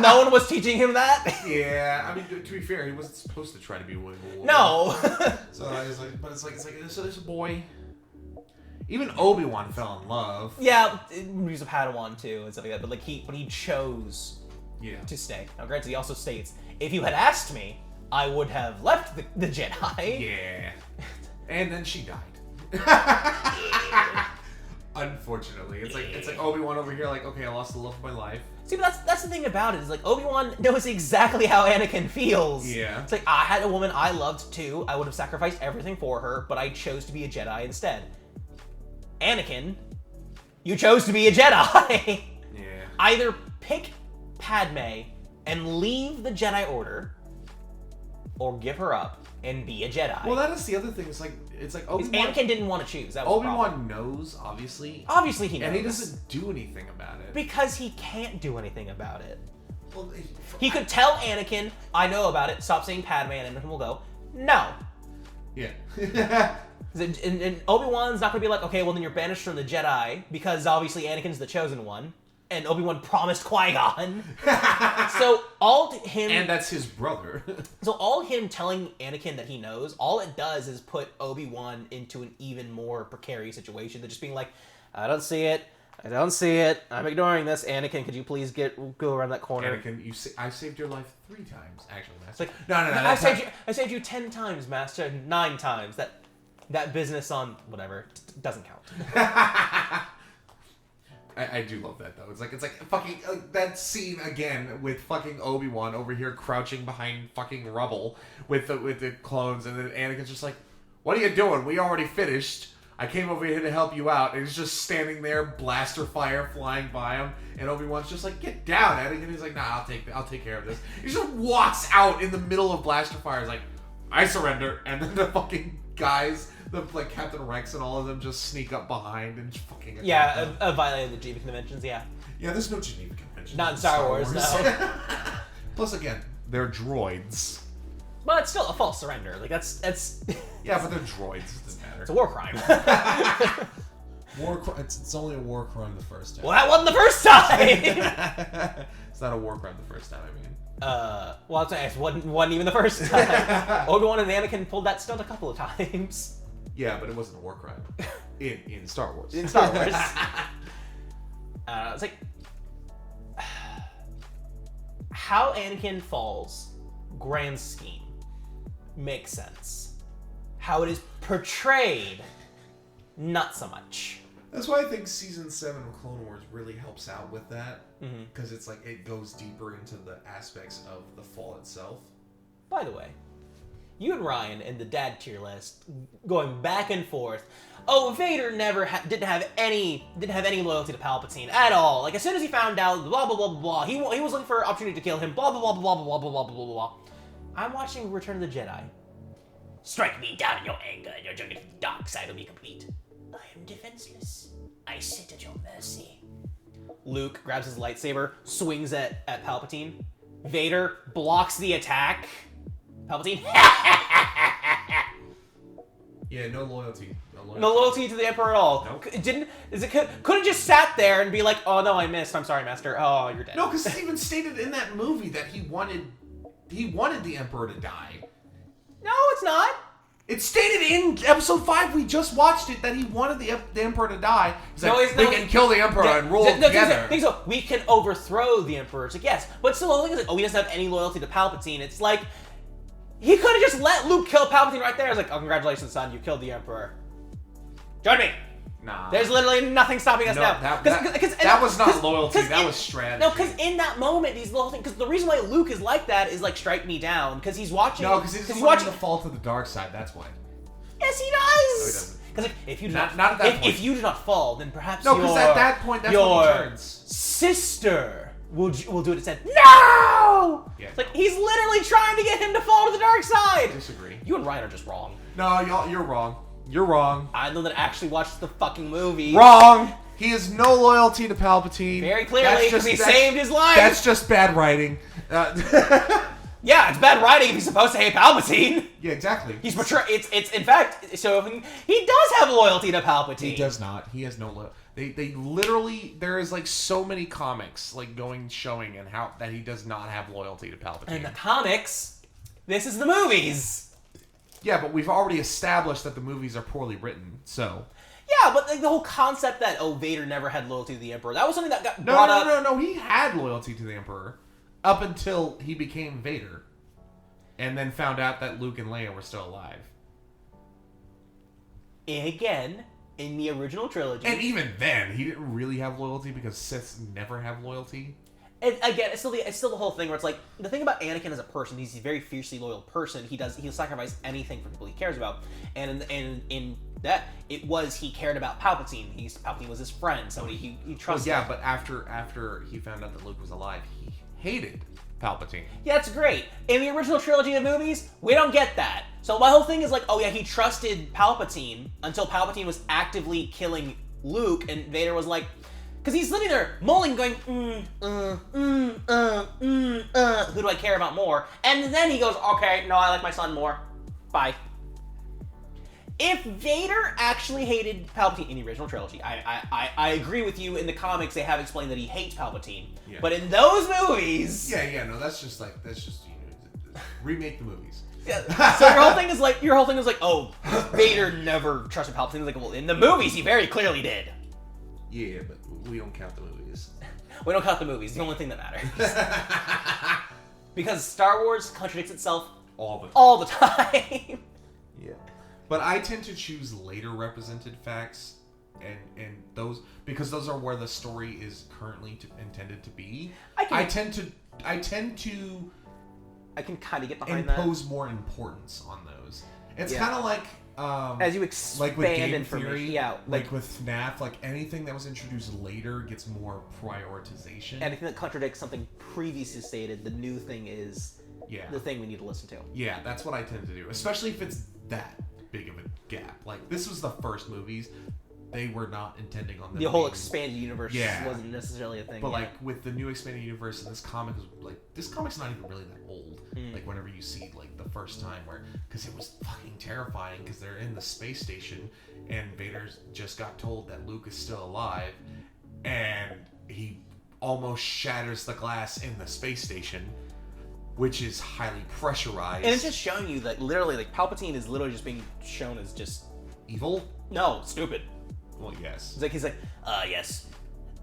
No one was teaching him that. Yeah, I mean, to be fair, he wasn't supposed to try to be wooing a woman. No. So I was like, but it's like, so there's a boy. Even Obi-Wan fell in love. Yeah, he was a Padawan too and stuff like that. But like he chose to stay. Now, granted, he also states, if you had asked me, I would have left the Jedi. Yeah. And then she died. Unfortunately, it's like Obi-Wan over here, like, okay, I lost the love of my life. See, but that's the thing about it is like Obi-Wan knows exactly how Anakin feels. Yeah. It's like, I had a woman I loved too. I would have sacrificed everything for her, but I chose to be a Jedi instead. Anakin, you chose to be a Jedi. Yeah. Either pick Padme and leave the Jedi Order, or give her up and be a Jedi. Well, that is the other thing. It's like Obi-Wan. Anakin didn't want to choose. That was Obi-Wan knows, obviously. Obviously he knows. And he doesn't do anything about it. Because he can't do anything about it. Well, he could tell Anakin, I know about it, stop saying Padme, and Anakin will go, no. Yeah. And Obi-Wan's not going to be like, okay, well then you're banished from the Jedi, because obviously Anakin's the chosen one. and Obi-Wan promised Qui-Gon. So all him And that's his brother. So all him telling Anakin that he knows, all it does is put Obi-Wan into an even more precarious situation than just being like, I don't see it. I'm ignoring this. Anakin, could you please go around that corner? Anakin, I saved your life 3 times, actually, It's Master. like, No. I saved you 10 times, Master. 9 times. That business on whatever doesn't count. I do love that though. It's like fucking that scene again with fucking Obi-Wan over here crouching behind fucking rubble with the clones, and then Anakin's just like, "What are you doing? We already finished. I came over here to help you out." And he's just standing there, blaster fire flying by him, and Obi-Wan's just like, "Get down, Anakin." He's like, "Nah, I'll take care of this." He just walks out in the middle of blaster fire. He's like, "I surrender," and then the fucking guys. Like Captain Rex and all of them just sneak up behind and fucking attack them. Violating the Geneva Conventions, yeah. Yeah, there's no Geneva Convention. Not in Star Wars, no. Plus, again, they're droids. But it's still a false surrender. Like, that's... Yeah, but they're droids. It doesn't matter. It's a war crime. It's only a war crime the first time. Well, that wasn't the first time! It's not a war crime the first time, I mean. Well, I'll say it wasn't even the first time. Obi-Wan and Anakin pulled that stunt a couple of times. Yeah, but it wasn't a war crime in Star Wars. In Star Wars. It's like how Anakin falls, grand scheme, makes sense. How it is portrayed, not so much. That's why I think Season 7 of Clone Wars really helps out with that. Because it's like, it goes deeper into the aspects of the fall itself. By the way, you and Ryan in the dad tier list going back and forth. Oh, Vader never didn't have any loyalty to Palpatine at all. Like, as soon as he found out, blah blah blah blah blah, he was looking for an opportunity to kill him. Blah blah blah blah blah blah blah blah blah blah. I'm watching Return of the Jedi. Strike me down in your anger, and your journey to the dark side will be complete. I am defenseless. I sit at your mercy. Luke grabs his lightsaber, swings at Palpatine. Vader blocks the attack. Palpatine. Yeah, no loyalty. No loyalty to the Emperor at all. Nope. Couldn't have just sat there and be like, "Oh no, I missed. I'm sorry, Master. Oh, you're dead." No, because it's even stated in that movie that he wanted the Emperor to die. No, it's not. It's stated in Episode 5. We just watched it that he wanted the Emperor to die. He's like, we can kill the Emperor and rule together. Think so. We can overthrow the Emperor. It's like, yes, but still, the thing is like, oh, he doesn't have any loyalty to Palpatine. It's like he could have just let Luke kill Palpatine right there. It's like, oh, congratulations, son, you killed the Emperor. Join me. Nah. There's literally nothing stopping us now. That was not loyalty. That was strategy. No, because in that moment, these little things. Because the reason why Luke is like that is like, strike me down. Because he's watching. No, because he's watching the fall to the dark side. That's why. Yes, he does. No, he doesn't. Because like, if you do not at that point. If you do not fall, then perhaps no, because at that point, that's when he turns. Sister will do it instead. No. Yeah. It's like he's literally trying to get him to fall to the dark side. I disagree. You and Ryan are just wrong. No, you're wrong. You're wrong. I'm the one that actually watched the fucking movie. Wrong! He has no loyalty to Palpatine. Very clearly, because he saved his life. That's just bad writing. Yeah, it's bad writing if he's supposed to hate Palpatine. Yeah, exactly. He's portrayed. It's in fact. So he does have loyalty to Palpatine. He does not. He has no loyalty. They literally, there is like so many comics like showing and how that he does not have loyalty to Palpatine. And the comics, this is the movies. Yeah, but we've already established that the movies are poorly written, so. Yeah, but like, the whole concept that, oh, Vader never had loyalty to the Emperor, that was something that got brought up. No, he had loyalty to the Emperor up until he became Vader. And then found out that Luke and Leia were still alive. Again, in the original trilogy. And even then, he didn't really have loyalty because Siths never have loyalty. And again, it's still the whole thing where it's like, the thing about Anakin as a person, he's a very fiercely loyal person. He'll sacrifice anything for people he cares about. And in that, it was he cared about Palpatine. Palpatine was his friend, somebody he trusted. Well, yeah, but after he found out that Luke was alive, he hated Palpatine. Yeah, that's great. In the original trilogy of movies, we don't get that. So my whole thing is like, oh yeah, he trusted Palpatine until Palpatine was actively killing Luke, and Vader was like, because he's sitting there mulling, going, who do I care about more? And then he goes, okay, no, I like my son more. Bye. If Vader actually hated Palpatine in the original trilogy, I agree with you. In the comics, they have explained that he hates Palpatine. Yeah. But in those movies, No, that's just remake the movies. Yeah. So your whole thing is like, oh, Vader never trusted Palpatine. It's like, well, in the movies, he very clearly did. Yeah, but we don't count the movies. We don't count the movies. The only thing that matters. Because Star Wars contradicts itself all the time. Yeah. But I tend to choose later represented facts, and those because those are where the story is currently intended to be. I tend to I can kind of get behind impose more importance on those. It's kind of like as you expand like with game information, theory, yeah, like with FNAF, like anything that was introduced later gets more prioritization. Anything that contradicts something previously stated, the new thing is the thing we need to listen to. Yeah, that's what I tend to do, especially if it's that big of a gap. Like this was the first movies. They were not intending on the whole expanded universe wasn't necessarily a thing. But like with the new expanded universe and this comic is like this comic's not even really that old. Like whenever you see it, like the first time because it was fucking terrifying because they're in the space station and Vader's just got told that Luke is still alive and he almost shatters the glass in the space station, which is highly pressurized. And it's just showing you that literally like Palpatine is literally just being shown as just evil. No, stupid. Well, yes. He's like, yes,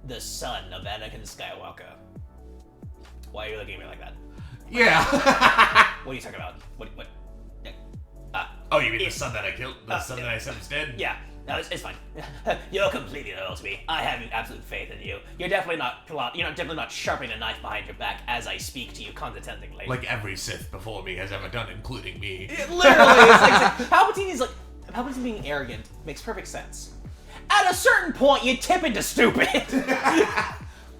the son of Anakin Skywalker. Why are you looking at me like that? Yeah. What are you talking about? What? Oh, you mean the son that I killed? The son that I said was dead? Yeah. No, it's fine. You're completely loyal to me. I have absolute faith in you. You're definitely not sharpening a knife behind your back as I speak to you condescendingly. Like every Sith before me has ever done, including me. It literally is like Palpatine being arrogant makes perfect sense. At a certain point, you tip into stupid.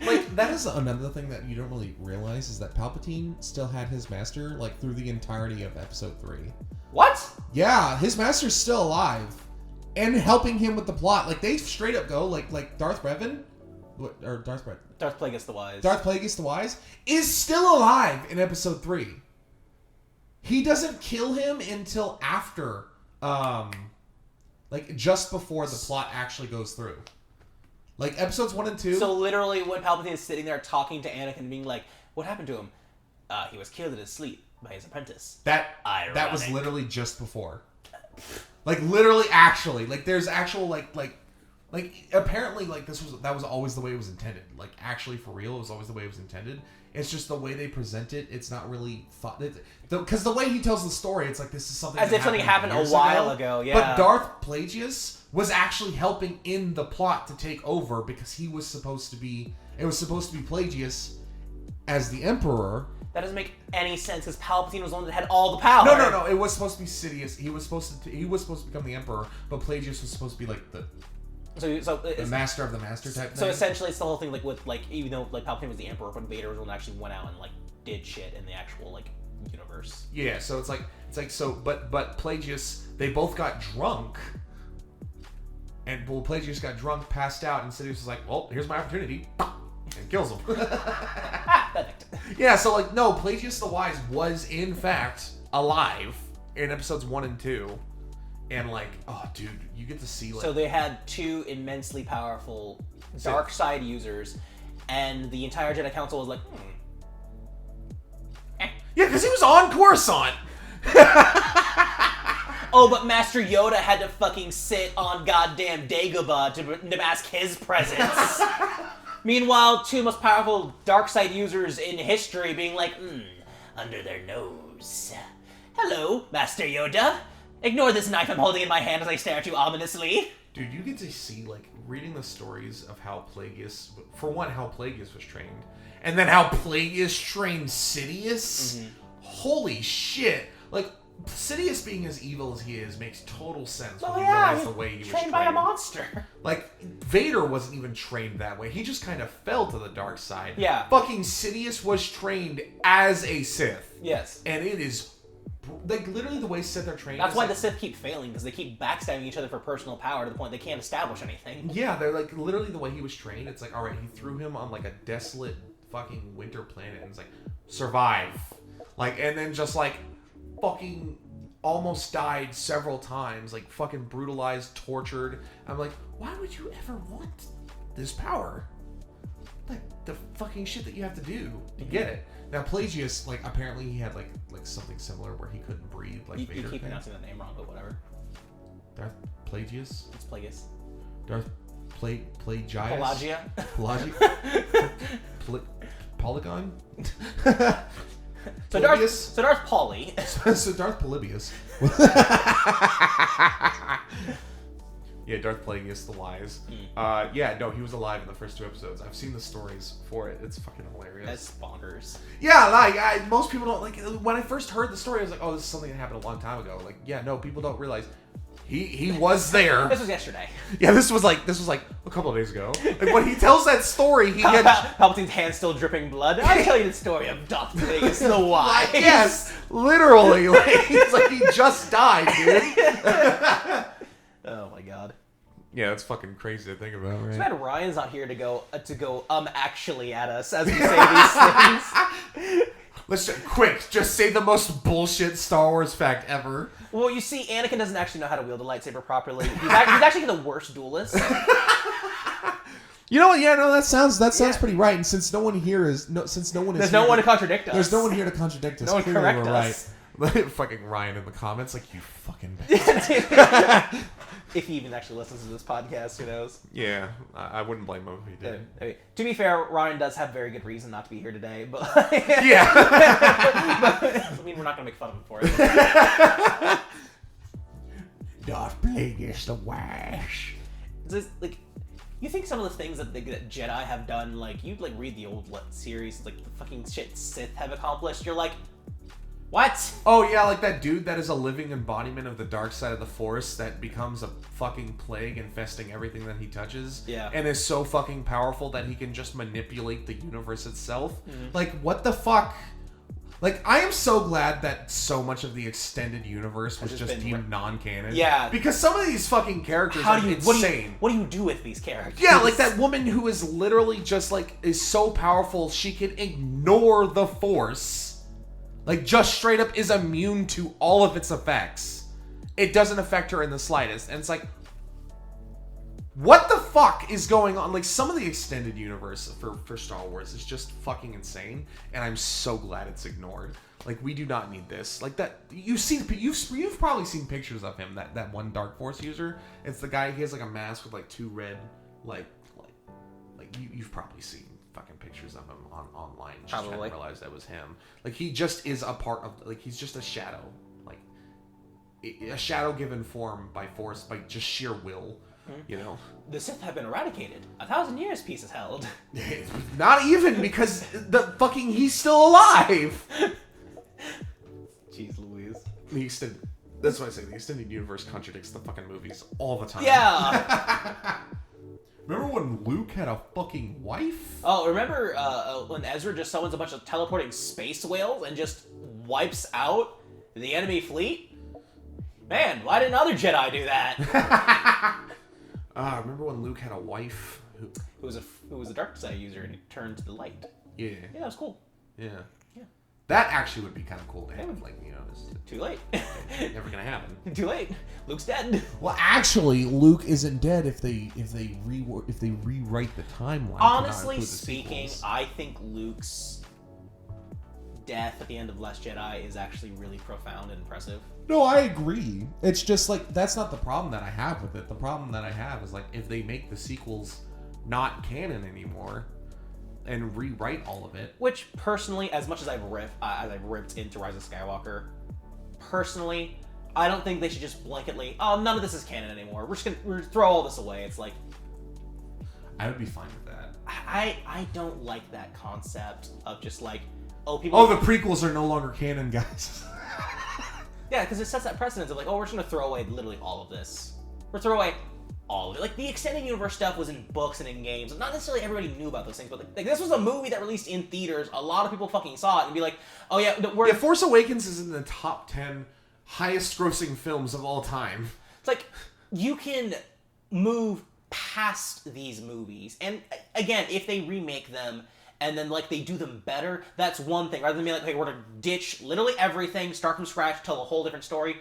Like, that is another thing that you don't really realize is that Palpatine still had his master, like, through the entirety of Episode 3. What? Yeah, his master's still alive. And helping him with the plot. Like, they straight up go, like Darth Revan... Darth Plagueis the Wise. Darth Plagueis the Wise is still alive in Episode 3. He doesn't kill him until after... like, just before the plot actually goes through. Like, episodes 1 and 2... So, literally, when Palpatine is sitting there talking to Anakin, being like, what happened to him? He was killed in his sleep by his apprentice. That was literally just before. Like, literally, actually. Like, there's actual, like, apparently, like, that was always the way it was intended. Like, actually, for real, it was always the way it was intended. It's just the way they present it. It's not really thought. Because the way he tells the story, it's like this is something as if something happened a while ago. Yeah. But Darth Plagueis was actually helping in the plot to take over because he was supposed to be. It was supposed to be Plagueis as the Emperor. That doesn't make any sense because Palpatine was the one that had all the power. No. It was supposed to be Sidious. He was supposed to become the Emperor, but Plagueis was supposed to be like the master of the master type thing. So essentially, it's the whole thing. Like with even though like Palpatine was the Emperor, but Vader was the one that actually went out and like did shit in the actual like universe. Yeah. So it's like so, but Plagueis, they both got drunk. And Plagueis got drunk, passed out, and Sidious was like, well, here's my opportunity. And kills him. Yeah, so, like, no, Plagueis the Wise was, in fact, alive in episodes 1 and 2. And, like, oh, dude, you get to see, like... So they had two immensely powerful dark side users, and the entire Jedi Council was like, Yeah, because he was on Coruscant! Oh, but Master Yoda had to fucking sit on goddamn Dagobah to mask his presence. Meanwhile, two most powerful dark side users in history being like, under their nose. Hello, Master Yoda. Ignore this knife I'm holding in my hand as I stare at you ominously. Dude, you get to see, like, reading the stories of how Plagueis... For one, how Plagueis was trained. And then how Plagueis trained Sidious. Mm-hmm. Holy shit. Like... Sidious being as evil as he is makes total sense when you realize the way he was trained by a monster. Like, Vader wasn't even trained that way. He just kind of fell to the dark side. Yeah. Fucking Sidious was trained as a Sith. Yes. And it is, like, literally the way Sith are trained. That's why the Sith keep failing, because they keep backstabbing each other for personal power to the point they can't establish anything. Yeah, they're like, literally the way he was trained, it's like, alright, he threw him on, like, a desolate fucking winter planet, and it's like, survive. Like, and then just, like, fucking almost died several times, like fucking brutalized, tortured. I'm like, why would you ever want this power? Like the fucking shit that you have to do to get it. Now Pelagius, like apparently he had like something similar where he couldn't breathe, like You Vader. keep pronouncing that name wrong, but whatever. Darth Pelagius? It's Plagueis. Darth Pelagius? Pelagia. Polygon? So Polybius? Darth Pauly. So Darth Polybius. Yeah, Darth Plagueis the Wise. Yeah, no, he was alive in the first 2 episodes. I've seen the stories for it. It's fucking hilarious. That's bonkers. Yeah, like most people don't like. When I first heard the story, I was like, "Oh, this is something that happened a long time ago." Like, yeah, no, people don't realize he was there. This was yesterday. Yeah, this was like a couple of days ago. Like when he tells that story, he had Palpatine's hand still dripping blood. I'll tell you the story of Darth Plagueis the Wise. yes, literally, like he's like he just died, dude. Oh my god. Yeah, that's fucking crazy to think about, right? Too bad Ryan's not here to go actually at us as we say these things. Let's just say the most bullshit Star Wars fact ever. Well, you see, Anakin doesn't actually know how to wield a lightsaber properly. He's actually the worst duelist. You know what? Yeah, no, that sounds pretty right. And since no one here is There's no one to contradict us. There's no one here to contradict us. No one Clearly correct we're us. right. Fucking Ryan in the comments, like, you fucking bitch. If he even actually listens to this podcast, who knows? Yeah, I wouldn't blame him if he did. I mean, to be fair, Ryan does have very good reason not to be here today, but Yeah. I mean, we're not gonna make fun of him for it. Darth Plagueis the Wise. Just, like, you think some of the things that Jedi have done, like, you like read the old series, like the fucking shit Sith have accomplished. You're like, what? Oh yeah, like that dude that is a living embodiment of the dark side of the Force that becomes a fucking plague infesting everything that he touches. Yeah. And is so fucking powerful that he can just manipulate the universe itself. Mm-hmm. Like, what the fuck? Like, I am so glad that so much of the extended universe was just deemed non-canon. Yeah. Because some of these fucking characters are insane. What do you do with these characters? Yeah, like that woman who is literally just like, is so powerful she can ignore the Force. Like, just straight up is immune to all of its effects. It doesn't affect her in the slightest. And it's like, what the fuck is going on? Like, some of the extended universe for Star Wars is just fucking insane. And I'm so glad it's ignored. Like, we do not need this. Like, that, you've probably seen pictures of him, that one Dark Force user. It's the guy, he has like a mask with like 2 red, like you've probably seen fucking pictures of him online. Just hadn't realized that was him. Like, he just is a part of, like, he's just a shadow. Like, a shadow given form by Force, by just sheer will, you know? The Sith have been eradicated. 1,000 years peace is held. Not even, because the fucking, he's still alive! Jeez Louise. That's what I say, the extended universe contradicts the fucking movies all the time. Yeah! Remember when Luke had a fucking wife? Oh, remember when Ezra just summons a bunch of teleporting space whales and just wipes out the enemy fleet? Man, why didn't other Jedi do that? Remember when Luke had a wife who was a dark side user and he turned to the light? Yeah. Yeah, that was cool. Yeah. Yeah. That actually would be kind of cool to have. Like, you know, it's Too late. never gonna happen. Too late. Luke's dead. Well, actually, Luke isn't dead if they rewrite the timeline. Honestly speaking, I think Luke's death at the end of Last Jedi is actually really profound and impressive. No, I agree. It's just like, that's not the problem that I have with it. The problem that I have is like, if they make the sequels not canon anymore and rewrite all of it. Which, personally, as much as I've ripped into Rise of Skywalker, personally, I don't think they should just blanketly, oh, none of this is canon anymore. We're gonna throw all this away. It's like, I would be fine with that. I don't like that concept of just like, the prequels are no longer canon, guys. Yeah, because it sets that precedence of like, we're just gonna throw away literally all of this. We're throw away all of it. Like, the extended universe stuff was in books and in games. Not necessarily everybody knew about those things, but like this was a movie that released in theaters. A lot of people fucking saw it and be like, oh yeah, Force Awakens is in the top 10 highest grossing films of all time. It's like, you can move past these movies. And again, if they remake them and then like they do them better, that's one thing. Rather than being like, okay, we're gonna ditch literally everything, start from scratch, tell a whole different story.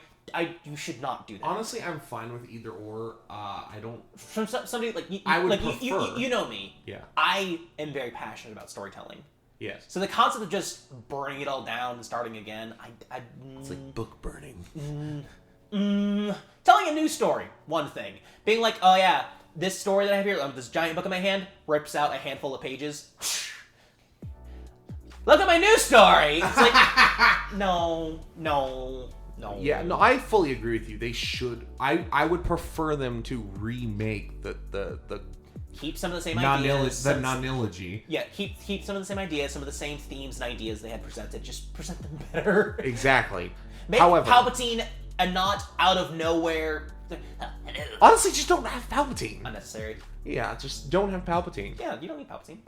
You should not do that. Honestly, I'm fine with either or. I don't. From somebody like you, I would like prefer. you know me. Yeah. I am very passionate about storytelling. Yes. So the concept of just burning it all down and starting again, It's like book burning. Telling a new story, one thing. Being like, oh yeah, this story that I have here, this giant book in my hand, rips out a handful of pages. Look at my new story! It's like, no. Yeah, no, I fully agree with you. They should. I would prefer them to remake the Keep some of the same ideas. The non-ilogy. Yeah, keep some of the same ideas, some of the same themes and ideas they had presented. Just present them better. Exactly. Make However, Palpatine and not out of nowhere. honestly, just don't have Palpatine. Unnecessary. Yeah, just don't have Palpatine. Yeah, you don't need Palpatine.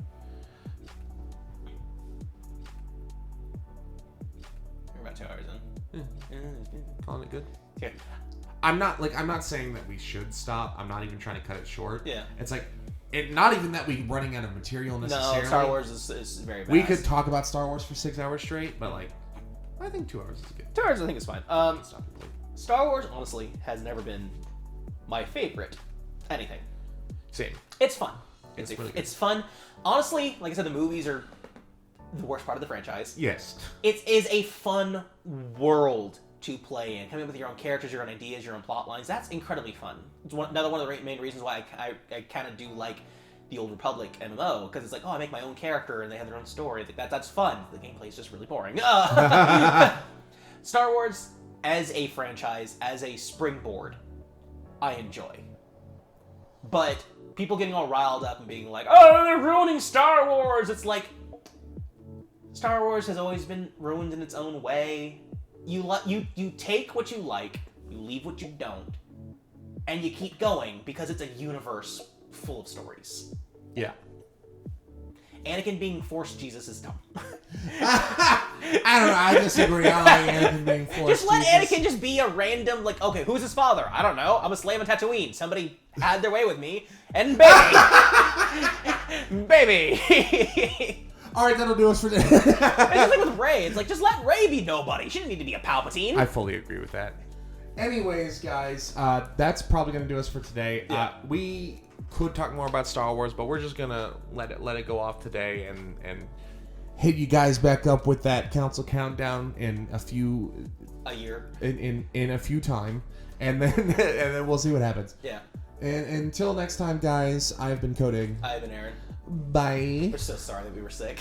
We're about 2 hours in. Calling it good. Yeah. I'm not saying that we should stop. I'm not even trying to cut it short. Yeah. It's like, not even that we're running out of material necessarily. No, Star Wars is very vast. We could talk about Star Wars for 6 hours straight, but like, I think 2 hours is good. 2 hours I think is fine. Stop it, please. Star Wars, honestly, has never been my favorite anything. Same. It's fun. It's really good. It's fun. Honestly, like I said, the movies are the worst part of the franchise. Yes. It is a fun world to play in. Coming up with your own characters, your own ideas, your own plot lines. That's incredibly fun. It's another one of the main reasons why I kind of do like the Old Republic MMO, because it's like, oh, I make my own character and they have their own story. That's fun. The gameplay is just really boring. Star Wars, as a franchise, as a springboard, I enjoy. But people getting all riled up and being like, oh, they're ruining Star Wars! It's like, Star Wars has always been ruined in its own way. You take what you like, you leave what you don't, and you keep going because it's a universe full of stories. Yeah. Anakin being Force Jesus is dumb. I don't know. I disagree. I like Anakin being forced. Just let Jesus. Anakin just be a random, like, okay, who's his father? I don't know. I'm a slave on Tatooine. Somebody had their way with me, and baby, All right, that'll do us for today. It's just like with Rey. It's like, just let Rey be nobody. She didn't need to be a Palpatine. I fully agree with that. Anyways, guys, that's probably gonna do us for today. Yeah. We could talk more about Star Wars, but we're just gonna let it go off today and Hit you guys back up with that council countdown in a year. in a few time, and then we'll see what happens. Yeah. And until next time, guys, I've been coding. I've been Aaron. Bye. We're so sorry that we were sick.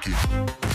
Cracky.